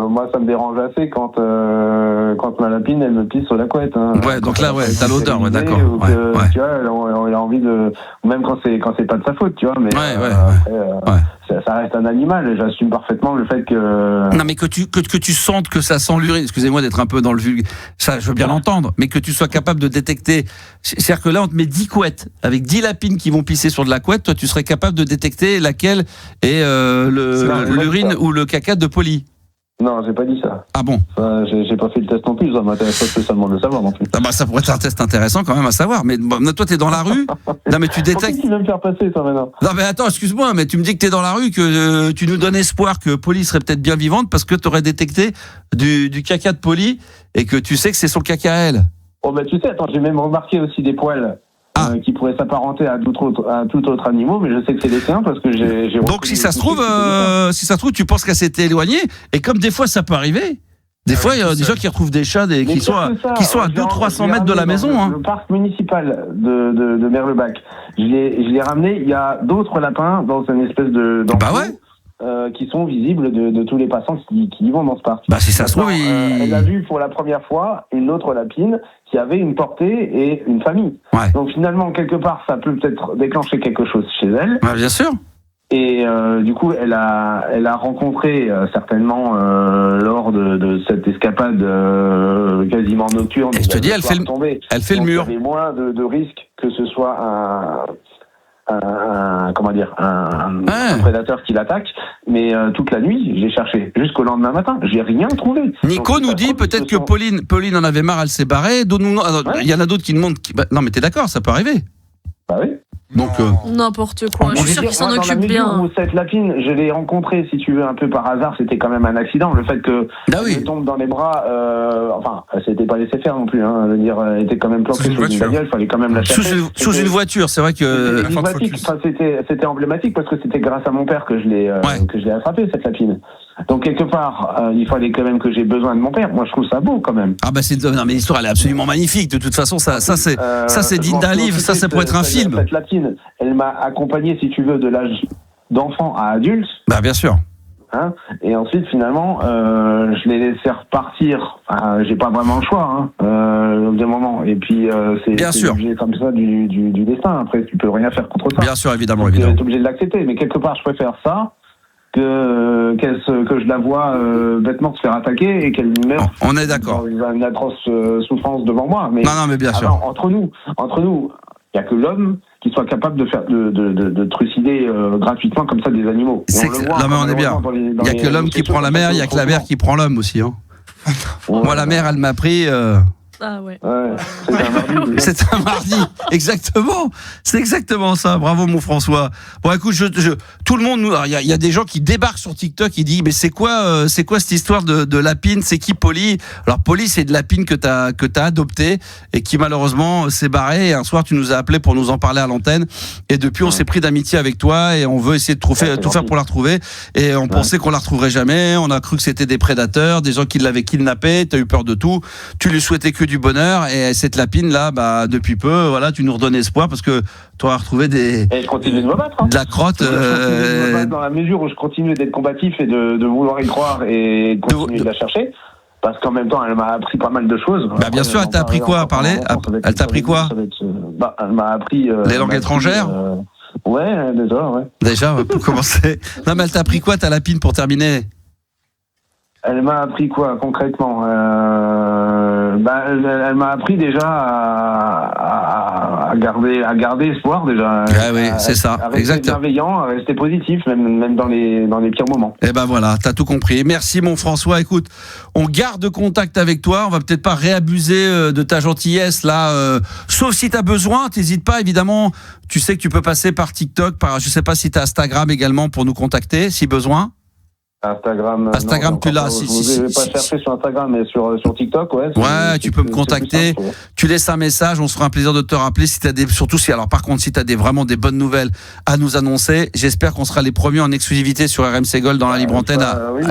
moi, ça me dérange assez quand ma lapine, elle me pisse sur la couette. Hein. Ouais, donc là, ouais, t'as l'odeur, ouais, d'accord. Tu vois, elle a envie de, même quand c'est pas de sa faute, tu vois, mais ça reste un animal. Et j'assume parfaitement le fait que. Non, mais que tu sentes que ça sent l'urine. Excusez-moi d'être un peu dans le vulgaire. Ça, je veux bien l'entendre, mais que tu sois capable de détecter. C'est-à-dire que là, on te met 10 couettes avec 10 lapines qui vont pisser sur de la couette. Toi, tu serais capable de détecter laquelle est l'urine ou le caca de Polly. Non, j'ai pas dit ça. Ah bon? J'ai pas fait le test non plus, ça m'intéresse pas spécialement de le savoir non plus. Ah bah ça pourrait être un test intéressant quand même à savoir. Mais bon, toi t'es dans la rue. Non mais tu détectes. Pourquoi tu veux me faire passer ça maintenant? Non mais attends, excuse-moi, mais tu me dis que t'es dans la rue, que tu nous donnes espoir que Polly serait peut-être bien vivante parce que t'aurais détecté du caca de Polly et que tu sais que c'est son caca à elle. Oh bah tu sais, attends, j'ai même remarqué aussi des poils. Qui pourraient s'apparenter à tout autre animal, mais je sais que c'est les tiens parce que j'ai. Donc si ça se trouve, tu penses qu'elle s'était éloignée, et comme des fois ça peut arriver, des fois il y a des gens qui retrouvent des chats qui sont à 200-300 mètres de la maison. Hein. Le parc municipal de Merlebac, je l'ai ramené. Il y a d'autres lapins dans une espèce de. Bah ouais. Qui sont visibles de tous les passants qui y vont dans ce parc. Bah si ça se trouve, elle a vu pour la première fois une autre lapine qui avait une portée et une famille. Ouais. Donc finalement, quelque part, ça peut peut-être déclencher quelque chose chez elle. Ouais, bien sûr. Et du coup, elle a rencontré certainement lors de cette escapade quasiment nocturne. Et je te dis, elle fait le mur. Il y avait moins de risques que ce soit un prédateur qui l'attaque, mais toute la nuit j'ai cherché jusqu'au lendemain matin, j'ai rien trouvé. Nico nous dit peut-être que Pauline en avait marre, elle s'est barrée. Il y en a d'autres qui demandent non mais t'es d'accord, ça peut arriver. Bah oui. Donc n'importe quoi. Je suis sûr qu'ils s'en occupent bien. Cette lapine, je l'ai rencontrée, si tu veux, un peu par hasard. C'était quand même un accident. Le fait que elle tombe dans les bras, enfin, elle s'était pas laissée faire non plus. Hein, je veux dire, elle était quand même planquée sous une bagnole. Fallait quand même la chercher. Sous une voiture, c'est vrai que. C'était emblématique parce que c'était grâce à mon père que je l'ai attrapée, cette lapine. Donc quelque part, il fallait quand même que j'ai besoin de mon père. Moi, je trouve ça beau quand même. Ah bah non mais l'histoire elle est absolument magnifique. De toute façon, ça c'est digne d'un livre. Ça pourrait être un film. Cette lapine, elle m'a accompagné, si tu veux, de l'âge d'enfant à adulte. Bah bien sûr. Hein, et ensuite, finalement, je l'ai laissé repartir. Enfin, j'ai pas vraiment le choix, au bout d'un moment. Et puis, c'est obligé comme ça du destin. Après, tu peux rien faire contre ça. Bien sûr, évidemment. Tu es obligé de l'accepter. Mais quelque part, je préfère ça que je la vois bêtement se faire attaquer et qu'elle meure. On est d'accord. Dans une atroce souffrance devant moi. Mais non, mais bien sûr. Entre nous, il y a que l'homme qui soit capable de trucider gratuitement comme ça des animaux. Non mais on est bien. Il y a que l'homme qui prend la mer, il y a que la mer qui prend l'homme aussi. Hein. Moi la mer, elle m'a pris. Ah ouais. C'est un mardi, exactement. C'est exactement ça. Bravo mon François. Bon écoute, tout le monde, il y a des gens qui débarquent sur TikTok, ils disent mais c'est quoi cette histoire de lapine, c'est qui Polly? Alors Polly, c'est de lapine que t'as adopté et qui malheureusement s'est barrée. Et un soir, tu nous as appelé pour nous en parler à l'antenne. Et depuis, on s'est pris d'amitié avec toi et on veut essayer de tout faire pour la retrouver. Et on pensait qu'on la retrouverait jamais. On a cru que c'était des prédateurs, des gens qui l'avaient kidnappée. T'as eu peur de tout. Tu lui souhaitais que du bonheur, et cette lapine là, bah depuis peu, voilà, tu nous redonnes espoir parce que tu as retrouvé et je continue de me battre. De la crotte. Je continue de me battre dans la mesure où je continue d'être combatif et de vouloir y croire et de continuer de la chercher. Parce qu'en même temps, elle m'a appris pas mal de choses. Bah bien sûr, elle t'a appris quoi à parler? Elle t'a appris quoi? Elle m'a appris les langues étrangères. Ouais, déjà, ouais. Déjà, pour commencer. Non, mais elle t'a appris quoi, ta lapine, pour terminer? Elle m'a appris quoi concrètement? Elle m'a appris déjà à garder espoir déjà. Ah oui, c'est ça. À rester bienveillant, à rester positif, même dans les pires moments. Eh ben voilà, t'as tout compris. Merci mon François. Écoute, on garde contact avec toi. On va peut-être pas réabuser de ta gentillesse là, sauf si t'as besoin. T'hésites pas, évidemment. Tu sais que tu peux passer par TikTok, je sais pas si t'as Instagram également pour nous contacter, si besoin. Instagram, tu l'as. Je ne vais pas chercher sur Instagram, mais sur TikTok, ouais. Ouais, tu peux me contacter. Tu laisses un message, on se fera un plaisir de te rappeler si t'as si t'as vraiment des bonnes nouvelles à nous annoncer. J'espère qu'on sera les premiers en exclusivité sur RMC Gold dans la libre antenne. Oui,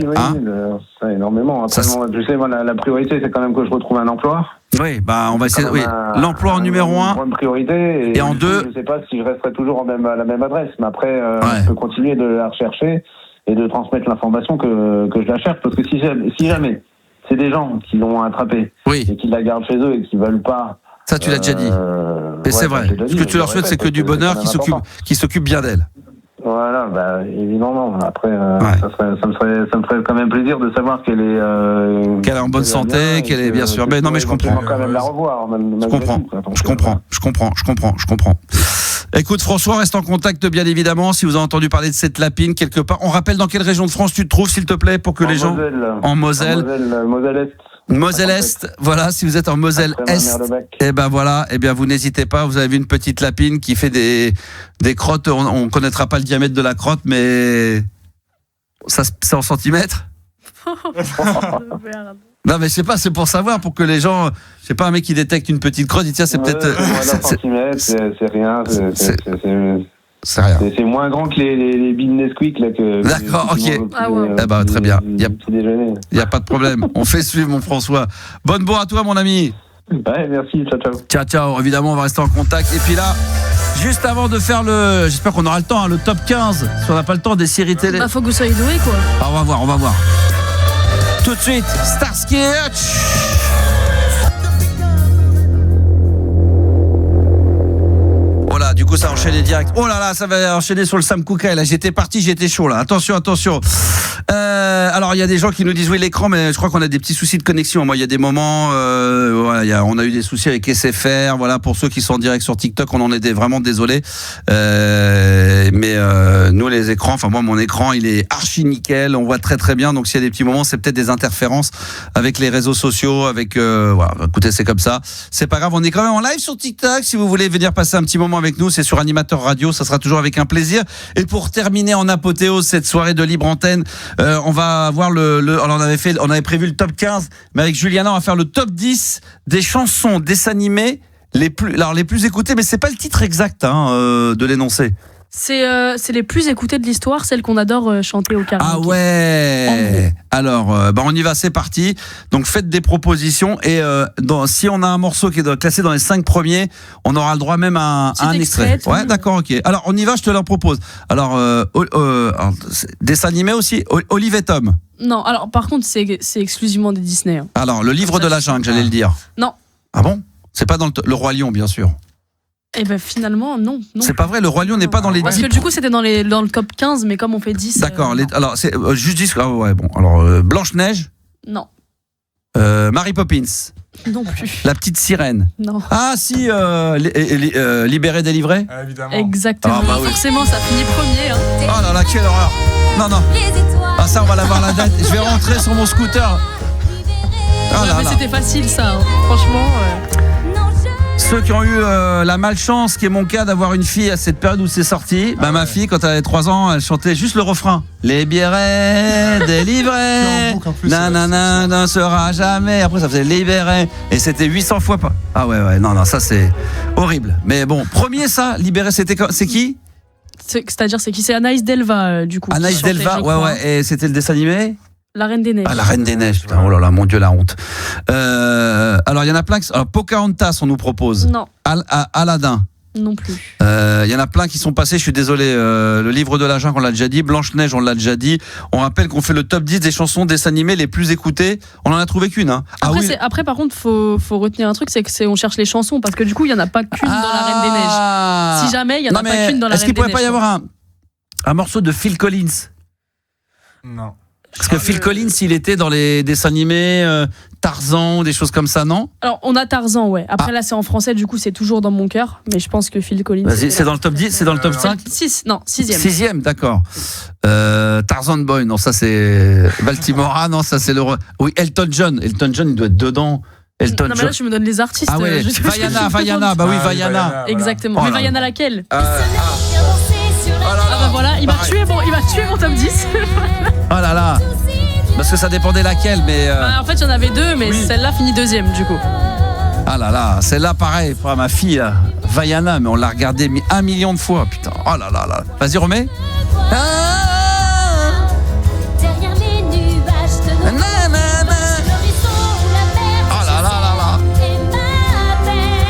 ça énormément. Après, tu sais, moi, la priorité, c'est quand même que je retrouve un emploi. Oui, on va essayer. Oui, l'emploi en numéro 1. Une priorité. Et en 2. Je ne sais pas si je resterai toujours à la même adresse, mais après, je peux continuer de la rechercher. et de transmettre l'information que je la cherche, parce que si jamais c'est des gens qui l'ont attrapée et qui la gardent chez eux et qui veulent pas. Ça, tu l'as déjà dit. Mais c'est vrai. Ce que tu leur souhaites, c'est que du bonheur, qui s'occupe bien d'elle. Voilà, évidemment. Après, ça me ferait quand même plaisir de savoir qu'elle est en bonne santé, qu'elle est bien sûr. Mais non, mais je comprends. Quand même la revoir. Je comprends. Écoute, François, reste en contact, bien évidemment. Si vous avez entendu parler de cette lapine quelque part, on rappelle dans quelle région de France tu te trouves, s'il te plaît, pour que les gens. En Moselle. Moselle-Est. Moselle-Est, voilà, si vous êtes en Moselle-Est, vous n'hésitez pas, vous avez vu une petite lapine qui fait des crottes, on connaîtra pas le diamètre de la crotte, mais c'est en centimètres. Non mais je sais pas, c'est pour savoir, pour que les gens, je sais pas, un mec qui détecte une petite crotte, il dit tiens, c'est peut-être... centimètres, c'est rien, c'est rien. C'est moins grand que les billes Nesquik là que. D'accord, ok. Très bien. Il y a pas de problème. On fait suivre, mon François. Bonne bourre à toi, mon ami. Ouais, merci. Ciao. Ciao. Évidemment, on va rester en contact. Et puis là, juste avant de faire j'espère qu'on aura le temps, le top 15. Si on n'a pas le temps des séries télé. Faut que vous soyez doués, quoi. On va voir. Tout de suite, Starsky et Hutch. Du coup, ça a enchaîné direct. Oh là là, ça va enchaîner sur le Sam Cooke. Là, j'étais chaud là. Attention. Alors, il y a des gens qui nous disent oui l'écran, mais je crois qu'on a des petits soucis de connexion. Moi, il y a des moments, on a eu des soucis avec SFR. Voilà, pour ceux qui sont en direct sur TikTok, on en est vraiment désolé. Mais nous, les écrans, moi, mon écran, il est archi nickel. On voit très très bien. Donc, s'il y a des petits moments, c'est peut-être des interférences avec les réseaux sociaux, avec. Voilà. Écoutez, c'est comme ça. C'est pas grave. On est quand même en live sur TikTok. Si vous voulez venir passer un petit moment avec nous, c'est sur Animateur Radio, ça sera toujours avec un plaisir. Et pour terminer en apothéose cette soirée de libre antenne, on va avoir alors on avait prévu le top 15, mais avec Juliana, on va faire le top 10 des chansons dessins animés les plus écoutées, mais c'est pas le titre exact de l'énoncé. C'est les plus écoutées de l'histoire, celles qu'on adore chanter au karaoké. Ah ouais. Alors, on y va, c'est parti. Donc, faites des propositions et si on a un morceau qui est classé dans les 5 premiers, on aura le droit même à un extrait. Ouais, d'accord, ok. Alors, on y va, je te le propose. Alors, dessin animé aussi, Olive et Tom. Non, alors par contre, c'est exclusivement des Disney. Alors, le livre de la jungle, j'allais le dire. Non. Ah bon ? C'est pas dans le Roi Lion, bien sûr. Eh ben finalement non. C'est pas vrai, le Roi Lion n'est pas dans les 10. Parce que du coup c'était dans le top 15, mais comme on fait 10. D'accord, alors c'est juste 10. Ah ouais, bon. Alors Blanche-Neige. Non. Mary Poppins. Non plus. La petite sirène. Non. Ah si, Libéré, délivré. Évidemment. Exactement. Forcément, ça finit premier. Oh là là, quelle horreur. Non. Ah ça, on va l'avoir la date. Je vais rentrer sur mon scooter. Mais c'était facile ça, franchement. Ceux qui ont eu la malchance, qui est mon cas, d'avoir une fille à cette période où c'est sorti, ma fille, quand elle avait 3 ans, elle chantait juste le refrain. Libéré, délivré, nanana, ne sera jamais. Après, ça faisait libéré. Et c'était 800 fois pas. Ah ouais, non, ça c'est horrible. Mais bon, premier ça, libéré, c'est qui ? C'est-à-dire, c'est qui ? C'est Anaïs Delva, du coup. Anaïs Delva, ouais. Et c'était le dessin animé ? La Reine des Neiges. Ah, la Reine des Neiges, putain, oh là là, mon Dieu, la honte. Alors, il y en a plein. Pocahontas, on nous propose. Non. Aladdin. Non plus. Il y en a plein qui sont passés, je suis désolé. Le livre de la jungle, on l'a déjà dit. Blanche-Neige, on l'a déjà dit. On rappelle qu'on fait le top 10 des chansons dessins animés les plus écoutées. On en a trouvé qu'une. Après, par contre, faut retenir un truc, c'est qu'on cherche les chansons, parce que du coup, il n'y en a pas qu'une dans la Reine des Neiges. Si jamais, il n'y en a pas qu'une dans la Reine des Neiges. Est-ce qu'il pourrait pas y avoir un morceau de Phil Collins ? Non. Parce que Phil Collins, il était dans les dessins animés, Tarzan, des choses comme ça, non ? Alors, on a Tarzan, ouais. Après, là, c'est en français, du coup, c'est toujours dans mon cœur. Mais je pense que Phil Collins... Vas-y, c'est dans le top 10, c'est dans le top 5 6, non, 6e. 6e, d'accord. Tarzan Boy, non, ça c'est... Baltimora, non, ça c'est le... Oui, Elton John, il doit être dedans. Non, mais là, tu me donnes les artistes. Ah ouais, Vaiana, bah oui, Vaiana. Exactement. Mais Vaiana laquelle voilà, il m'a tué mon top 10. Oh là là. Parce que ça dépendait laquelle, mais... en fait, il y en avait 2, mais celle-là finit 2e, du coup. Ah là là, celle-là, pareil, pour ma fille, là, Vaiana, mais on l'a regardée 1 million de fois, putain. Oh là là là. Vas-y, remets. Derrière les nuages de nos l'horizon où la mer. Oh là là là là.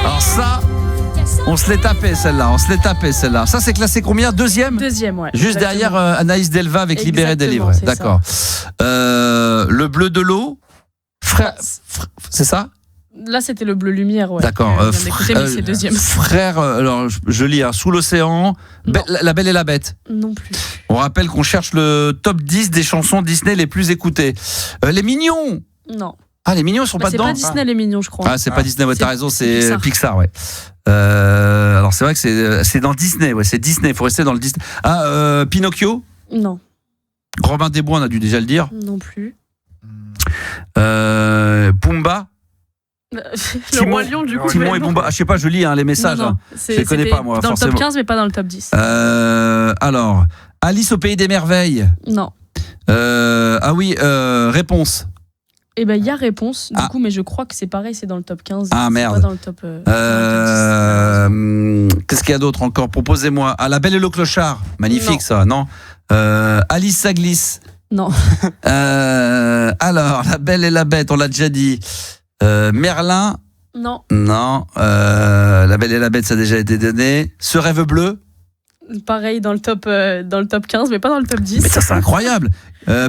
Alors ça, On se l'est tapé celle-là. Ça, c'est classé combien? Deuxième, ouais. Juste exactement. derrière Anaïs Delva avec Libéré, délivré. C'est D'accord. Le bleu de l'eau. C'est ça? Là, c'était le bleu lumière, ouais. D'accord. Mais c'est deuxième. Frère, alors je lis, Sous l'océan, La Belle et la Bête. Non plus. On rappelle qu'on cherche le top 10 des chansons Disney les plus écoutées. Les Mignons. Non. Ah, les Mignons, ils sont pas dedans. C'est pas Disney, les Mignons, je crois. Ah, c'est pas Disney, ouais, t'as raison, c'est Pixar. Pixar, ouais. Alors c'est vrai que c'est dans Disney, ouais, c'est Disney, il faut rester dans le Disney. Ah, Pinocchio. Non. Robin des Bois, on a dû déjà le dire. Non plus. Pumba. Le Roi Lion, du coup. Timon et Pumba. Ah, je sais pas, je lis les messages. Non, je les connais pas, moi, dans forcément. le top 15, mais pas dans le top 10. Alors, Alice au Pays des Merveilles. Non. Ah oui, réponse. Eh ben, il y a réponse, du coup, mais je crois que c'est pareil, c'est dans le top 15. Ah, merde. C'est pas dans le top, Qu'est-ce qu'il y a d'autre encore? Proposez-moi. Ah, La Belle et le Clochard. Magnifique, Non. ça, non? Alice ça glisse. Non. Alors, La Belle et la Bête, on l'a déjà dit. Merlin. Non. Non. La Belle et la Bête, ça a déjà été donné. Ce rêve bleu. Pareil dans le top 15, mais pas dans le top 10. Mais ça, c'est incroyable.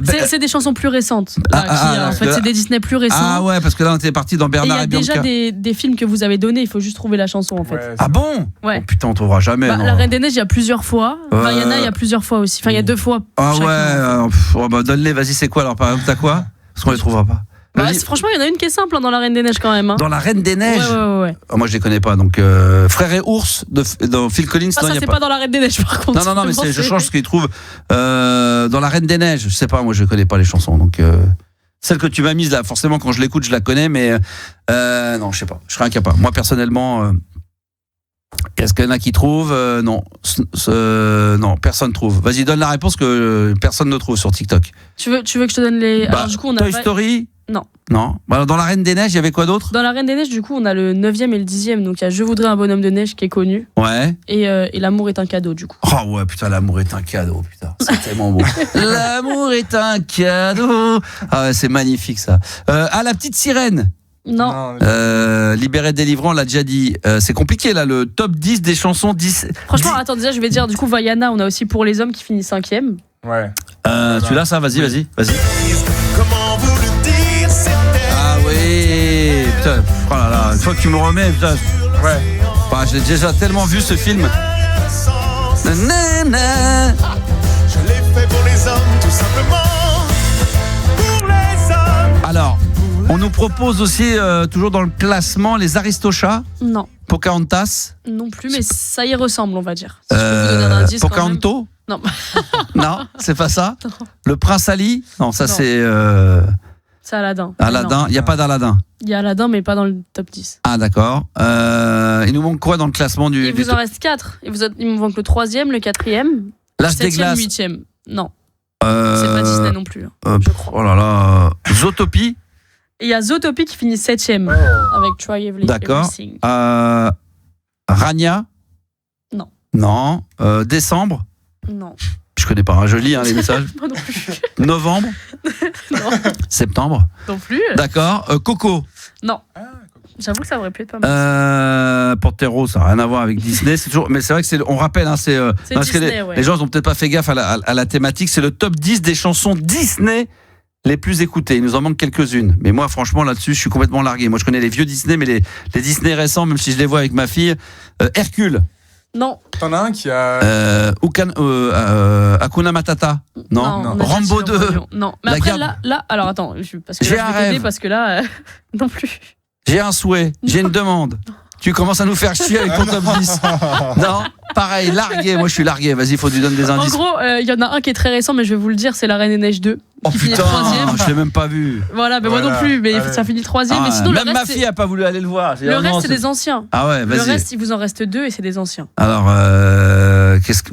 C'est des chansons plus récentes. En fait, c'est des Disney plus récents. Ah ouais, parce que là, on était parti dans Bernard et il y a Bianca. déjà des films que vous avez donnés, il faut juste trouver la chanson, en fait. Ah bon? Ouais. Oh, putain, on trouvera jamais. non. La Reine des Neiges, il y a plusieurs fois. Enfin, il y en a, il y a plusieurs fois aussi. Enfin, il y a 2 fois. Ah chacun. ouais, donne-les, vas-y, c'est quoi alors? Par exemple, t'as quoi? Parce qu'on les trouvera pas. Franchement, il y en a une qui est simple dans La Reine des Neiges quand même. Dans La Reine des Neiges? Ouais. Ah, moi, je les connais pas. Donc, Frère et Ours dans Phil Collins. Ça, c'est pas dans La Reine des Neiges, par contre. Non, mais je change ce qu'ils trouvent dans La Reine des Neiges. Je sais pas, moi, je connais pas les chansons. Donc, celle que tu m'as mise là, forcément, quand je l'écoute, je la connais, mais non, je sais pas. Je serais incapable. Moi, personnellement, est-ce qu'il y en a qui trouvent? Non. Non, personne trouve. Vas-y, donne la réponse que personne ne trouve sur TikTok. Tu veux que je te donne les. Alors, du coup, on a Toy Story? Non. Non. Alors, dans La Reine des Neiges, il y avait quoi d'autre? Dans La Reine des Neiges, du coup, on a le 9e et le 10e. Donc, il y a Je voudrais un bonhomme de neige qui est connu. Ouais. Et L'amour est un cadeau, du coup. Oh ouais, putain, l'amour est un cadeau, putain. C'est tellement beau. L'amour est un cadeau. Ah ouais, c'est magnifique, ça. La Petite Sirène. Non. Libéré, délivrant, on l'a déjà dit. C'est compliqué, là, le top 10 des chansons 10. Franchement, attends, déjà, je vais dire, du coup, Vaiana, on a aussi Pour les hommes qui finit 5e. Ouais. Tu l'as, ça? Vas-y. Comment vous le dire, Ah oui. Putain, oh là là, une fois que tu me remets, putain. Ouais. Bah, j'ai déjà tellement vu ce film. Nanana. Je l'ai fait pour les hommes, tout simplement. Pour les hommes. Alors, on nous propose aussi, toujours dans le classement, les Aristochats. Non. Pocahontas. Non plus, mais ça y ressemble, on va dire. Si je peux vous donner un indice. Pocahontas. Non. Non, c'est pas ça. Non. Le Prince Ali. Non, ça Non. c'est C'est Aladdin. Aladdin. Il y a pas d'Aladdin. Il y a Aladdin, mais pas dans le top 10. Ah d'accord. Il nous manque quoi dans le classement du Il vous en reste 4. Il me manque le 3e, le 4e, L'Âge des 7e, glaces. 8e. Non. C'est pas Disney non plus. Oh là là. Zootopie. Et il y a Zootopie qui finit 7e avec Try Everything. D'accord. Rania. Non. Non. Décembre. Non. Je connais pas. Je lis les messages. Moi non plus. Novembre. Non. Septembre. Non plus. D'accord. Coco. Non. J'avoue que ça aurait pu être pas mal. Portero, ça n'a rien à voir avec Disney. C'est toujours, mais c'est vrai que on rappelle, c'est parce Disney, que ouais. les gens n'ont peut-être pas fait gaffe à la thématique. C'est le top 10 des chansons Disney les plus écoutées. Il nous en manque quelques-unes. Mais moi, franchement, là-dessus, je suis complètement largué. Moi, je connais les vieux Disney, mais les Disney récents, même si je les vois avec ma fille. Hercule. Non. T'en as un qui a. Hakuna Matata. Non. Rambo 2. Non. Mais La après, garde- là, alors attends, parce que J'ai là, un je vais t'aider rêve. parce que là, non plus. J'ai un souhait. J'ai une demande. Tu commences à nous faire chier avec ton top 10. Non, pareil, largué. Moi, je suis largué. Vas-y, faut que tu donnes des En indices. gros, il y en a un qui est très récent, mais je vais vous le dire, c'est La Reine des Neiges 2. Oh qui finit putain, 3e. je l'ai même pas vu. Voilà, mais moi non plus, mais ça finit 3e. Mais sinon, même le ma reste, fille a pas voulu aller le voir. le reste, c'est des anciens. Ah ouais, Le vas-y. reste, il vous en reste 2 et c'est des anciens. Alors, qu'est-ce que.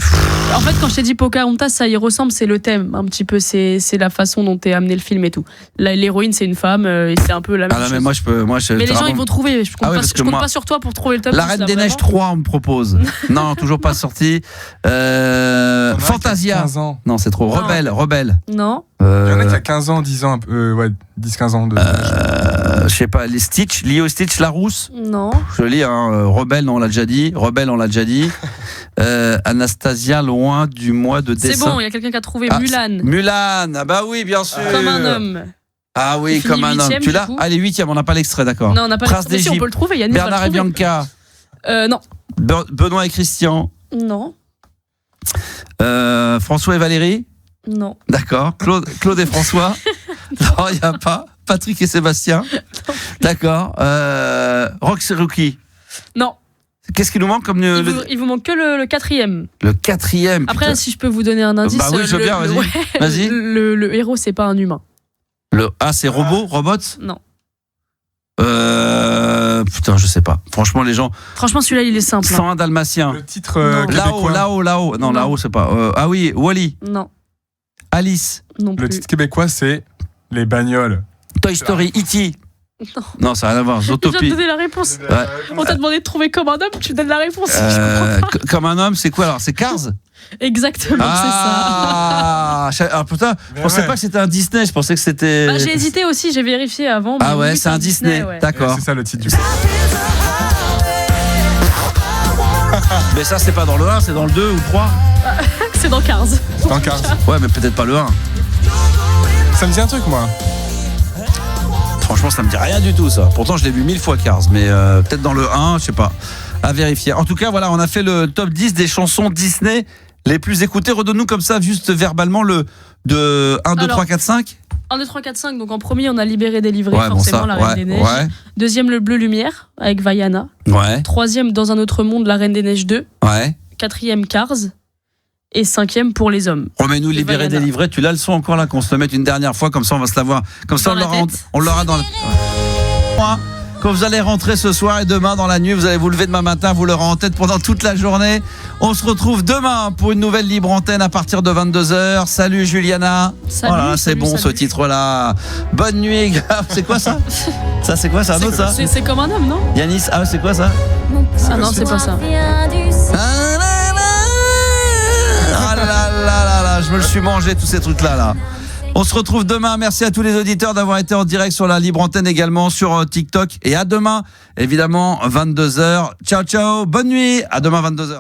En fait, quand je t'ai dit Pocahontas, ça y ressemble, c'est le thème, un petit peu, c'est la façon dont est amené le film et tout. L'héroïne, c'est une femme, et c'est un peu la même Ah là, chose. mais moi, je peux. Mais les gens, ils vont trouver. Je compte, Ah ouais, pas, parce que je compte moi- pas sur toi pour trouver le top. La 10, Reine là, des Neiges vraiment. 3, on me propose. Non, toujours pas sorti. Fantasia. 15 ans. Non, c'est trop. Non. Rebelle. Non. Il y en a qui a 15 ans, 10 ans, ouais, 10-15 ans de. sais pas, les Stitch, Lio Stitch, Larousse. Non. Je lis, Rebelle, on l'a déjà dit. Anastasia, loin du mois de décembre. C'est bon, il y a quelqu'un qui a trouvé Mulan. Mulan, ah bah oui, bien sûr. Comme un homme. Ah oui, comme un homme. Tu l'as? Ah, les 8e, on n'a pas l'extrait, d'accord. Non, on n'a pas l'extrait. Si, on peut le trouver. Yannis Bernard et Bianca. Non. Benoît et Christian. Non. François et Valérie. Non. D'accord. Claude et François. Non, il n'y a pas. Patrick et Sébastien. D'accord. Rox et Rookie. Non. Qu'est-ce qui nous manque comme il vous manque que le 4e. Le 4e. Après, putain. si je peux vous donner un indice. Bah oui, je veux bien, vas-y. Vas-y. Le héros, c'est pas un humain. C'est robots? Non. Putain, je sais pas. Franchement, les gens. Franchement, celui-là, il est simple. 101 Dalmatiens. Le titre québécois. Là-haut. Non, là-haut, c'est pas. Ah oui, Wall-E. Non. Alice. Non plus. Le titre québécois, c'est Les bagnoles. Toy Story, E.T. Non, ça n'a rien à voir. Je viens Zootopie. de donner la réponse. Ouais. On t'a demandé de trouver comme un homme, tu donnes la réponse. Je comprends pas. Comme un homme, c'est quoi alors? C'est Cars? Exactement, c'est ça. Ah putain, je pensais pas que c'était un Disney, je pensais que c'était. Bah, j'ai hésité aussi, j'ai vérifié avant. Ah ouais, oui, c'est un Disney, ouais. d'accord. C'est ça le titre du coup. Mais ça, c'est pas dans le 1, c'est dans le 2 ou 3. C'est dans Cars. Dans Cars. Ouais, mais peut-être pas le 1. Ça me dit un truc, moi. Franchement, ça me dit rien du tout, ça. Pourtant, je l'ai vu 1000 fois Cars, mais peut-être dans le 1, je sais pas. À vérifier. En tout cas, voilà, on a fait le top 10 des chansons Disney les plus écoutées. Redonne-nous comme ça, juste verbalement, de 1, 2, 3, 4, 5. 1, 2, 3, 4, 5. Donc en premier, on a Libéré, délivré, Ouais, forcément, bon, ça, la Reine des Neiges. Ouais. Deuxième, Le Bleu Lumière, avec Vaiana. Ouais. Troisième, Dans un autre monde, La Reine des Neiges 2. Ouais. Quatrième, Cars. Et cinquième, Pour les hommes. Remets-nous Libéré, délivré. Tu l'as le son encore là, qu'on se le mette une dernière fois, comme ça on va se l'avoir. Comme ça on l'aura dans la. Quand vous allez rentrer ce soir et demain dans la nuit, vous allez vous lever demain matin, vous l'aurez en tête pendant toute la journée. On se retrouve demain pour une nouvelle libre antenne à partir de 22h. Salut Juliana. Salut, voilà, c'est bon ce titre-là. Bonne nuit. C'est quoi ça? Ça c'est quoi? C'est un autre ça? C'est comme un homme, non? Yanis, ah c'est quoi ça? Ah non, c'est pas ça. Ah là, je me le suis mangé tous ces trucs là. On se retrouve demain. Merci à tous les auditeurs d'avoir été en direct sur la libre antenne, également sur TikTok. Et à demain, évidemment, 22h. Ciao, ciao. Bonne nuit. À demain, 22h.